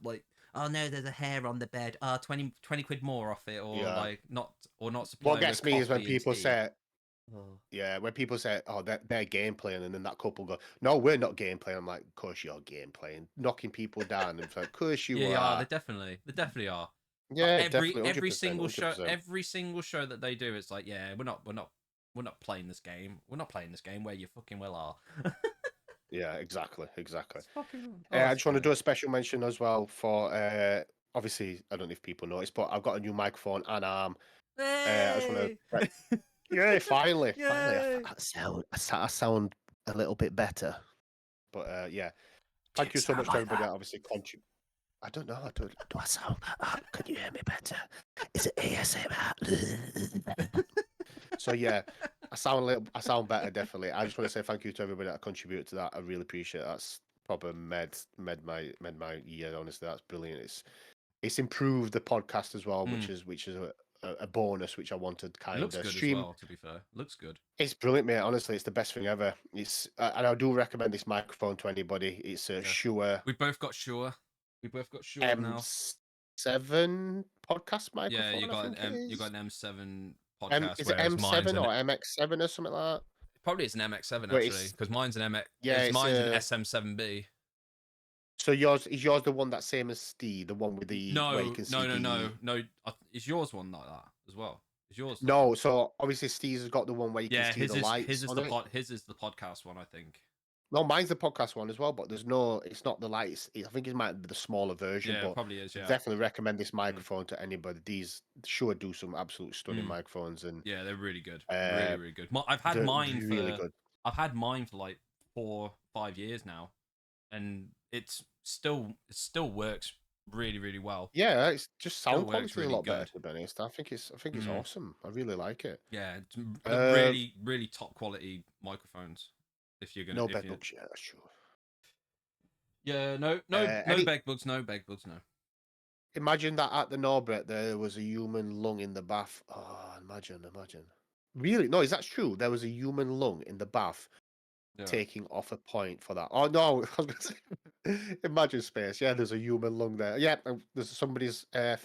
Speaker 1: like, oh no, there's a hair on the bed. 20 quid more off it, or
Speaker 2: Yeah.
Speaker 1: like not
Speaker 2: What
Speaker 1: supplying
Speaker 2: gets
Speaker 1: with
Speaker 2: me is when
Speaker 1: coffee and
Speaker 2: people
Speaker 1: tea.
Speaker 2: say,
Speaker 1: Oh.
Speaker 2: yeah, when people say, oh, they're game playing, and then that couple go, no, we're not game playing. I'm like, of course you're game playing, knocking people down. And it's like, of course you
Speaker 1: Yeah,
Speaker 2: are.
Speaker 1: they definitely are.
Speaker 2: Yeah,
Speaker 1: every
Speaker 2: definitely, 100%,
Speaker 1: single show
Speaker 2: 100%.
Speaker 1: every single show that they do, it's like, yeah, we're not playing this game. We're not playing this game where you fucking well are.
Speaker 2: Yeah, exactly.
Speaker 1: It's fucking,
Speaker 2: I just want to do a special mention as well for obviously I don't know if people noticed, but I've got a new microphone and arm. I just want to yeah, finally,
Speaker 1: Yay!
Speaker 2: I sound a little bit better. But yeah, thank you so much to everybody that obviously contribute. I don't know. Do I sound? Can you hear me better? Is it ASMR? So yeah, I sound better definitely. I just want to say thank you to everybody that contributed to that. I really appreciate it. That's probably made my year. Honestly, that's brilliant. It's improved the podcast as well, which is a bonus which I wanted
Speaker 1: It looks good
Speaker 2: stream.
Speaker 1: as well, to be fair. Looks good.
Speaker 2: It's brilliant, mate. Honestly, it's the best thing ever. It's and I do recommend this microphone to anybody. It's a Shure
Speaker 1: We both got Shure. Now.
Speaker 2: M7 podcast microphone.
Speaker 1: Yeah, you got
Speaker 2: I think it
Speaker 1: you got
Speaker 2: is.
Speaker 1: an M7 podcast.
Speaker 2: Is it
Speaker 1: whereas mine's
Speaker 2: M7 or MX7 or something like that?
Speaker 1: probably it's an MX7
Speaker 2: Wait,
Speaker 1: actually, because mine's an MX.
Speaker 2: Yeah,
Speaker 1: mine's an
Speaker 2: it's
Speaker 1: SM7B.
Speaker 2: So yours is the one that's same as Steve, the one with the where you
Speaker 1: No,
Speaker 2: can see
Speaker 1: no. Is yours one like that as well? Is yours?
Speaker 2: No, so obviously Steve's has got the one where you can see the lights.
Speaker 1: his is
Speaker 2: on
Speaker 1: the
Speaker 2: it.
Speaker 1: his is the podcast one, I think.
Speaker 2: No, mine's the podcast one as well, but it's not the lights. I think it might be the smaller version.
Speaker 1: Yeah,
Speaker 2: but
Speaker 1: probably is. Yeah,
Speaker 2: definitely recommend this microphone to anybody. These sure do some absolute stunning
Speaker 1: Mm.
Speaker 2: microphones, and
Speaker 1: yeah, they're really good. Really good. I've had
Speaker 2: they're
Speaker 1: mine
Speaker 2: really
Speaker 1: for
Speaker 2: good.
Speaker 1: I've had mine for like 4-5 years now, and it still works really well.
Speaker 2: Yeah, it's just sound
Speaker 1: works
Speaker 2: quality is a
Speaker 1: really
Speaker 2: lot better.
Speaker 1: good.
Speaker 2: To be honest, I think it's
Speaker 1: Mm.
Speaker 2: awesome. I really like it.
Speaker 1: Yeah, it's
Speaker 2: Uh,
Speaker 1: really top quality microphones. If you're gonna
Speaker 2: No
Speaker 1: if
Speaker 2: bed
Speaker 1: you-
Speaker 2: bugs, yeah, that's true.
Speaker 1: Yeah, no
Speaker 2: any-
Speaker 1: bed bugs, no.
Speaker 2: Imagine that at the Norbert there was a human lung in the bath. Oh, imagine. Really? No, is that true? There was a human lung in the bath
Speaker 1: Yeah.
Speaker 2: taking off a point for that. Oh no, I was gonna say, imagine space. Yeah, there's a human lung there. Yeah, there's somebody's. Yeah.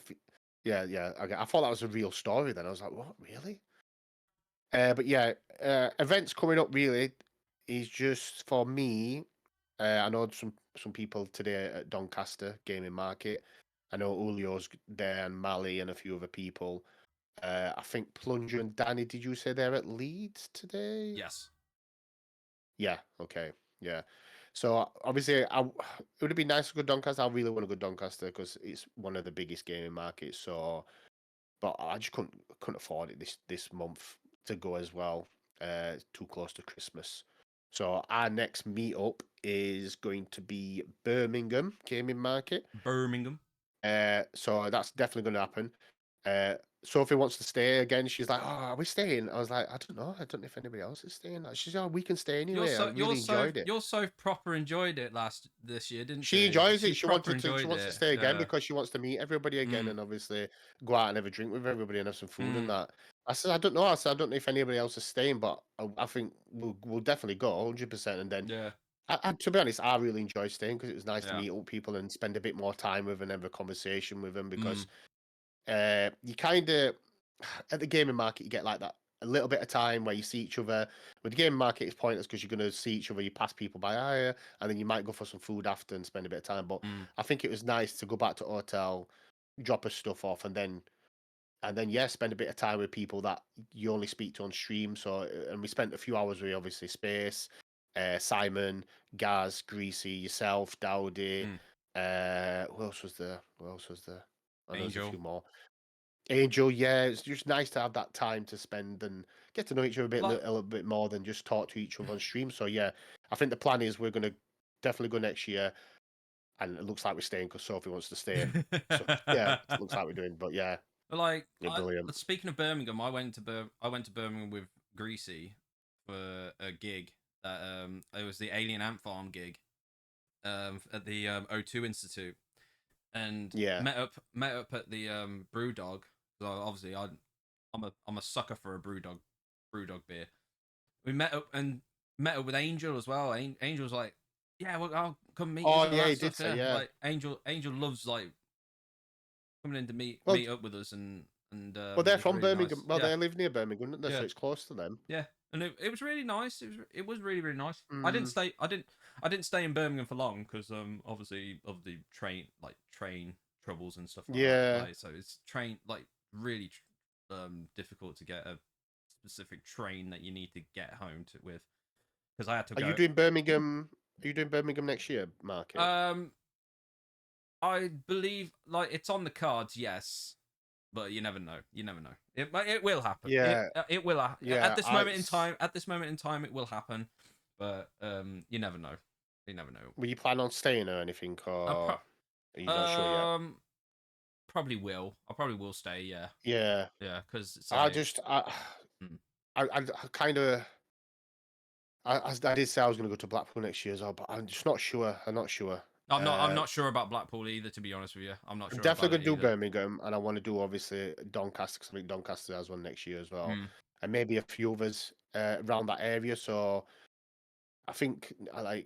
Speaker 2: Okay, I thought that was a real story. Then I was like, what? Really? But yeah, events coming up really is just for me. I know some people today at Doncaster Gaming Market. I know Julio's there and Mali and a few other people. I think Plunger and Danny, did you say they're at Leeds today?
Speaker 1: Yes.
Speaker 2: Yeah, okay. Yeah. So obviously, it would have been nice to go Doncaster. I really want to go Doncaster because it's one of the biggest gaming markets. So, but I just couldn't afford it this month to go as well. It's too close to Christmas. So our next meetup is going to be Birmingham Gaming Market.
Speaker 1: Birmingham.
Speaker 2: So that's definitely going to happen. Sophie wants to stay again. She's like, "Oh, are we staying?" I was like, "I don't know. I don't know if anybody else is staying." She's like, "Oh, we can stay anyway." I really enjoyed it.
Speaker 1: You're so proper enjoyed it this year, didn't
Speaker 2: She
Speaker 1: you?
Speaker 2: enjoys
Speaker 1: She
Speaker 2: it. She
Speaker 1: proper
Speaker 2: wanted to. She
Speaker 1: enjoyed
Speaker 2: wants to
Speaker 1: it.
Speaker 2: stay again
Speaker 1: Yeah.
Speaker 2: because she wants to meet everybody again
Speaker 1: Mm.
Speaker 2: and obviously go out and have a drink with everybody and have some food
Speaker 1: Mm.
Speaker 2: and that. I said, "I don't know." I said, "I don't know if anybody else is staying, but I think we'll definitely go 100%." And then,
Speaker 1: Yeah.
Speaker 2: to be honest, I really enjoyed staying because it was nice to
Speaker 1: Yeah.
Speaker 2: meet up people and spend a bit more time with and have a conversation with them because
Speaker 1: Mm.
Speaker 2: you kind of at the gaming market you get like that a little bit of time where you see each other. With the gaming market, it's pointless because you're going to see each other. You pass people by, and then you might go for some food after and spend a bit of time. But
Speaker 1: Mm.
Speaker 2: I think it was nice to go back to hotel, drop her stuff off, and then yeah, spend a bit of time with people that you only speak to on stream. So and we spent a few hours with obviously Space, Simon, Gaz, Greasy, yourself, Dowdy. Who else was there? I know there's a
Speaker 1: Angel.
Speaker 2: few more. Angel, yeah, it's just nice to have that time to spend and get to know each other a little bit more than just talk to each other on stream. So yeah, I think the plan is we're gonna definitely go next year, and it looks like we're staying because Sophie wants to stay. So yeah, it looks like we're doing. But yeah,
Speaker 1: Like,
Speaker 2: yeah, brilliant.
Speaker 1: speaking of Birmingham, I went to Birmingham with Greasy for a gig that it was the Alien Ant Farm gig at the O2 Institute, and
Speaker 2: Yeah,
Speaker 1: met up at the Brewdog. So obviously I'm a sucker for a Brewdog beer. We met up with Angel as well. Angel was like, yeah, well, I'll come meet you.
Speaker 2: oh
Speaker 1: And all
Speaker 2: yeah,
Speaker 1: that
Speaker 2: he
Speaker 1: stuff.
Speaker 2: did say
Speaker 1: Yeah,
Speaker 2: yeah.
Speaker 1: like Angel loves like coming in to meet
Speaker 2: Well,
Speaker 1: up with us and
Speaker 2: well, they're
Speaker 1: it was
Speaker 2: from
Speaker 1: really
Speaker 2: Birmingham.
Speaker 1: nice.
Speaker 2: Well,
Speaker 1: Yeah,
Speaker 2: they live near Birmingham, don't they? So
Speaker 1: yeah,
Speaker 2: it's close to them.
Speaker 1: yeah, and it was really nice. It was really really nice.
Speaker 2: Mm,
Speaker 1: I didn't stay in Birmingham for long because obviously of the train troubles and stuff like that.
Speaker 2: yeah.
Speaker 1: Like so it's train like really difficult to get a specific train that you need to get home to with because I had to
Speaker 2: Are you
Speaker 1: go.
Speaker 2: doing Birmingham? Are you doing Birmingham next year, Market?
Speaker 1: I believe like it's on the cards, yes, but you never know. You never know. It will happen.
Speaker 2: Yeah,
Speaker 1: It will
Speaker 2: yeah.
Speaker 1: at this moment in time. At this moment in time, it will happen, but you never know. You never know.
Speaker 2: Were you planning on staying or anything, or are you not sure yet?
Speaker 1: Probably will. I probably will stay. Yeah,
Speaker 2: Yeah,
Speaker 1: yeah, because it's
Speaker 2: I
Speaker 1: like
Speaker 2: just,
Speaker 1: Mm.
Speaker 2: I kind of, I did say I was going to go to Blackpool next year as well, but I'm just not sure. I'm not sure.
Speaker 1: I'm not sure about Blackpool either. To be honest with you, I'm not
Speaker 2: I'm
Speaker 1: sure
Speaker 2: definitely
Speaker 1: about
Speaker 2: going
Speaker 1: it
Speaker 2: to do
Speaker 1: either.
Speaker 2: Birmingham, and I want to do obviously Doncaster because I think Doncaster has one next year as well,
Speaker 1: Mm.
Speaker 2: and maybe a few others around that area. So I think I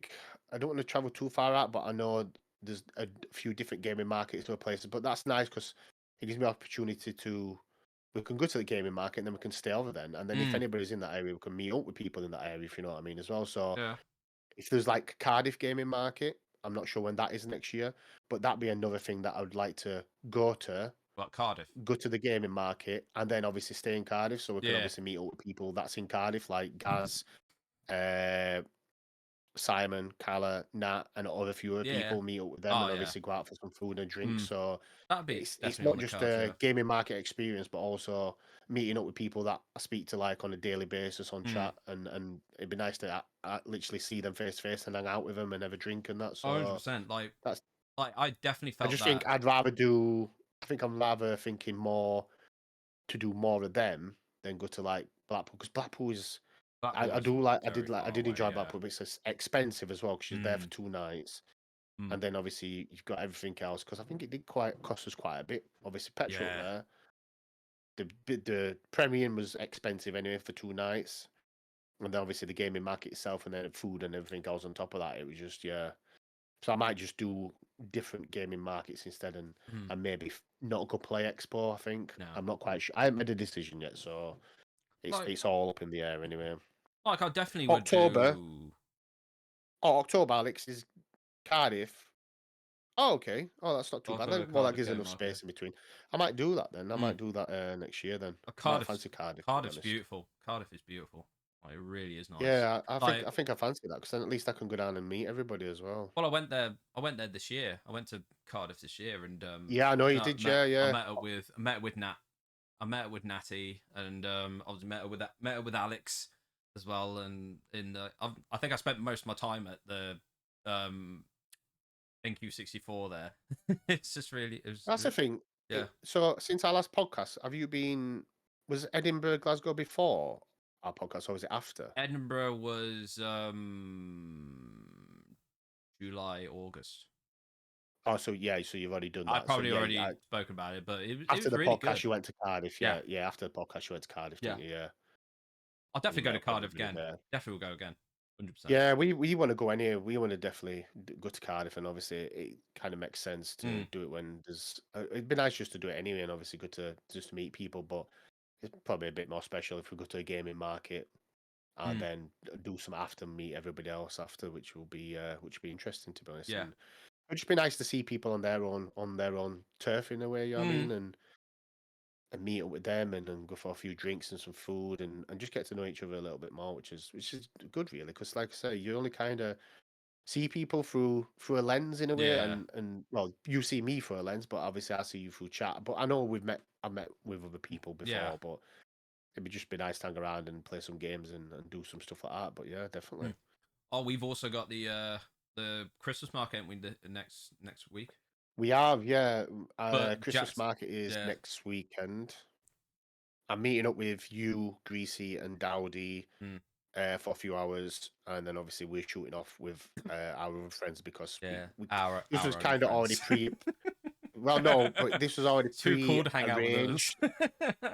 Speaker 2: don't want to travel too far out, but I know there's a few different gaming markets or places. But that's nice because it gives me opportunity to we can go to the gaming market and then we can stay over then. And then if anybody's in that area, we can meet up with people in that area, if you know what I mean, as well. So
Speaker 1: Yeah.
Speaker 2: if there's like Cardiff gaming market, I'm not sure when that is next year, but that'd be another thing that I would like to go to.
Speaker 1: But Cardiff.
Speaker 2: Go to the gaming market and then obviously stay in Cardiff, so we can
Speaker 1: Yeah.
Speaker 2: obviously meet up with people that's in Cardiff, like Gaz, Simon, Calla, Nat, and other few other
Speaker 1: Yeah.
Speaker 2: people, meet up with them,
Speaker 1: Oh,
Speaker 2: and
Speaker 1: yeah.
Speaker 2: obviously go out for some food and drink. So
Speaker 1: That'd be
Speaker 2: it's
Speaker 1: definitely on
Speaker 2: not
Speaker 1: the
Speaker 2: just
Speaker 1: cards.
Speaker 2: a
Speaker 1: Yeah.
Speaker 2: gaming market experience, but also meeting up with people that I speak to like on a daily basis on chat, and it'd be nice to literally see them face to face and hang out with them and have a drink and that. So
Speaker 1: 100%. Like
Speaker 2: that's
Speaker 1: like I definitely
Speaker 2: I
Speaker 1: felt
Speaker 2: just
Speaker 1: that.
Speaker 2: think I'd rather do. I think I'm rather thinking more to do more of them than go to like Blackpool because Blackpool is. I do like I did enjoy Blackpool, but it's expensive as well because you're there for 2 nights, and then obviously you've got everything else. Because I think it did cost us quite a bit. Obviously, petrol
Speaker 1: Yeah.
Speaker 2: there. The premium was expensive anyway for 2 nights, and then obviously the gaming market itself, and then food and everything else on top of that. It was just yeah. So I might just do different gaming markets instead, and maybe not go play Expo. I think
Speaker 1: No.
Speaker 2: I'm not quite sure. I haven't made a decision yet, so it's all up in the air anyway.
Speaker 1: Like I definitely
Speaker 2: October.
Speaker 1: would do.
Speaker 2: Oh, October, Alex, is Cardiff. Oh, okay. Oh, that's not too bad.
Speaker 1: October,
Speaker 2: Well, that
Speaker 1: Cardiff
Speaker 2: gives
Speaker 1: game
Speaker 2: enough
Speaker 1: market.
Speaker 2: space in between. I might do that then. I might do that next year then. I might fancy Cardiff.
Speaker 1: Cardiff's beautiful. Cardiff is beautiful. Like, it really is nice.
Speaker 2: Yeah, I think I fancy that because then at least I can go down and meet everybody as well.
Speaker 1: Well, I went there this year. I went to Cardiff this year, and
Speaker 2: yeah, I know you did. Yeah.
Speaker 1: I met up with Nat. I met up with Natty, and I was met up with Alex, as well, and I think I spent most of my time at the um NQ64 there. It's just really it was
Speaker 2: That's the thing.
Speaker 1: yeah.
Speaker 2: So since our last podcast, have you been? Was Edinburgh, Glasgow before our podcast, or was it after?
Speaker 1: Edinburgh was July, August.
Speaker 2: Oh, so yeah, so you've already done
Speaker 1: I
Speaker 2: that. So
Speaker 1: probably
Speaker 2: yeah,
Speaker 1: already spoken about it, but it
Speaker 2: after
Speaker 1: was
Speaker 2: the
Speaker 1: really
Speaker 2: podcast,
Speaker 1: good.
Speaker 2: you went to Cardiff.
Speaker 1: Yeah.
Speaker 2: Yeah, yeah. After the podcast, you went to Cardiff,
Speaker 1: Yeah.
Speaker 2: didn't you? Yeah.
Speaker 1: I'll
Speaker 2: And you
Speaker 1: definitely go
Speaker 2: met
Speaker 1: to
Speaker 2: up with
Speaker 1: Cardiff
Speaker 2: everybody
Speaker 1: again.
Speaker 2: there.
Speaker 1: Definitely will go again. 100%.
Speaker 2: Yeah, we want to go anywhere. We want to definitely go to Cardiff, and obviously it kind of makes sense to do it when there's. It'd be nice just to do it anyway, and obviously good to just to meet people. But it's probably a bit more special if we go to a gaming market and then do some after, meet everybody else after, which will be interesting to be honest.
Speaker 1: Yeah.
Speaker 2: And it'd just be nice to see people on their own turf in a way. You know what I mean? And meet up with them and go for a few drinks and some food and just get to know each other a little bit more, which is good really, because like I say, you only kind of see people through a lens in a way,
Speaker 1: Yeah.
Speaker 2: and well, you see me through a lens, but obviously I see you through chat. But I know I've met with other people before,
Speaker 1: Yeah.
Speaker 2: but it'd just be nice to hang around and play some games and do some stuff like that. But yeah, definitely.
Speaker 1: Oh, we've also got the Christmas market, haven't we, next week.
Speaker 2: We have, yeah.
Speaker 1: But
Speaker 2: Christmas market is next weekend. I'm meeting up with you, Greasy, and Dowdy for a few hours, and then obviously we're shooting off with our other friends because this was kind of already pre. Well, no, but this was already
Speaker 1: too cool to hang out with
Speaker 2: pre-arranged.
Speaker 1: us.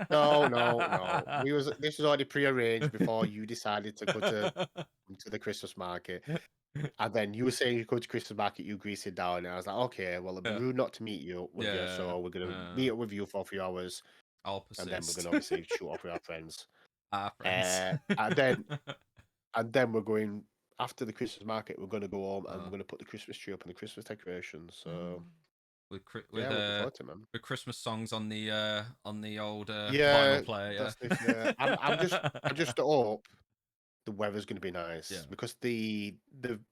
Speaker 2: No. This was already pre-arranged before you decided to go to the Christmas market. And then you were saying you go to Christmas market, you greased it down, and I was like, okay, well, it'd be rude not to meet you with you, so we're gonna meet up with you for a few hours,
Speaker 1: I'll persist.
Speaker 2: and then we're gonna obviously shoot off with our friends.
Speaker 1: Our friends.
Speaker 2: And then we're going after the Christmas market. We're gonna go home and we're gonna put the Christmas tree up and the Christmas decorations. So
Speaker 1: with
Speaker 2: looking forward to it, man.
Speaker 1: with Christmas songs on the old
Speaker 2: vinyl
Speaker 1: player.
Speaker 2: I just hope the weather's going to be nice because they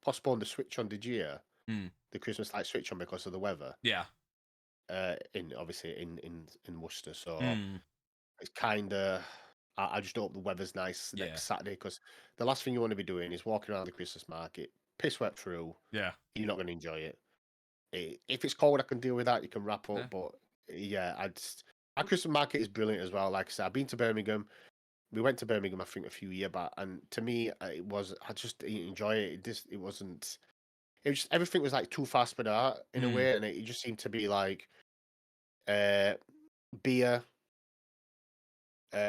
Speaker 2: postponed the switch on, did you hear? The Christmas light switch on because of the weather.
Speaker 1: Yeah.
Speaker 2: In Worcester, so it's kind of. I just hope the weather's nice next Saturday, because the last thing you want to be doing is walking around the Christmas market, piss wet through.
Speaker 1: Yeah.
Speaker 2: You're not going to enjoy it. If it's cold, I can deal with that. You can wrap up, but yeah, our Christmas market is brilliant as well. Like I said, I've been to Birmingham. We went to Birmingham, I think, a few years back, and to me, I just enjoy it. It wasn't. It was just, everything was like too fast for that in a way, and it just seemed to be like, beer,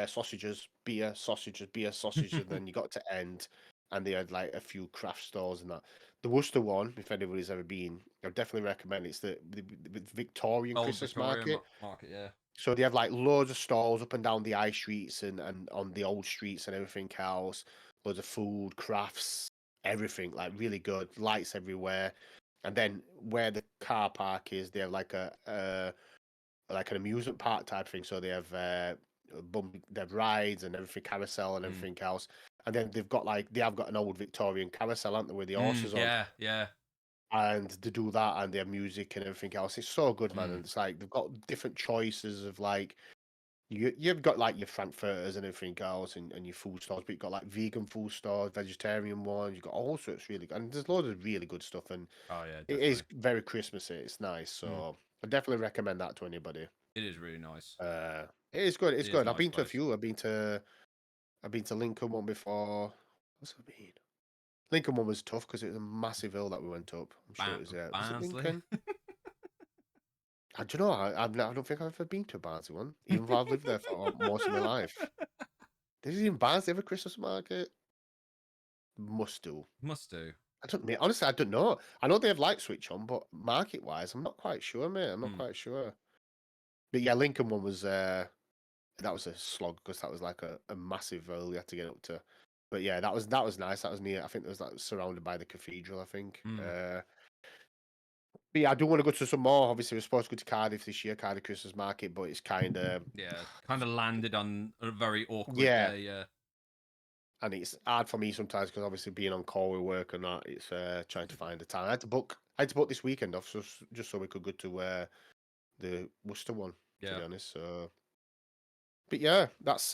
Speaker 2: sausages, beer, sausages, and then you got to end, and they had like a few craft stores and that. The Worcester one, if anybody's ever been, I definitely recommend. It's the Victorian Christmas market.
Speaker 1: Yeah.
Speaker 2: So they have like loads of stalls up and down the high streets and on the old streets and everything else. Loads of food, crafts, everything, like really good. Lights everywhere. And then where the car park is, they have like like an amusement park type thing. So they have rides and everything, carousel and everything else. And then they have got an old Victorian carousel, haven't they, with the horses on?
Speaker 1: Yeah.
Speaker 2: And to do that, and their music and everything else, it's so good, man. And it's like they've got different choices of like you've got like your frankfurters and everything else, and your food stores, but you've got like vegan food stores, vegetarian ones. You've got all sorts really good, and there's loads of really good stuff. And it is very Christmassy. It's nice, so I definitely recommend that to anybody.
Speaker 1: It is really nice.
Speaker 2: It is good. It's good. I've
Speaker 1: nice
Speaker 2: been to a few. I've been to Lincoln one before. What's it been? Lincoln one was tough because it was a massive hill that we went up. I'm sure it was there. Was it Lincoln? I don't know. I don't think I've ever been to a Barnsley one, even though I've lived there for most of my life. There's even Barnsley have a Christmas market? Must do. Honestly, I don't know. I know they have light switch on, but market wise, I'm not quite sure, mate. I'm not quite sure. But yeah, Lincoln one was that was a slog because that was like a massive hill you had to get up to. But yeah, that was nice. That was near. I think it was like surrounded by the cathedral. I think. But yeah, I do want to go to some more. Obviously, we're supposed to go to Cardiff this year, Cardiff Christmas Market, but it's kind of
Speaker 1: landed on a very awkward day. Yeah.
Speaker 2: And it's hard for me sometimes because obviously being on call with work and that, it's trying to find the time. I had to book this weekend off just so we could go to the Worcester one. To be honest, so But yeah, that's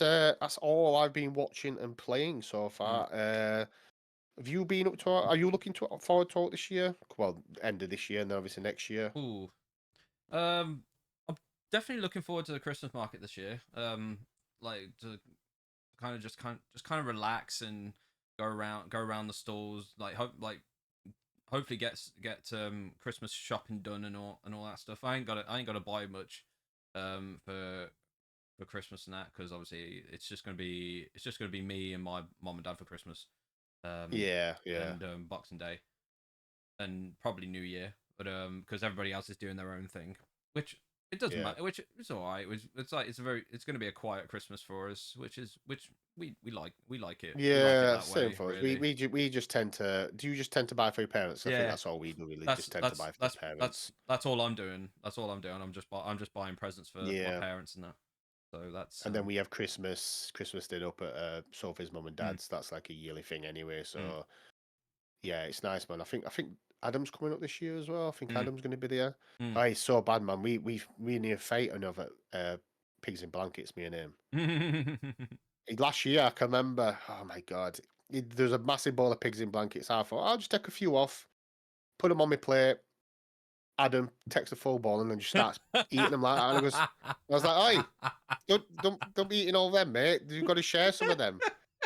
Speaker 2: all I've been watching and playing so far. Have you been up to? Are you looking to forward to it this year? Well, end of this year, and then obviously next year.
Speaker 1: Ooh. I'm definitely looking forward to the Christmas market this year. Like to kind of relax and go around the stalls. Hopefully get Christmas shopping done and all that stuff. I ain't got to buy much for Christmas and that, because obviously it's just gonna be me and my mom and dad for Christmas.
Speaker 2: Yeah.
Speaker 1: And Boxing Day and probably New Year, but because everybody else is doing their own thing, which it doesn't
Speaker 2: Yeah.
Speaker 1: matter. Which it's all right. It's like it's going to be a quiet Christmas for us, which we like it. We like it
Speaker 2: Yeah,
Speaker 1: that
Speaker 2: same
Speaker 1: way,
Speaker 2: for us.
Speaker 1: really.
Speaker 2: We just tend to. Do you just tend to buy for your parents? I think
Speaker 1: Yeah,
Speaker 2: that's all we do. Really,
Speaker 1: that's
Speaker 2: just tend to
Speaker 1: that's
Speaker 2: buy for the
Speaker 1: that's
Speaker 2: parents.
Speaker 1: that's all I'm doing. That's all I'm doing. I'm just buying presents for my
Speaker 2: Yeah,
Speaker 1: parents and that. So that's
Speaker 2: and then we have Christmas dinner up at Sophie's mum and
Speaker 1: Mm.
Speaker 2: dad's. That's like a yearly thing anyway. So
Speaker 1: Mm.
Speaker 2: yeah, it's nice, man. I think Adam's coming up this year as well. I think
Speaker 1: Mm.
Speaker 2: Adam's going to be there.
Speaker 1: Mm.
Speaker 2: Oh, he's so bad, man. We near fate another Pigs in Blankets. Me and him. Last year, I can remember. Oh my god, there's a massive bowl of pigs in blankets. I thought I'll just take a few off, put them on my plate. Adam takes a full bowl and then just starts eating them like that. And I was like, "Oi, don't be eating all them, mate. You've got to share some of them."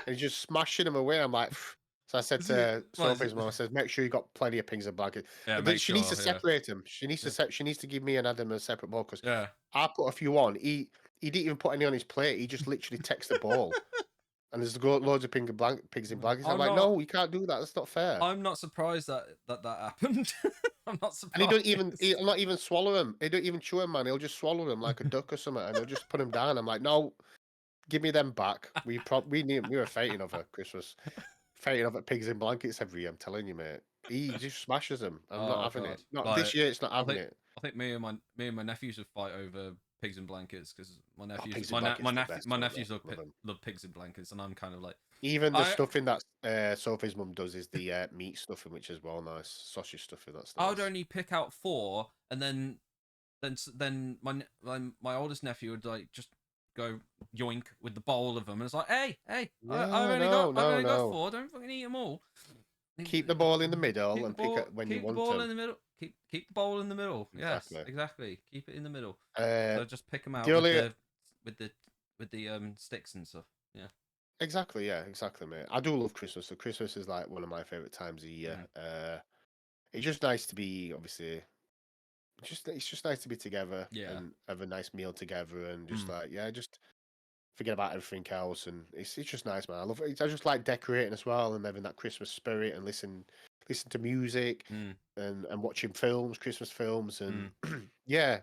Speaker 2: And he's just smashing them away. I'm like, phew. So I said to Sophie's mum, I said, "Make sure you got plenty of pigs in blankets."
Speaker 1: Yeah,
Speaker 2: But
Speaker 1: make
Speaker 2: she needs
Speaker 1: sure.
Speaker 2: to
Speaker 1: Yeah,
Speaker 2: separate them. She needs to she needs to give me and Adam a separate bowl because
Speaker 1: yeah.
Speaker 2: I put a few on. He didn't even put any on his plate. He just literally takes the bowl. And there's loads of pigs in blankets. I'm like, no, you can't do that. That's not fair.
Speaker 1: I'm not surprised that happened. I'm not surprised.
Speaker 2: And he don't even, he'll not even swallow them. He don't even chew them, man. He'll just swallow them like a duck or something, and he'll just put them down. I'm like, no, give me them back. We were fighting over Christmas, fighting over pigs in blankets every year. I'm telling you, mate. He just smashes them. I'm not
Speaker 1: Oh
Speaker 2: having
Speaker 1: god.
Speaker 2: it. Not
Speaker 1: Like,
Speaker 2: this year. It's not
Speaker 1: I
Speaker 2: having
Speaker 1: think
Speaker 2: it.
Speaker 1: I think me and my nephews would fight over pigs and blankets, because my nephews
Speaker 2: Pigs in blankets are the best,
Speaker 1: my
Speaker 2: aren't they?
Speaker 1: nephews
Speaker 2: Love 'em.
Speaker 1: love pigs and blankets, and I'm kind of like,
Speaker 2: Even the
Speaker 1: I
Speaker 2: stuffing that Sophie's mum does is the meat stuffing, which is well nice. Sausage stuffing. That's
Speaker 1: I would
Speaker 2: nice.
Speaker 1: only pick out 4, and then my oldest nephew would like just go yoink with the bowl of them, and it's like, hey, I've only got 4. Don't fucking eat them all.
Speaker 2: Keep the ball in the middle
Speaker 1: Keep
Speaker 2: and
Speaker 1: the
Speaker 2: pick
Speaker 1: ball,
Speaker 2: it when you
Speaker 1: keep the
Speaker 2: want
Speaker 1: ball
Speaker 2: them.
Speaker 1: in the middle. Keep the ball in the middle.
Speaker 2: Exactly.
Speaker 1: Yes, exactly. Keep it in the middle.
Speaker 2: Uh,
Speaker 1: So just pick them out
Speaker 2: the only-
Speaker 1: with the sticks and stuff. Yeah.
Speaker 2: Exactly, yeah, exactly, mate. I do love Christmas. So Christmas is like one of my favorite times of year. It's just nice to be, obviously, it's just nice to be together
Speaker 1: Yeah.
Speaker 2: and have a nice meal together and just
Speaker 1: Mm.
Speaker 2: like, yeah, just forget about everything else. And it's just nice, man. I love it. I just like decorating as well and having that Christmas spirit and listen to music
Speaker 1: Mm.
Speaker 2: and watching films, Christmas films, and yeah,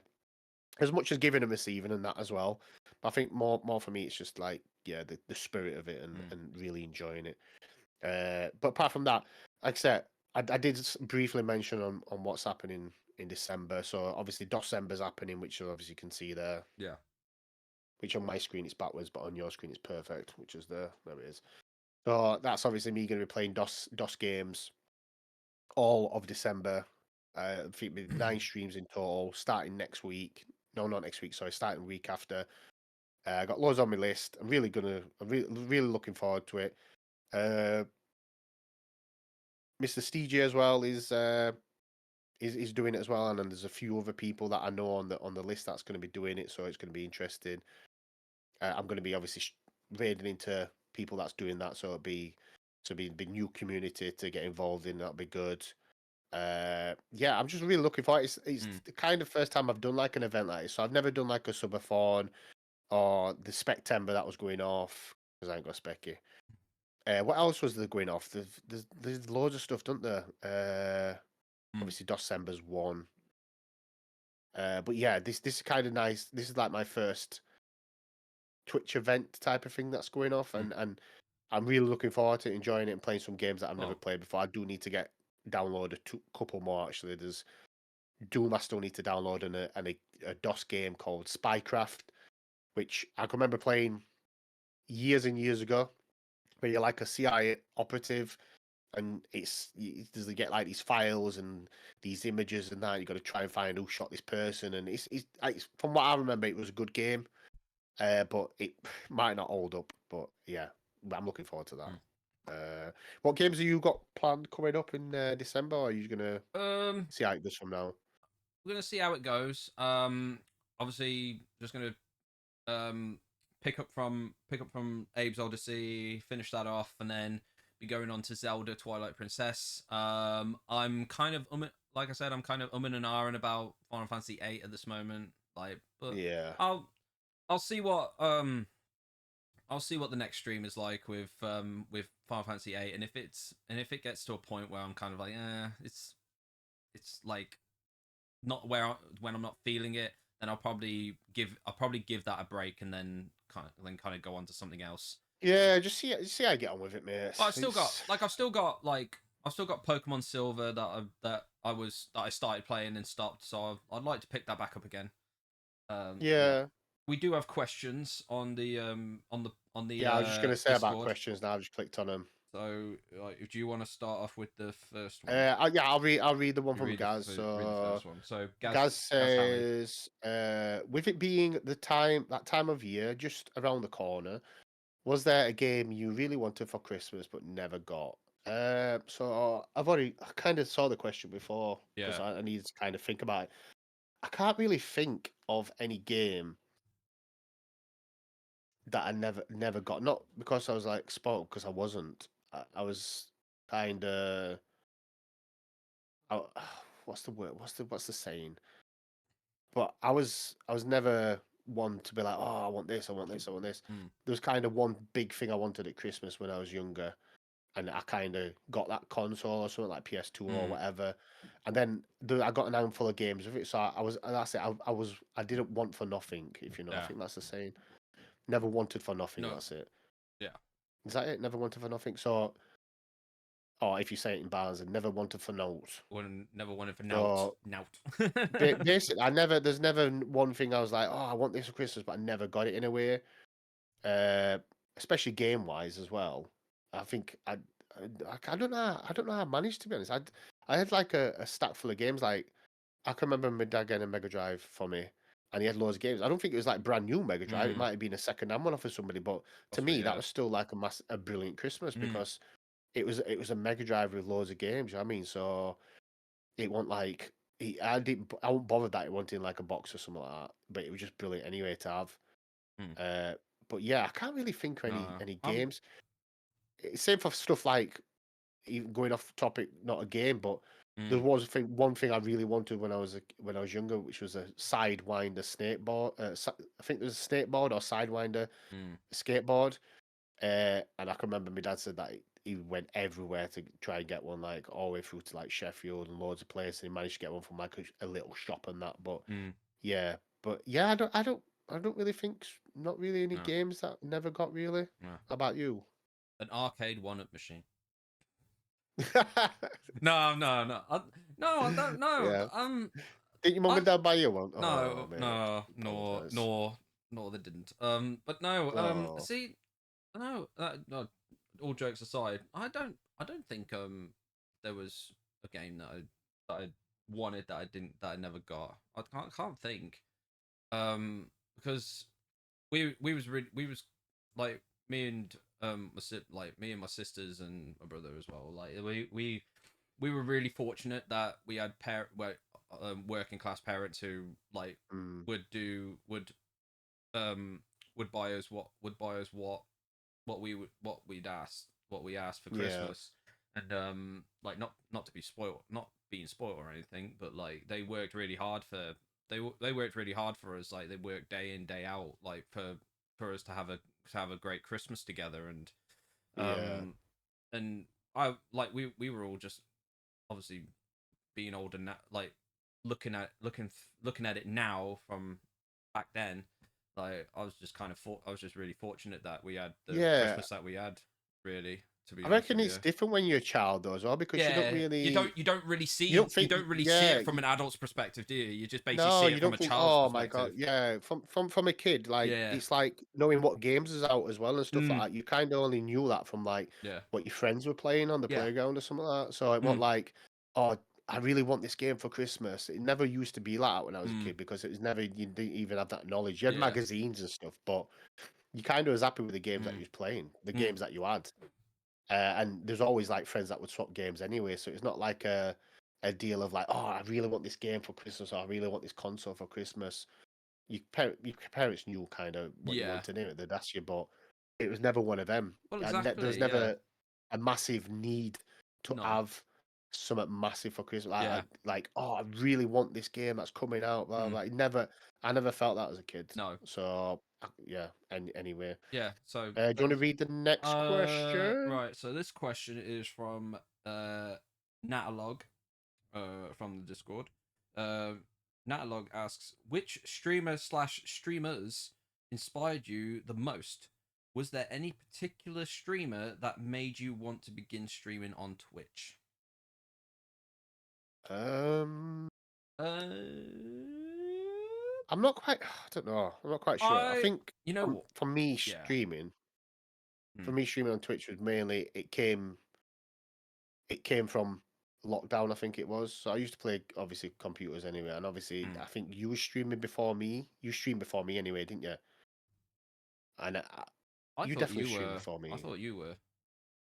Speaker 2: as much as giving and receiving and that as well. But I think more for me, it's just like, yeah, the spirit of it and really enjoying it. But apart from that, like I said, I did briefly mention on what's happening in December. So obviously December's happening, which you obviously can see there.
Speaker 1: Yeah.
Speaker 2: Which on my screen it's backwards, but on your screen it's perfect, which is there. There it is. So that's obviously me going to be playing DOS games all of December. I think with 9 streams in total, starting next week. No, not next week. Sorry, starting the week after. I got loads on my list. I'm really really looking forward to it. Mr. Steege as well is doing it as well, and then there's a few other people that I know on the list that's going to be doing it, so it's going to be interesting. I'm going to be obviously raiding into people that's doing that, so it'll be new community to get involved in. That'll be good. Yeah, I'm just really looking for it. It's the kind of first time I've done like an event like this, so I've never done like a subathon or the Spectember that was going off because I ain't got a Specky. What else was there going off? There's loads of stuff, don't there? Obviously, December's one. But yeah, this is kind of nice. This is like my first Twitch event type of thing that's going off, and I'm really looking forward to enjoying it and playing some games that I've never played before. I do need to download a couple more actually. There's Doom I still need to download and a DOS game called Spycraft, which I can remember playing years and years ago, where you're like a CIA operative, and you get like these files and these images and that. You got to try and find who shot this person, and it's from what I remember, it was a good game. but it might not hold up. But yeah, I'm looking forward to that.
Speaker 1: Mm.
Speaker 2: What games have you got planned coming up in December? Or are you gonna
Speaker 1: Um,
Speaker 2: see how it goes from now?
Speaker 1: we're gonna see how it goes. Obviously, just gonna um pick up from Abe's Odyssey, finish that off, and then be going on to Zelda Twilight Princess. I'm kind of like I said, I'm kind of and ahhing about Final Fantasy VIII at this moment. Like, but
Speaker 2: Yeah,
Speaker 1: I'll see what I'll see what the next stream is like with Final Fantasy VIII, and if it gets to a point where I'm kind of like, it's like not when I'm not feeling it, then I'll probably give that a break and then kind of go on to something else.
Speaker 2: yeah. Just see how you get on with it, mate.
Speaker 1: But I've still got Pokemon Silver that I started playing and stopped, so I'd like to pick that back up again. Yeah.
Speaker 2: Yeah,
Speaker 1: We do have questions on the
Speaker 2: yeah. I was just gonna say about
Speaker 1: Discord.
Speaker 2: questions now. I've just clicked on them.
Speaker 1: So, do you want to start off with the first one?
Speaker 2: Yeah, I'll read the one
Speaker 1: You
Speaker 2: from
Speaker 1: read
Speaker 2: Gaz.
Speaker 1: read the
Speaker 2: So
Speaker 1: first one. So,
Speaker 2: Gaz
Speaker 1: Gaz Harry.
Speaker 2: says, with it being that time of year just around the corner, was there a game you really wanted for Christmas but never got? So I kind of saw the question before because
Speaker 1: Yeah.
Speaker 2: I need to kind of think about it. I can't really think of any game that I never got. Not because I was like spoiled, because I wasn't. I was kind of. What's the word? What's the saying? But I was never one to be like, oh, I want this, I want this, I want this.
Speaker 1: Mm.
Speaker 2: There was kind of one big thing I wanted at Christmas when I was younger, and I kind of got that console or something like PS2 or
Speaker 1: Mm.
Speaker 2: whatever. And then I got an handful of games with it, so I was that's it. I didn't want for nothing, if you know. I
Speaker 1: Yeah.
Speaker 2: think that's the saying. Never wanted for nothing.
Speaker 1: No.
Speaker 2: That's it.
Speaker 1: Yeah.
Speaker 2: Is that it? Never wanted for nothing. So, or if you say it in bars, and never wanted for notes.
Speaker 1: Never wanted for
Speaker 2: So
Speaker 1: Nout.
Speaker 2: basically, there's never one thing I was like, oh, I want this for Christmas, but I never got it in a way. Especially game wise as well. I think I don't know. I don't know how I managed, to be honest. I had like a stack full of games. Like I can remember my dad getting a Mega Drive for me, and he had loads of games. I don't think it was like brand new Mega Drive. It might have been a second hand one off of somebody, but to
Speaker 1: Possibly,
Speaker 2: me that
Speaker 1: yeah.
Speaker 2: was still like a brilliant Christmas
Speaker 1: Mm.
Speaker 2: because it was a Mega Drive with loads of games. You know what I mean? So it wasn't like I wasn't bothered that it wasn't in like a box or something like that, but it was just brilliant anyway to have.
Speaker 1: Mm.
Speaker 2: But yeah, I can't really think of
Speaker 1: No.
Speaker 2: any games. Same for stuff like even going off topic, not a game, but there
Speaker 1: Mm.
Speaker 2: was one thing I really wanted when I was younger, which was a Sidewinder skateboard. I think there was a skateboard or Sidewinder
Speaker 1: Mm.
Speaker 2: skateboard. And I can remember my dad said that he went everywhere to try and get one, like all the way through to like Sheffield and loads of places. And he managed to get one from like a little shop and that. But
Speaker 1: Mm.
Speaker 2: yeah, I don't really think not really any
Speaker 1: No.
Speaker 2: games that never got really.
Speaker 1: No.
Speaker 2: How about you?
Speaker 1: An arcade one-up machine. No, I don't know.
Speaker 2: Yeah. Did your mum and dad buy you one? Oh, mate, apologise.
Speaker 1: No, they didn't. But no,
Speaker 2: Oh.
Speaker 1: see, no, all jokes aside, I don't think there was a game that I wanted that I never got. I can't think. Because we was like me and me and my sisters and my brother as well. Like we were really fortunate that we had working class parents who like would buy us what we asked for
Speaker 2: Yeah.
Speaker 1: Christmas, and like not to be spoiled, not being spoiled or anything, but like they worked really hard for us. Like they worked day in day out, like for us to have a great Christmas together, and
Speaker 2: Yeah.
Speaker 1: and I like we were all just obviously being older now, like looking at it now from back then. Like I was just really fortunate that we had the
Speaker 2: Yeah.
Speaker 1: Christmas that we had, really, to be
Speaker 2: I
Speaker 1: honest
Speaker 2: reckon
Speaker 1: with
Speaker 2: it's
Speaker 1: you.
Speaker 2: different when you're a child though as well, because you don't really
Speaker 1: you don't really see
Speaker 2: you don't
Speaker 1: see
Speaker 2: yeah,
Speaker 1: it from an adult's perspective, do you? You just basically
Speaker 2: no,
Speaker 1: see
Speaker 2: you
Speaker 1: it from
Speaker 2: don't
Speaker 1: a
Speaker 2: think,
Speaker 1: child's
Speaker 2: oh my
Speaker 1: perspective.
Speaker 2: god, yeah. From a kid, like
Speaker 1: Yeah.
Speaker 2: it's like knowing what games is out as well and stuff like
Speaker 1: Mm.
Speaker 2: that. You kind of only knew that from like
Speaker 1: Yeah.
Speaker 2: what your friends were playing on the
Speaker 1: Yeah.
Speaker 2: playground or something like that. So it
Speaker 1: Mm.
Speaker 2: wasn't like, oh, I really want this game for Christmas. It never used to be like that when I was a
Speaker 1: Mm.
Speaker 2: kid because it was never, you didn't even have that knowledge. You had
Speaker 1: Yeah.
Speaker 2: magazines and stuff, but you kind of was happy with the games that
Speaker 1: Mm.
Speaker 2: you was playing, the
Speaker 1: Mm.
Speaker 2: games that you had. And there's always like friends that would swap games anyway. So it's not like a deal of like, oh, I really want this game for Christmas, or I really want this console for Christmas. Your parents knew kind of what you
Speaker 1: Yeah.
Speaker 2: wanted in it. They'd ask you, but it was never one of them.
Speaker 1: Well,
Speaker 2: And there was
Speaker 1: exactly. Yeah.
Speaker 2: never a massive need to
Speaker 1: No.
Speaker 2: have something massive for Christmas. Like,
Speaker 1: Yeah.
Speaker 2: like, oh, I really want this game that's coming out. Blah,
Speaker 1: Mm.
Speaker 2: blah. I never felt that as a kid.
Speaker 1: No.
Speaker 2: So yeah. Anyway,
Speaker 1: Yeah. So
Speaker 2: do you want to read the next question?
Speaker 1: right. So this question is from Natalog, from the Discord. Natalog asks, which streamer/streamers inspired you the most? Was there any particular streamer that made you want to begin streaming on Twitch?
Speaker 2: I'm
Speaker 1: Uh,
Speaker 2: not quite. I don't know. I'm not quite sure. I think
Speaker 1: you know what?
Speaker 2: for me
Speaker 1: Yeah.
Speaker 2: streaming, for
Speaker 1: Hmm.
Speaker 2: me streaming on Twitch was mainly it came from lockdown. I think it was. So I used to play obviously computers anyway, and obviously
Speaker 1: Mm.
Speaker 2: I think you were streaming before me. You streamed before me anyway, didn't you? And you
Speaker 1: thought
Speaker 2: definitely
Speaker 1: you
Speaker 2: streamed
Speaker 1: were.
Speaker 2: before me.
Speaker 1: I thought you were.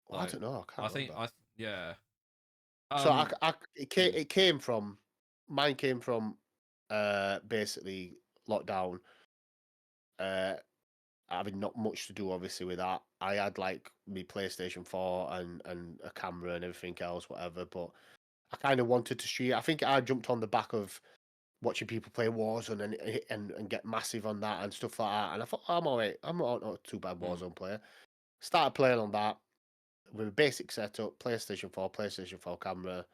Speaker 2: Well, I
Speaker 1: Like,
Speaker 2: don't know. I can't remember.
Speaker 1: Yeah.
Speaker 2: So it came from mine came from basically lockdown. Having not much to do obviously with that. I had like my PlayStation 4 and a camera and everything else, whatever. But I kind of wanted to stream. I think I jumped on the back of watching people play Warzone and get massive on that and stuff like that. And I thought, I'm alright. I'm not too bad Warzone player. Started playing on that with a basic setup, PlayStation 4 camera,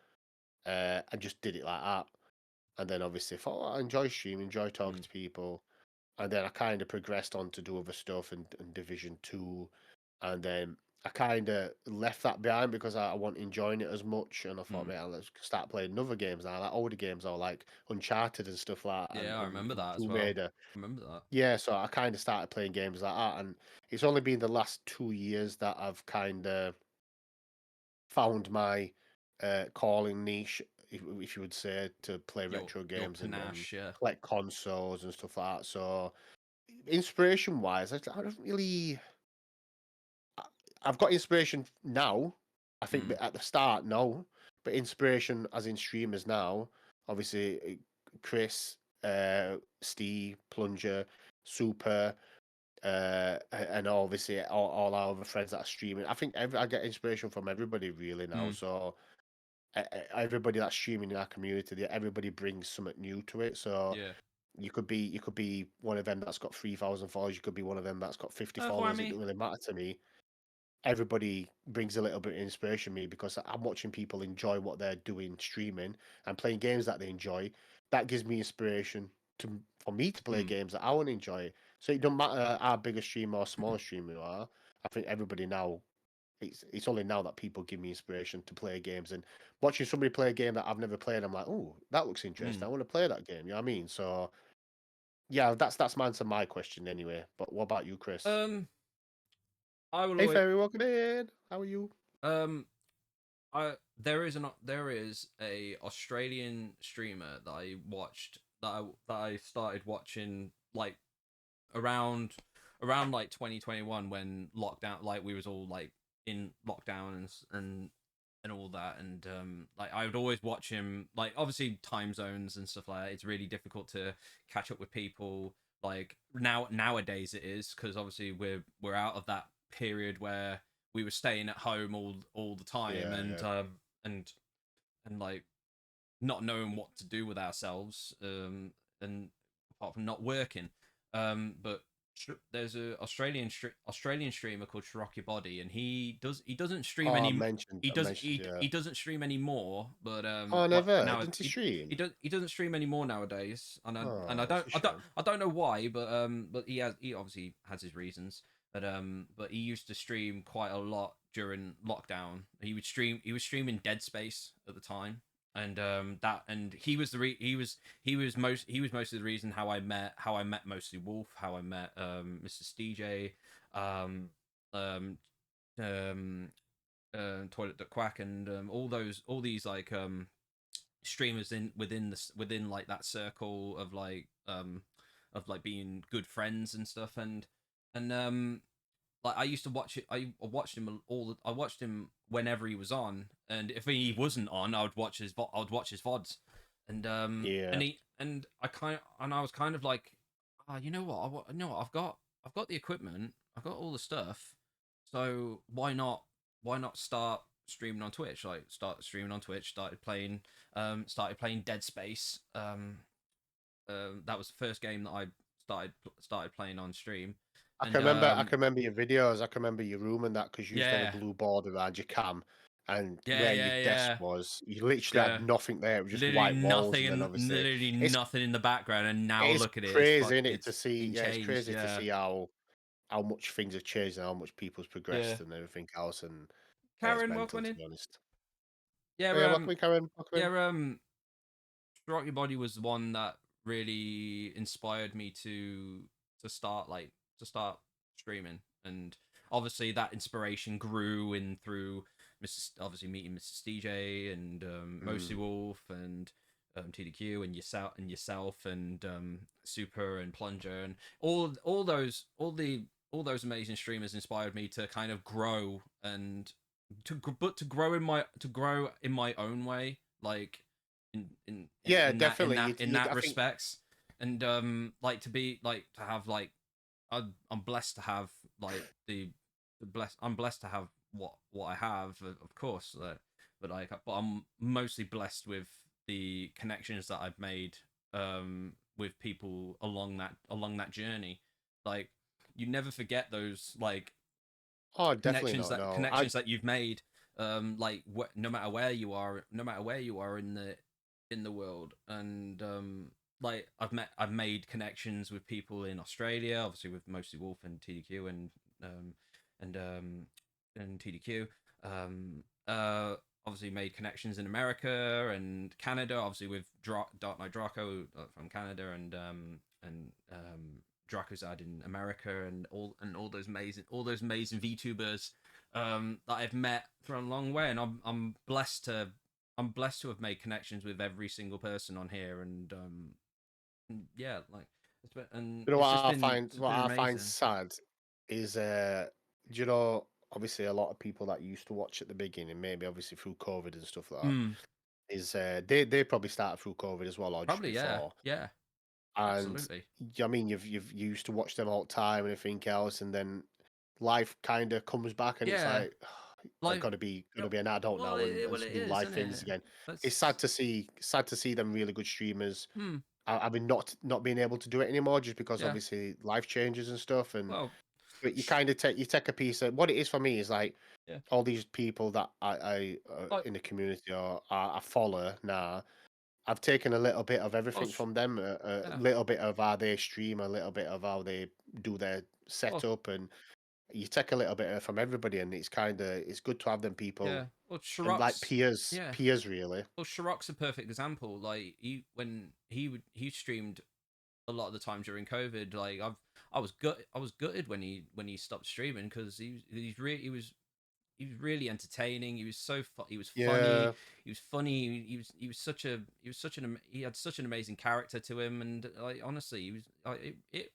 Speaker 2: and just did it like that. And then obviously thought, I enjoy streaming, enjoy talking to people. And then I kind of progressed on to do other stuff in Division 2. And then I kind of left that behind because I wasn't enjoying it as much. And I thought, man, let's start playing other games now, like older games or like Uncharted and stuff like that.
Speaker 1: Yeah, I remember that as
Speaker 2: Tomb
Speaker 1: well.
Speaker 2: Raider.
Speaker 1: I remember that.
Speaker 2: Yeah, so I kind of started playing games like that. And it's only been the last 2 years that I've kind of found my calling niche, if you would say, to play retro games and
Speaker 1: panache, yeah.
Speaker 2: collect consoles and stuff like that. So inspiration wise, I don't really. I've got inspiration now. I think at the start, no, but inspiration as in streamers now. Obviously, Chris, Steve, Plunger, Super, and obviously all our other friends that are streaming. I think I get inspiration from everybody really now. So everybody that's streaming in our community, everybody brings something new to it. So
Speaker 1: Yeah.
Speaker 2: you could be one of them that's got 3,000 followers. You could be one of them that's got 50 followers. It doesn't really matter to me. Everybody brings a little bit of inspiration to me because I'm watching people enjoy what they're doing, streaming and playing games that they enjoy. That gives me inspiration for me to play games that I want to enjoy. So it doesn't matter how big a streamer or small streamer you are. I think everybody now, it's only now that people give me inspiration to play games, and watching somebody play a game that I've never played, I'm like, oh, that looks interesting. I want to play that game. You know what I mean? So yeah, that's my answer to my question anyway. But what about you, Chris?
Speaker 1: I will.
Speaker 2: Hey, Fairy, welcome in. How are you?
Speaker 1: There is a Australian streamer that I watched that I started watching like around like 2021 when lockdown, like we was all like in lockdown and all that, and like I would always watch him, like obviously time zones and stuff like that. It's really difficult to catch up with people like nowadays it is, because obviously we're out of that period where we were staying at home all the time, and like not knowing what to do with ourselves, and apart from not working, but there's a Australian streamer called Cherokee Body, and he doesn't stream
Speaker 2: I
Speaker 1: anymore.
Speaker 2: mentioned, yeah.
Speaker 1: He doesn't stream anymore, but
Speaker 2: Oh, never.
Speaker 1: now
Speaker 2: Didn't he stream?
Speaker 1: he doesn't stream anymore nowadays, and
Speaker 2: Oh,
Speaker 1: I
Speaker 2: that's a shame.
Speaker 1: don't know why, but he obviously has his reasons, but he used to stream quite a lot during lockdown. He was streaming Dead Space at the time, and he was most of the reason how I met Mostly Wolf, how I met Mr. Stj, Toilet Duck Quack, and all these like streamers within like that circle of like being good friends and stuff, and like I used to watch it. I watched him I watched him whenever he was on, and if he wasn't on, I would watch his VODs,
Speaker 2: Yeah.
Speaker 1: and I was kind of like, you know what, I've got the equipment, I've got all the stuff, so why not start streaming on Twitch? Like start streaming on Twitch, started playing Dead Space. That was the first game that I started playing on stream.
Speaker 2: I
Speaker 1: And
Speaker 2: can remember. I can remember your videos. I can remember your room and that because you used to have
Speaker 1: yeah,
Speaker 2: a blue board around your cam, and
Speaker 1: yeah,
Speaker 2: where your
Speaker 1: yeah,
Speaker 2: desk
Speaker 1: yeah,
Speaker 2: was, you literally
Speaker 1: yeah.
Speaker 2: had nothing there. It was just
Speaker 1: Literally
Speaker 2: white walls,
Speaker 1: nothing,
Speaker 2: and then
Speaker 1: and
Speaker 2: obviously
Speaker 1: literally
Speaker 2: it's
Speaker 1: nothing in the background. And now
Speaker 2: it's
Speaker 1: look at it,
Speaker 2: crazy, isn't it, to
Speaker 1: it's
Speaker 2: see?
Speaker 1: been
Speaker 2: Yeah, it's
Speaker 1: changed.
Speaker 2: crazy to
Speaker 1: Yeah,
Speaker 2: see how much things have changed and how much people's
Speaker 1: yeah.
Speaker 2: progressed and everything else. And yeah, it's
Speaker 1: Karen,
Speaker 2: mental
Speaker 1: welcome
Speaker 2: to
Speaker 1: in.
Speaker 2: be honest.
Speaker 1: Yeah,
Speaker 2: Oh, yeah, welcome in, Karen. Welcome in.
Speaker 1: yeah. Rock Your Body was the one that really inspired me to start to start streaming, and obviously that inspiration grew in through obviously meeting Mr. DJ and Mostly Wolf and TDQ and yourself and Super and Plunger and all those amazing streamers inspired me to kind of grow and to grow in my own way, like
Speaker 2: Yeah,
Speaker 1: in
Speaker 2: definitely.
Speaker 1: that
Speaker 2: I think.
Speaker 1: respects, and like to be like to have like I'm blessed to have like I'm blessed to have what I have, of course, but I'm mostly blessed with the connections that I've made with people along that journey. Like you never forget those like
Speaker 2: Oh, definitely not. No,
Speaker 1: connections that you've made, like no matter where you are, in the world. And like I've made connections with people in Australia, obviously with Mostly Wolf and TDQ and TDQ. um Obviously made connections in America and Canada, obviously with Dark Knight Draco from Canada, and Dracozad in America, and all those amazing VTubers that I've met from a long way. And I'm blessed to have made connections with every single person on here, and yeah, like and
Speaker 2: you know
Speaker 1: it's just been
Speaker 2: what I find
Speaker 1: amazing.
Speaker 2: sad is you know, obviously a lot of people that used to watch at the beginning, maybe obviously through COVID and stuff like that, is they probably started through COVID as well or just
Speaker 1: Probably, yeah,
Speaker 2: before.
Speaker 1: yeah,
Speaker 2: And
Speaker 1: absolutely,
Speaker 2: I mean, you've you used to watch them all the time and everything else, and then life kind of comes back, and it's
Speaker 1: yeah.
Speaker 2: like I
Speaker 1: Like,
Speaker 2: gotta be an adult now and
Speaker 1: well, it
Speaker 2: do
Speaker 1: is,
Speaker 2: life
Speaker 1: isn't
Speaker 2: things
Speaker 1: it?
Speaker 2: again. It's
Speaker 1: That's
Speaker 2: sad to see them really good streamers.
Speaker 1: hmm,
Speaker 2: I mean, not being able to do it anymore just because
Speaker 1: yeah.
Speaker 2: obviously life changes and stuff. And
Speaker 1: Well,
Speaker 2: but you kind of take a piece of what it is for me is like
Speaker 1: yeah.
Speaker 2: all these people that I
Speaker 1: Like,
Speaker 2: in the community or I follow now. I've taken a little bit of
Speaker 1: well,
Speaker 2: everything from them, a
Speaker 1: yeah.
Speaker 2: little bit of how they stream, a little bit of how they do their
Speaker 1: Well,
Speaker 2: setup, and you take a little bit from everybody, and it's good to have them people
Speaker 1: yeah. Well,
Speaker 2: and like
Speaker 1: Sharok's, yeah.
Speaker 2: peers really.
Speaker 1: Well, Sharok's a perfect example. Like, when he streamed a lot of the time during COVID. Like, I was gutted when he stopped streaming, because he was really entertaining. He was he was funny.
Speaker 2: Yeah,
Speaker 1: He was funny. He had such an amazing character to him. And like, honestly, he was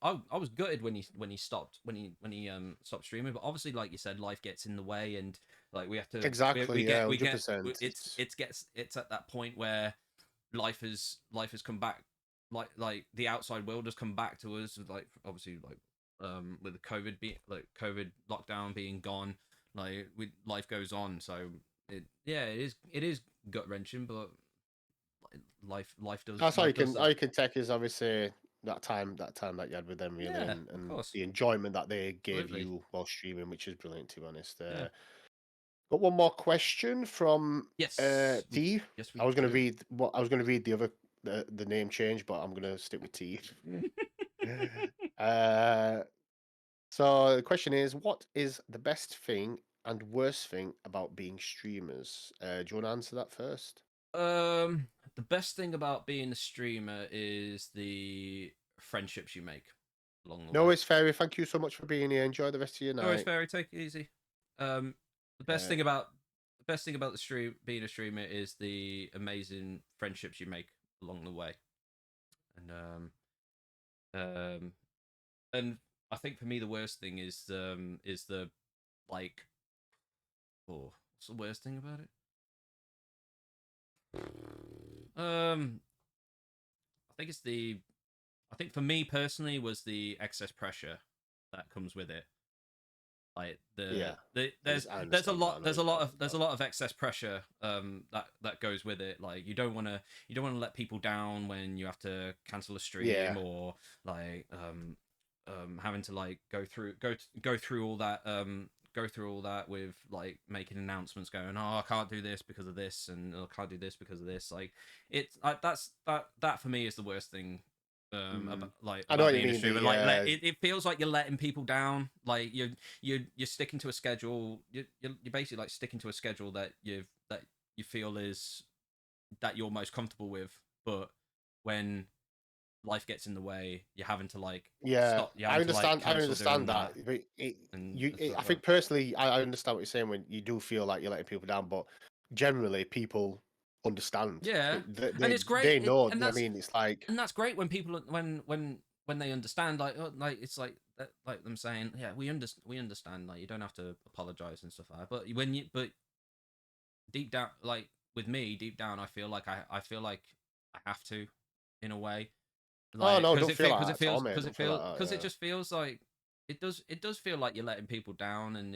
Speaker 1: I was gutted when he stopped stopped streaming. But obviously, like you said, life gets in the way, and like
Speaker 2: exactly. Yeah, 100%.
Speaker 1: it's at that point where life has come back, like the outside world has come back to us, like obviously like with the COVID lockdown being gone, like life goes on. So it is gut wrenching, but life does
Speaker 2: That's
Speaker 1: life does
Speaker 2: all
Speaker 1: that.
Speaker 2: you can take is obviously that time that you had with them really,
Speaker 1: Yeah, of
Speaker 2: and
Speaker 1: course,
Speaker 2: the enjoyment that they gave
Speaker 1: absolutely.
Speaker 2: you while streaming, which is brilliant to be honest.
Speaker 1: Yeah.
Speaker 2: Got one more question from
Speaker 1: Yes,
Speaker 2: T.
Speaker 1: we do.
Speaker 2: I was gonna read the other the name change, but I'm gonna stick with T. uh, so the question is, what is the best thing and worst thing about being streamers? Do you want to answer that first?
Speaker 1: The best thing about being a streamer is the friendships you make along the
Speaker 2: No,
Speaker 1: way.
Speaker 2: it's Fairy. Thank you so much for being here. Enjoy the rest of your
Speaker 1: No worries,
Speaker 2: night.
Speaker 1: Fairy. Take it easy. The
Speaker 2: Uh,
Speaker 1: best thing about being a streamer is the amazing friendships you make along the way, and and I think for me the worst thing is the like, oh, what's the worst thing about it? I think I think for me personally was the excess pressure that comes with it. Like there's
Speaker 2: I
Speaker 1: there's a
Speaker 2: understand that, I
Speaker 1: lot
Speaker 2: know what you're talking
Speaker 1: there's a
Speaker 2: about.
Speaker 1: lot of excess pressure that goes with it. Like you don't want to let people down when you have to cancel a
Speaker 2: Yeah.
Speaker 1: stream, or like having to like go through all that with like making announcements going, oh, I can't do this because of this, and I can't do this because of this. Like it's that for me is the worst thing
Speaker 2: Mm. I know
Speaker 1: about
Speaker 2: what you
Speaker 1: being a
Speaker 2: mean.
Speaker 1: streamer. Like it feels like you're letting people down. Like you're sticking to a schedule. You're basically like sticking to a schedule that you feel is that you're most comfortable with, but when life gets in the way, you're having to like
Speaker 2: Yeah,
Speaker 1: stop. You're having to like
Speaker 2: I
Speaker 1: cancel doing
Speaker 2: understand
Speaker 1: that
Speaker 2: that. But
Speaker 1: and stuff
Speaker 2: I
Speaker 1: like
Speaker 2: think personally, I understand what you're saying when you do feel like you're letting people down, but generally, people understand.
Speaker 1: yeah, and
Speaker 2: They
Speaker 1: it's great.
Speaker 2: they know.
Speaker 1: And
Speaker 2: I mean, it's like,
Speaker 1: that's great when people when they understand. Like it's like like them saying, yeah, we understand. Like you don't have to apologize and stuff like that. But deep down, like with me, deep down, I feel like I have to, in a way,
Speaker 2: oh
Speaker 1: like
Speaker 2: no, don't feel like that at all, mate. Don't feel like
Speaker 1: because it
Speaker 2: that.
Speaker 1: just feels like it does feel like you're letting people down, and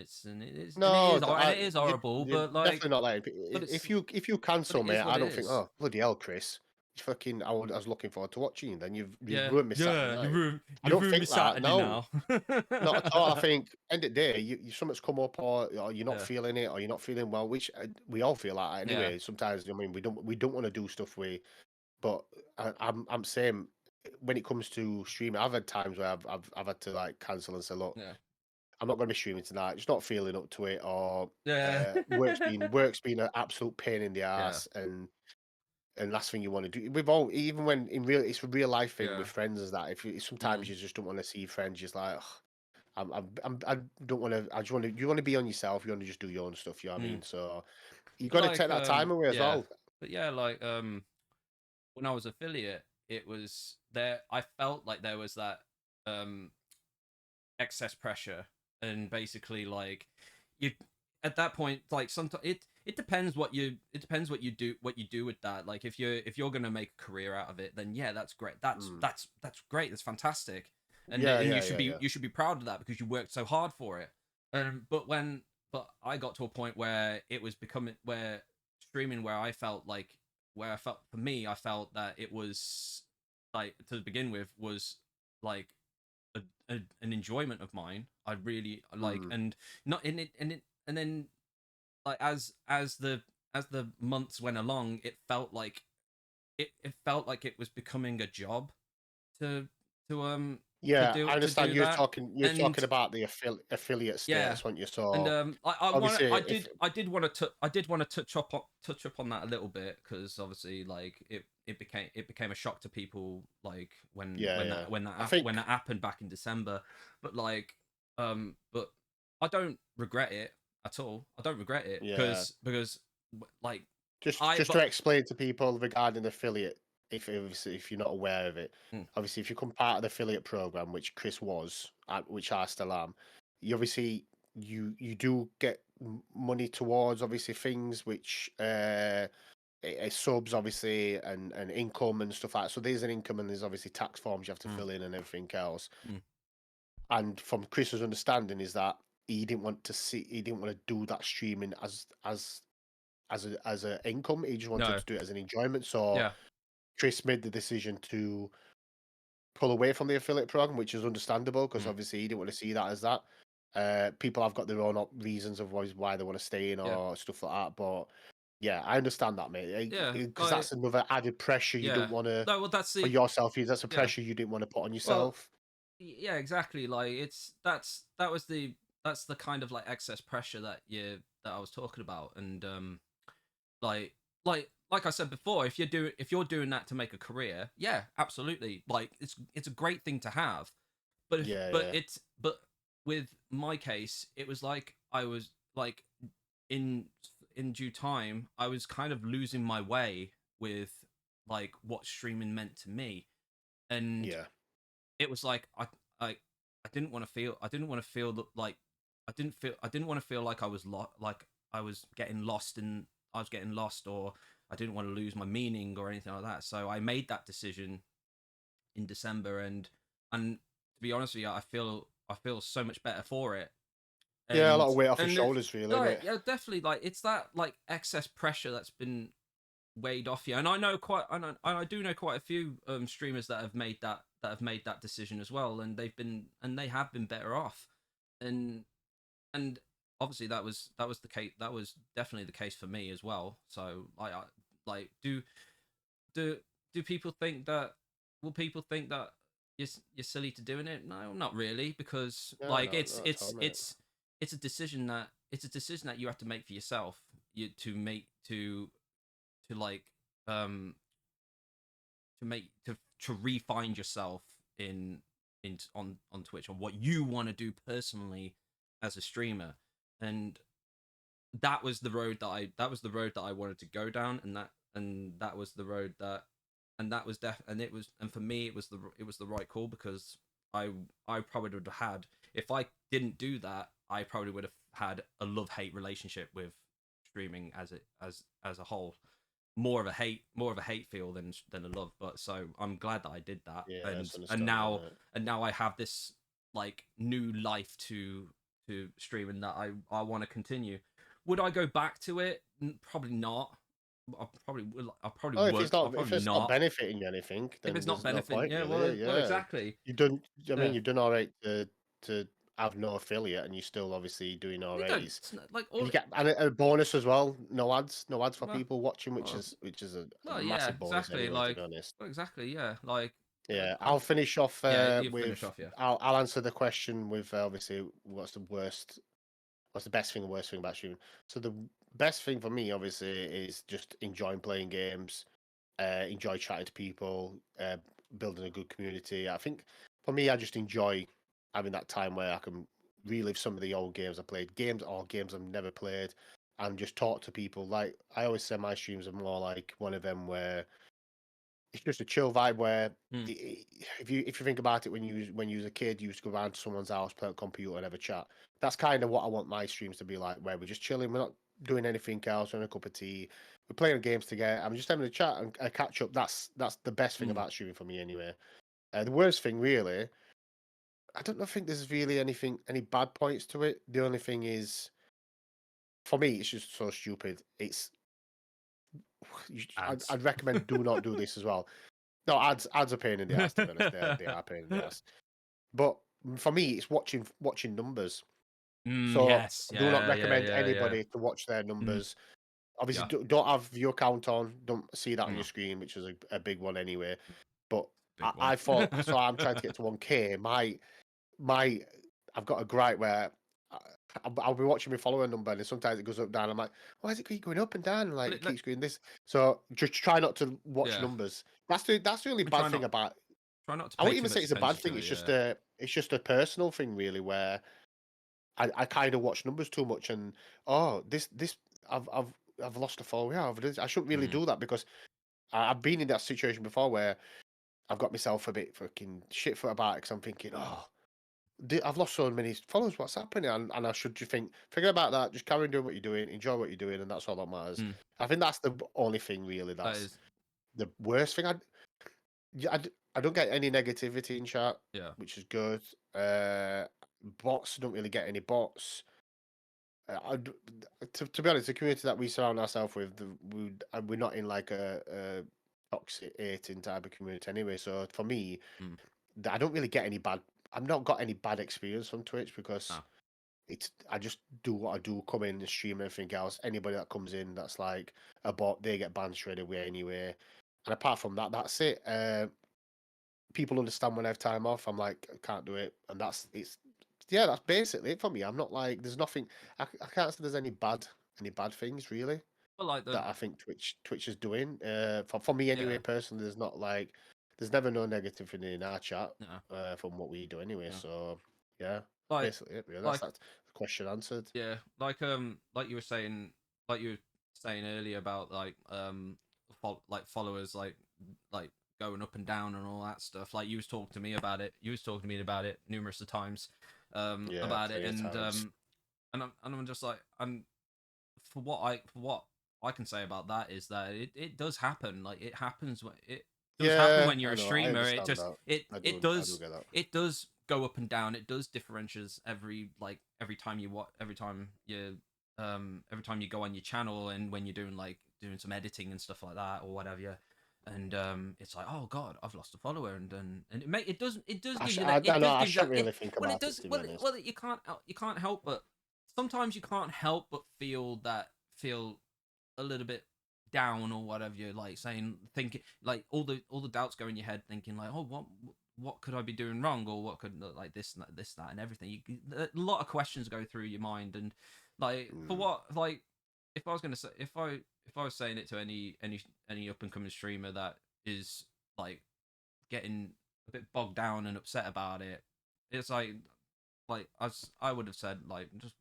Speaker 2: No,
Speaker 1: it is horrible,
Speaker 2: you're
Speaker 1: but like
Speaker 2: definitely not letting.
Speaker 1: but it's
Speaker 2: If you
Speaker 1: but
Speaker 2: cancel,
Speaker 1: it
Speaker 2: mate,
Speaker 1: is what
Speaker 2: I
Speaker 1: it
Speaker 2: don't think.
Speaker 1: is.
Speaker 2: Oh bloody hell, Chris! Fucking, I was looking forward to watching you. Then you've
Speaker 1: Yeah,
Speaker 2: ruined my Saturday
Speaker 1: yeah,
Speaker 2: night. I
Speaker 1: you
Speaker 2: don't
Speaker 1: ruined me
Speaker 2: think that.
Speaker 1: Saturday
Speaker 2: No,
Speaker 1: now.
Speaker 2: not at all. I think end of the day, something's come up, or you're not
Speaker 1: Yeah,
Speaker 2: feeling it, or you're not feeling well, which we all feel like that
Speaker 1: yeah,
Speaker 2: anyway. Sometimes I mean we don't want to do stuff but I'm saying when it comes to streaming, I've had times where I've had to like cancel and say, look,
Speaker 1: yeah,
Speaker 2: I'm not going to be streaming tonight. Just not feeling up to it, or
Speaker 1: yeah,
Speaker 2: work's been an absolute pain in the
Speaker 1: yeah,
Speaker 2: ass, and last thing you want to do, we've all, even when in real, it's a real life thing
Speaker 1: yeah.
Speaker 2: with friends, is that if you, sometimes
Speaker 1: Mm,
Speaker 2: you just don't want to see friends, just like, "Ugh, I don't want to. I just want to. You want to be on yourself. You want to just do your own stuff. You know what I
Speaker 1: mm.
Speaker 2: mean? So you
Speaker 1: But
Speaker 2: got to take
Speaker 1: like,
Speaker 2: that time away as
Speaker 1: yeah,
Speaker 2: well.
Speaker 1: but yeah, like, when I was affiliate, it was there. I felt like there was that um excess pressure, and basically like you at that point, like sometimes it depends what you do with that. Like if you're gonna make a career out of it, then yeah, that's great.
Speaker 2: Mm.
Speaker 1: That's great. That's fantastic,
Speaker 2: Yeah,
Speaker 1: and
Speaker 2: yeah, yeah, yeah.
Speaker 1: you should be proud of that because you worked so hard for it. But but I got to a point where it was becoming where streaming where I felt for me I felt that it was like to begin with was like an enjoyment of mine. I really like,
Speaker 2: Mm.
Speaker 1: and not in it, and then like as the months went along, it felt like it was becoming a job to
Speaker 2: Yeah, I
Speaker 1: to
Speaker 2: understand.
Speaker 1: do that,
Speaker 2: You're talking
Speaker 1: and
Speaker 2: about the affiliate
Speaker 1: yeah,
Speaker 2: status, weren't you?
Speaker 1: and
Speaker 2: So obviously, if
Speaker 1: I did want to touch up on that a little bit, because obviously like it became a shock to people like
Speaker 2: yeah, yeah, I
Speaker 1: when
Speaker 2: think
Speaker 1: that happened back in December, but like but I don't regret it at all. I don't regret it
Speaker 2: yeah.
Speaker 1: like I
Speaker 2: Just
Speaker 1: but
Speaker 2: to explain to people regarding affiliate, if you're not aware of it,
Speaker 1: mm,
Speaker 2: obviously if you become part of the affiliate program, which Chris was, which I still am, you obviously you do get money towards obviously things which subs obviously and income and stuff like that. So there's an income and there's obviously tax forms you have to
Speaker 1: mm,
Speaker 2: fill in and everything else.
Speaker 1: mm,
Speaker 2: And from Chris's understanding is that he didn't want to do that streaming as a income. He just wanted
Speaker 1: no,
Speaker 2: to do it as an enjoyment. So
Speaker 1: yeah,
Speaker 2: Chris made the decision to pull away from the affiliate program, which is understandable because
Speaker 1: mm,
Speaker 2: obviously he didn't want to see that as that. People have got their own reasons of why they want to stay in
Speaker 1: yeah,
Speaker 2: or stuff like that. But yeah, I understand that, mate.
Speaker 1: yeah,
Speaker 2: Because
Speaker 1: like
Speaker 2: that's another added pressure you
Speaker 1: yeah,
Speaker 2: don't want to
Speaker 1: no, well that's
Speaker 2: for
Speaker 1: the
Speaker 2: yourself. That's a
Speaker 1: yeah,
Speaker 2: pressure you didn't want to put on
Speaker 1: well
Speaker 2: yourself.
Speaker 1: yeah, exactly. Like that's the kind of like excess pressure that I was talking about, and like like I said before, if you're doing that to make a career, yeah, absolutely. Like it's a great thing to have,
Speaker 2: Yeah, yeah.
Speaker 1: but with my case, it was like I was like in in due time, I was kind of losing my way with like what streaming meant to me, and
Speaker 2: Yeah.
Speaker 1: it was like I didn't want to feel like I didn't want to feel like I was like I was getting lost and I was getting lost, or I didn't want to lose my meaning or anything like that. So I made that decision in December, and to be honest with you, I feel so much better for it.
Speaker 2: Yeah, a lot of weight off your
Speaker 1: And
Speaker 2: shoulders, really,
Speaker 1: no,
Speaker 2: isn't it?
Speaker 1: yeah, definitely, like it's that like excess pressure that's been weighed off you. And I do know quite a few streamers that have made that decision as well, and they have been better off. And and obviously that was the case, that was definitely the case for me as well. So like do do people think that, will people think that you're silly to doing it? No, not really, because
Speaker 2: No,
Speaker 1: like
Speaker 2: no, not at all, mate.
Speaker 1: it's a decision that you have to make for yourself, you to make to like um to make to re-find yourself in on Twitch, on what you want to do personally as a streamer. And that was the road that I wanted to go down, and that was the road that and that was and it was, and for me it was the right call, because I probably would have had, if I didn't do that, I probably would have had a love-hate relationship with streaming as a whole. More of a hate feel than a love. But so I'm glad that I did that.
Speaker 2: Yeah,
Speaker 1: and
Speaker 2: that's
Speaker 1: and now
Speaker 2: understandable, mate.
Speaker 1: and now I have this like new life to streaming that I want to continue. Would I go back to it? Probably not. I probably will. I probably
Speaker 2: Oh,
Speaker 1: would. I'll
Speaker 2: if
Speaker 1: probably
Speaker 2: it's not
Speaker 1: not.
Speaker 2: benefiting you anything,
Speaker 1: If
Speaker 2: then
Speaker 1: it's not
Speaker 2: there's no
Speaker 1: benefiting,
Speaker 2: point,
Speaker 1: yeah,
Speaker 2: really.
Speaker 1: well,
Speaker 2: Yeah,
Speaker 1: exactly.
Speaker 2: you've done. I mean,
Speaker 1: Yeah.
Speaker 2: you've done all right to have no affiliate, and you're still obviously doing all
Speaker 1: You
Speaker 2: right.
Speaker 1: don't. It's not, like
Speaker 2: And
Speaker 1: all.
Speaker 2: you get a bonus as well. No ads for
Speaker 1: Well,
Speaker 2: people watching,
Speaker 1: well,
Speaker 2: which is a
Speaker 1: well, yeah,
Speaker 2: massive bonus
Speaker 1: exactly.
Speaker 2: anyway. To be
Speaker 1: Like,
Speaker 2: honest.
Speaker 1: well, exactly, yeah. Like,
Speaker 2: Yeah, I'll finish off
Speaker 1: yeah, you finish
Speaker 2: with.
Speaker 1: off, yeah.
Speaker 2: I'll answer the question with obviously what's the best thing and worst thing about streaming. So the best thing for me, obviously, is just enjoying playing games, enjoy chatting to people, building a good community. I think for me, I just enjoy having that time where I can relive some of the old games I played, games I've never played, and just talk to people. Like I always say, my streams are more like one of them where it's just a chill vibe where if you think about it, when you was a kid, you used to go around to someone's house, play on computer, and have a chat. That's kind of what I want my streams to be like, where we're just chilling, we're not doing anything else, having a cup of tea, we're playing games together. I'm just having a chat and a catch up. That's the best thing about streaming for me, anyway. The worst thing, really, I don't think there's really any bad points to it. The only thing is, for me, it's just so stupid.
Speaker 1: Ads.
Speaker 2: I'd recommend do not do this as well. No, ads are pain in the ass, to be honest. They are pain in the ass. But for me, it's watching numbers. So
Speaker 1: Yes.
Speaker 2: I do not
Speaker 1: Yeah. Yeah.
Speaker 2: recommend
Speaker 1: Yeah. Yeah.
Speaker 2: anybody to watch their numbers. Obviously,
Speaker 1: Yeah.
Speaker 2: don't have your count on. Don't see that on
Speaker 1: No.
Speaker 2: your screen, which is a big one anyway. But
Speaker 1: Big one.
Speaker 2: I thought, so I'm trying to get to 1K. My I've got a gripe where I'll be watching my follower number, and sometimes it goes up down. I'm like, why is it keep going up and down? Like it keeps going this. So just try not to watch
Speaker 1: Yeah.
Speaker 2: numbers. That's the only
Speaker 1: And
Speaker 2: bad thing about.
Speaker 1: try not to
Speaker 2: I
Speaker 1: pay
Speaker 2: wouldn't
Speaker 1: too
Speaker 2: even say
Speaker 1: much
Speaker 2: it's a bad
Speaker 1: attention
Speaker 2: thing.
Speaker 1: to
Speaker 2: It's
Speaker 1: it.
Speaker 2: just a personal thing, really, where I kind of watch numbers too much, and this I've lost a follower. Yeah, I shouldn't really do that, because I've been in that situation before where I've got myself a bit fucking shit for about it, because I'm thinking, I've lost so many followers. What's happening? And I should just forget about that. Just carry on doing what you're doing. Enjoy what you're doing, and that's all that matters. I think that's the only thing, really.
Speaker 1: That
Speaker 2: That's
Speaker 1: is.
Speaker 2: the worst thing. I don't get any negativity in chat,
Speaker 1: Yeah.
Speaker 2: which is good. Bots, don't really get any bots. To be honest, the community that we surround ourselves with, we're not in like a toxic hating type of community anyway. So for me, I don't really get any bad. I've not got any bad experience on Twitch, because I just do what I do, come in and stream everything else. Anybody that comes in that's like a bot, they get banned straight away anyway. And apart from that, that's it. People understand when I have time off. I'm like, I can't do it, and that's basically it for me. I'm not like, there's nothing. I can't say there's any bad things, really,
Speaker 1: Well, like
Speaker 2: that I think Twitch is doing. For me anyway, personally, there's never no negativity in our chat. From what we do anyway.
Speaker 1: Yeah.
Speaker 2: So yeah,
Speaker 1: Like
Speaker 2: basically it. Really, that's the question answered.
Speaker 1: yeah, like you were saying like you were saying earlier about followers like going up and down and all that stuff. Like you was talking to me about it. You was talking to me about it numerous of times,
Speaker 2: Yeah,
Speaker 1: about it,
Speaker 2: plenty of
Speaker 1: and
Speaker 2: times.
Speaker 1: I'm just like, for what I can say about that is that it does happen. Like it happens when it does happen
Speaker 2: Yeah,
Speaker 1: when you're
Speaker 2: I
Speaker 1: a
Speaker 2: know. I
Speaker 1: streamer. It
Speaker 2: understand
Speaker 1: just
Speaker 2: that. I do get that.
Speaker 1: it does go up and down. It does differentiate every time every time you go on your channel, and when you're doing some editing and stuff like that or whatever. And it's like, oh god, I've lost a follower, and it does give you that,
Speaker 2: I
Speaker 1: it
Speaker 2: know.
Speaker 1: does
Speaker 2: I
Speaker 1: give you that
Speaker 2: shouldn't really think
Speaker 1: well, it
Speaker 2: about it,
Speaker 1: does,
Speaker 2: to be honest.
Speaker 1: well, you can't help but sometimes you can't help but feel a little bit down or whatever. You're like thinking like all the doubts go in your head, thinking like, oh, what could I be doing wrong, or what could, like this that and everything. A lot of questions go through your mind, and like for
Speaker 2: Mm.
Speaker 1: what, like if I was gonna say, if I was saying it to any up and coming streamer that is like getting a bit bogged down and upset about it, it's like as I would have said, like just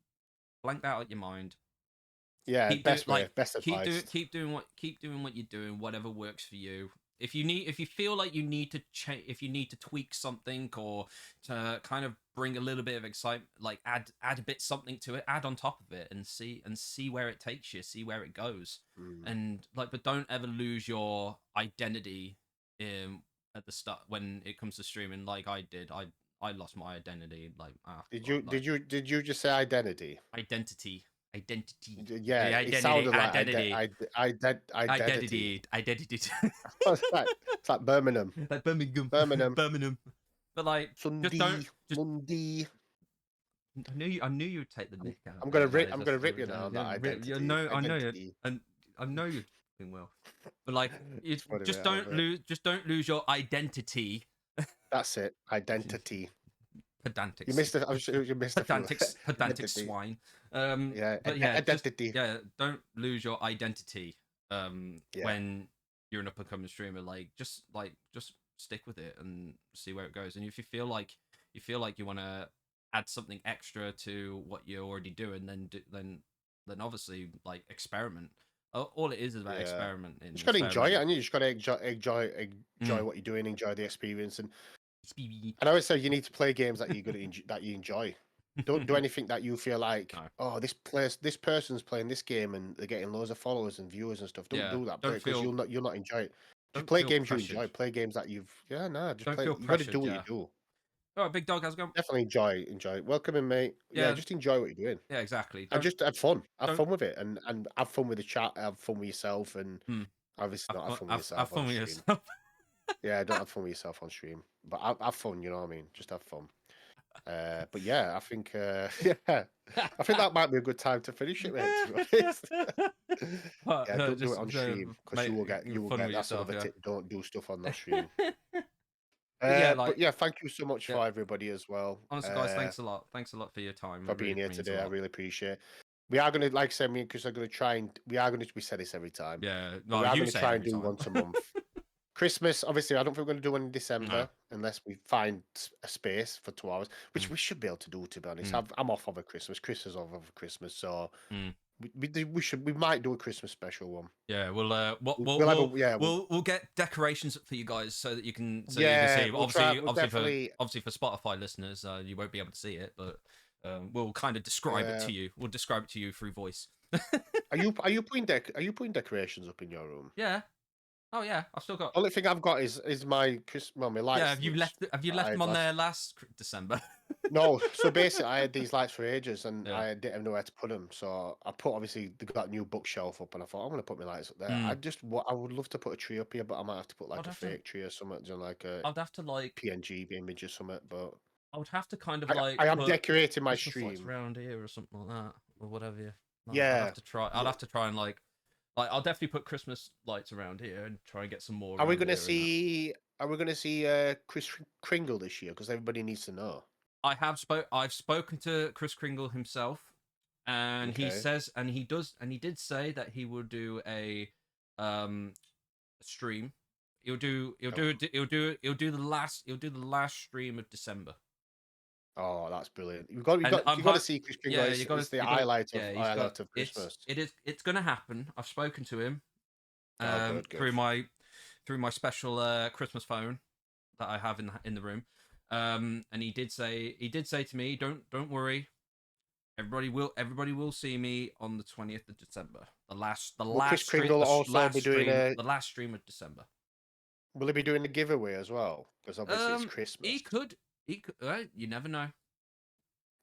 Speaker 1: blank that out your mind.
Speaker 2: Yeah,
Speaker 1: Keep doing
Speaker 2: best way, best advice.
Speaker 1: keep doing what you're doing, whatever works for you. If you feel like you need to change, if you need to tweak something, or to kind of bring a little bit of excitement, like add a bit something to it, add on top of it, and see where it takes you, see where it goes.
Speaker 2: Mm.
Speaker 1: And like, but don't ever lose your identity at the start when it comes to streaming, like I did. I lost my identity, like after,
Speaker 2: Did you just say identity?
Speaker 1: identity.
Speaker 2: Yeah,
Speaker 1: The
Speaker 2: it sounded like
Speaker 1: identity.
Speaker 2: identity.
Speaker 1: Identity.
Speaker 2: It's like Birmingham,
Speaker 1: Like Birmingham.
Speaker 2: Birmingham,
Speaker 1: Birmingham. But like, just don't.
Speaker 2: Sunday,
Speaker 1: Just
Speaker 2: Monday.
Speaker 1: I knew you'd take the nick out.
Speaker 2: I'm
Speaker 1: Out
Speaker 2: I'm
Speaker 1: just
Speaker 2: gonna rip you now on that identity.
Speaker 1: I know you,
Speaker 2: Identity.
Speaker 1: and I know you're doing well. But like, you
Speaker 2: It's funny,
Speaker 1: just
Speaker 2: mate, I love it.
Speaker 1: don't lose your identity.
Speaker 2: That's it. Identity.
Speaker 1: Pedantic.
Speaker 2: You missed it. I'm sure you missed it.
Speaker 1: Pedantic
Speaker 2: Identity.
Speaker 1: swine.
Speaker 2: Yeah,
Speaker 1: But yeah,
Speaker 2: identity.
Speaker 1: don't lose your identity.
Speaker 2: Yeah.
Speaker 1: When you're an up and coming streamer, just stick with it and see where it goes. And if you feel like you want to add something extra to what you're already doing, then obviously like experiment. All it is about
Speaker 2: Yeah.
Speaker 1: experimenting.
Speaker 2: You just gotta enjoy it,
Speaker 1: experimenting.
Speaker 2: and you just gotta enjoy what you're doing, enjoy the experience, and
Speaker 1: Speedy.
Speaker 2: I always say you need to play games that that you enjoy. Don't do anything that you feel like,
Speaker 1: No.
Speaker 2: oh, this person's playing this game and they're getting loads of followers and viewers and stuff. Don't
Speaker 1: Yeah,
Speaker 2: do that,
Speaker 1: don't
Speaker 2: because
Speaker 1: feel-
Speaker 2: you'll not enjoy it. Just
Speaker 1: Don't
Speaker 2: play
Speaker 1: feel
Speaker 2: games you
Speaker 1: pressured.
Speaker 2: enjoy. Play games that just
Speaker 1: Don't
Speaker 2: play.
Speaker 1: feel
Speaker 2: You got to do
Speaker 1: pressured,
Speaker 2: what
Speaker 1: yeah.
Speaker 2: you do.
Speaker 1: All right, big dog, how's it going?
Speaker 2: Definitely enjoy. Welcome in, mate. Yeah,
Speaker 1: Yeah.
Speaker 2: just enjoy what you're doing.
Speaker 1: Yeah, exactly.
Speaker 2: And just have fun. Have
Speaker 1: don't-
Speaker 2: fun with it, and have fun with the chat. Have fun with yourself, and obviously not have fun with yourself on stream.
Speaker 1: yourself.
Speaker 2: Yeah, don't have fun with yourself on stream, but have fun. You know what I mean? Just have fun. But yeah, I think I think that might be a good time to finish it, mate. To be honest. Yeah, don't do it on stream, because you will get that sort of a tip. Don't do stuff on that stream. But yeah, thank you so much for everybody as well.
Speaker 1: Honestly, guys, thanks a lot. Thanks a lot for your time.
Speaker 2: For
Speaker 1: It
Speaker 2: being
Speaker 1: really
Speaker 2: here
Speaker 1: means
Speaker 2: today.
Speaker 1: a
Speaker 2: I
Speaker 1: lot.
Speaker 2: really appreciate it. We are going to, like I said, me and Chris are going to try and we said this every time.
Speaker 1: Yeah,
Speaker 2: we
Speaker 1: no,
Speaker 2: are
Speaker 1: you
Speaker 2: going to
Speaker 1: say
Speaker 2: try
Speaker 1: it
Speaker 2: and
Speaker 1: every
Speaker 2: do
Speaker 1: time.
Speaker 2: once a month. Christmas, obviously, I don't think we're going to do one in December unless we find a space for 2 hours, which we should be able to do, to be honest. I'm off over Christmas. Chris is off over Christmas, so we might do a Christmas special one.
Speaker 1: Yeah, we'll get decorations up for you guys so that you can you can see. Obviously for Spotify listeners, you won't be able to see it, but we'll kind of describe it to you. We'll describe it to you through voice.
Speaker 2: Are you putting decorations up in your room?
Speaker 1: Yeah. Oh yeah, I've still got.
Speaker 2: Only thing I've got is my my lights.
Speaker 1: Yeah, have you left them on there last December?
Speaker 2: No, so basically I had these lights for ages, and I didn't know where to put them. So I put, obviously they got a new bookshelf up, and I thought I'm gonna put my lights up there. I would love to put a tree up here, but I might have to put like a fake tree or something, like a
Speaker 1: I'd have to like
Speaker 2: PNG image or something. But
Speaker 1: I would have to kind of
Speaker 2: I am decorating my
Speaker 1: Christmas lights
Speaker 2: stream
Speaker 1: around here or something like that, or whatever.
Speaker 2: Yeah,
Speaker 1: I'd have to try. I'll have to try and like I'll definitely put Christmas lights around here and try and get some more.
Speaker 2: Are we gonna see Chris Kringle this year? Because everybody needs to know.
Speaker 1: I've spoken to Chris Kringle himself, and he says, and he did say that he will do a stream. He'll do the last stream of December.
Speaker 2: Oh, that's brilliant. You've got
Speaker 1: And I'm
Speaker 2: to see Chris Kringle.
Speaker 1: yeah, you got
Speaker 2: It's
Speaker 1: to
Speaker 2: the
Speaker 1: you got to
Speaker 2: highlight of
Speaker 1: it's
Speaker 2: Christmas.
Speaker 1: it's gonna happen. I've spoken to him
Speaker 2: Oh, good.
Speaker 1: through my special Christmas phone that I have in the room. And he did say to me, don't worry, everybody will see me on the 20th of December.
Speaker 2: Will Chris Kringle also be doing
Speaker 1: the last stream of December.
Speaker 2: Will he be doing a giveaway as well? Because obviously it's Christmas.
Speaker 1: He could you never know.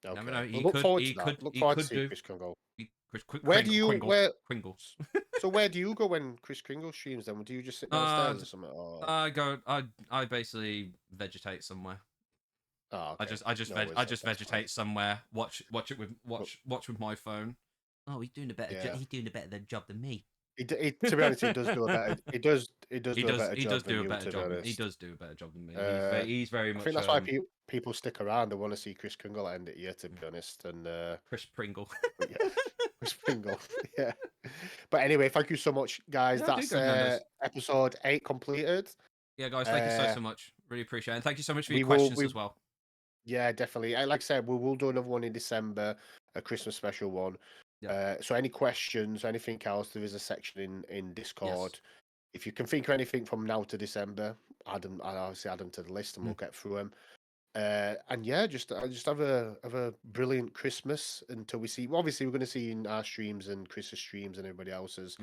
Speaker 2: Okay.
Speaker 1: Never know.
Speaker 2: We'll look forward to that. Look forward to see
Speaker 1: do.
Speaker 2: Chris Kringle.
Speaker 1: Where
Speaker 2: Kringles? So where do you go when Chris Kringle streams? Then do you just sit downstairs or something? Or...
Speaker 1: I basically vegetate somewhere.
Speaker 2: Oh, okay.
Speaker 1: I just vegetate
Speaker 2: fine.
Speaker 1: somewhere. Watch it with my phone. Oh, he's doing a better job than me.
Speaker 2: To be honest, he does do a better. He does do a better job than you.
Speaker 1: He does do a better job than me. He's very much.
Speaker 2: I think that's why people stick around. They want to see Chris Kringle end it here, to be honest. And
Speaker 1: Chris Pringle.
Speaker 2: Yeah, Chris Pringle. Yeah. But anyway, thank you so much, guys.
Speaker 1: Yeah,
Speaker 2: that's episode 8 completed.
Speaker 1: Yeah, guys, thank you so much. Really appreciate it. And thank you so much for your questions as well.
Speaker 2: Yeah, definitely. Like I said, we will do another one in December, a Christmas special one. Yeah. So any questions, anything else, there is a section in Discord. Yes. If you can think of anything from now to December, I'll obviously add them to the list and we'll get through them. And yeah, just have a brilliant Christmas until we see. Obviously, we're going to see in our streams and Chris's streams and everybody else's.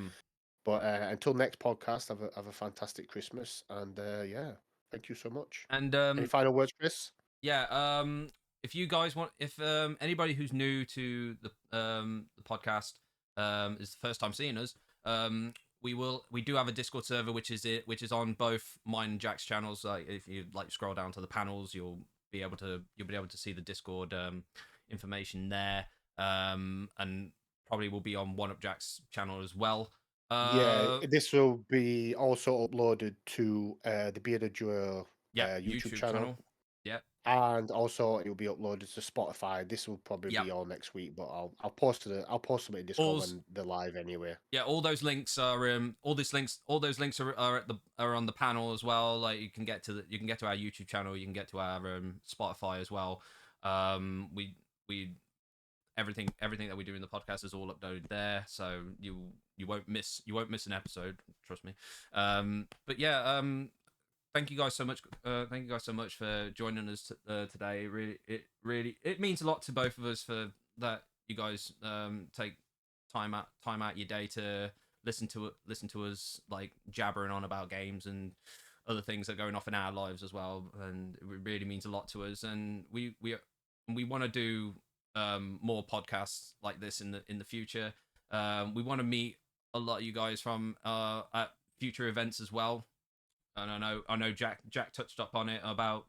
Speaker 2: But until next podcast, have a fantastic Christmas. And yeah, thank you so much.
Speaker 1: And
Speaker 2: any final words, Chris?
Speaker 1: Yeah. If you guys want, if anybody who's new to the podcast is the first time seeing us, we do have a Discord server which is on both mine and Jack's channels. Like if you scroll down to the panels, you'll be able to see the Discord information there. And probably will be on One Up Jack's channel as well.
Speaker 2: Yeah, this will be also uploaded to the Bearded Duo YouTube channel.
Speaker 1: Yeah.
Speaker 2: And also it will be uploaded to Spotify. This will probably be all next week, but I'll post them in Discord when they're live anyway.
Speaker 1: Yeah, all those links are all those links are on the panel as well. Like you can get to our YouTube channel, you can get to our Spotify as well. We everything that we do in the podcast is all uploaded there, so you won't miss an episode, trust me. But yeah, thank you guys so much. Thank you guys so much for joining us today. It means a lot to both of us for that. You guys take time out your day to listen to us like jabbering on about games and other things that are going off in our lives as well. And it really means a lot to us. And we want to do more podcasts like this in the future. We want to meet a lot of you guys from at future events as well. And I know Jack touched up on it about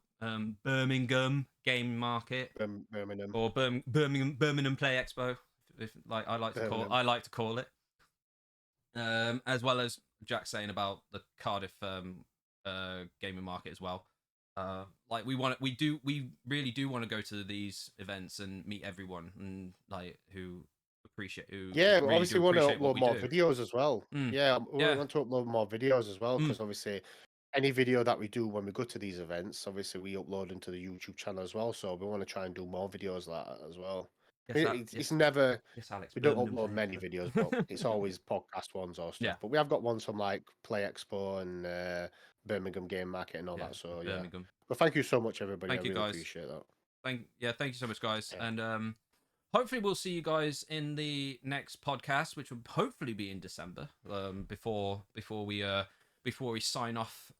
Speaker 1: Birmingham Game Market,
Speaker 2: Birmingham,
Speaker 1: or Birmingham Play Expo, if like I like to call it. As well as Jack saying about the Cardiff gaming market as well. Like we really do want to go to these events and meet everyone and like who really
Speaker 2: obviously want to upload more
Speaker 1: do.
Speaker 2: videos as well. We want to upload more videos as well, because obviously any video that we do when we go to these events, obviously we upload into the YouTube channel as well, so we want to try and do more videos like that as well. It's never
Speaker 1: Alex,
Speaker 2: we don't upload many videos, but it's always podcast ones or stuff. But we have got ones from like Play Expo and Birmingham Game Market and all that. So
Speaker 1: Birmingham.
Speaker 2: But thank you so much, everybody.
Speaker 1: Thank you, guys.
Speaker 2: Appreciate that.
Speaker 1: Thank you so much, guys. And hopefully we'll see you guys in the next podcast, which will hopefully be in December. Before we sign off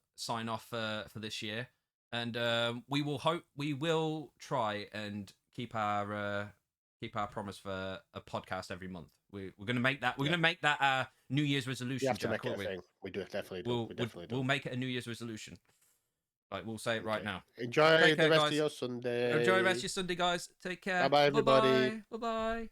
Speaker 1: for this year. And we will try and keep our promise for a podcast every month. We're going to make that. We're going to make that our New Year's resolution.
Speaker 2: We have to make it a thing. We do definitely.
Speaker 1: We'll make it a New Year's resolution. Like we'll say it right now.
Speaker 2: Enjoy the rest of your Sunday.
Speaker 1: Enjoy the rest of your Sunday, guys. Take care.
Speaker 2: Bye, everybody.
Speaker 1: Bye bye.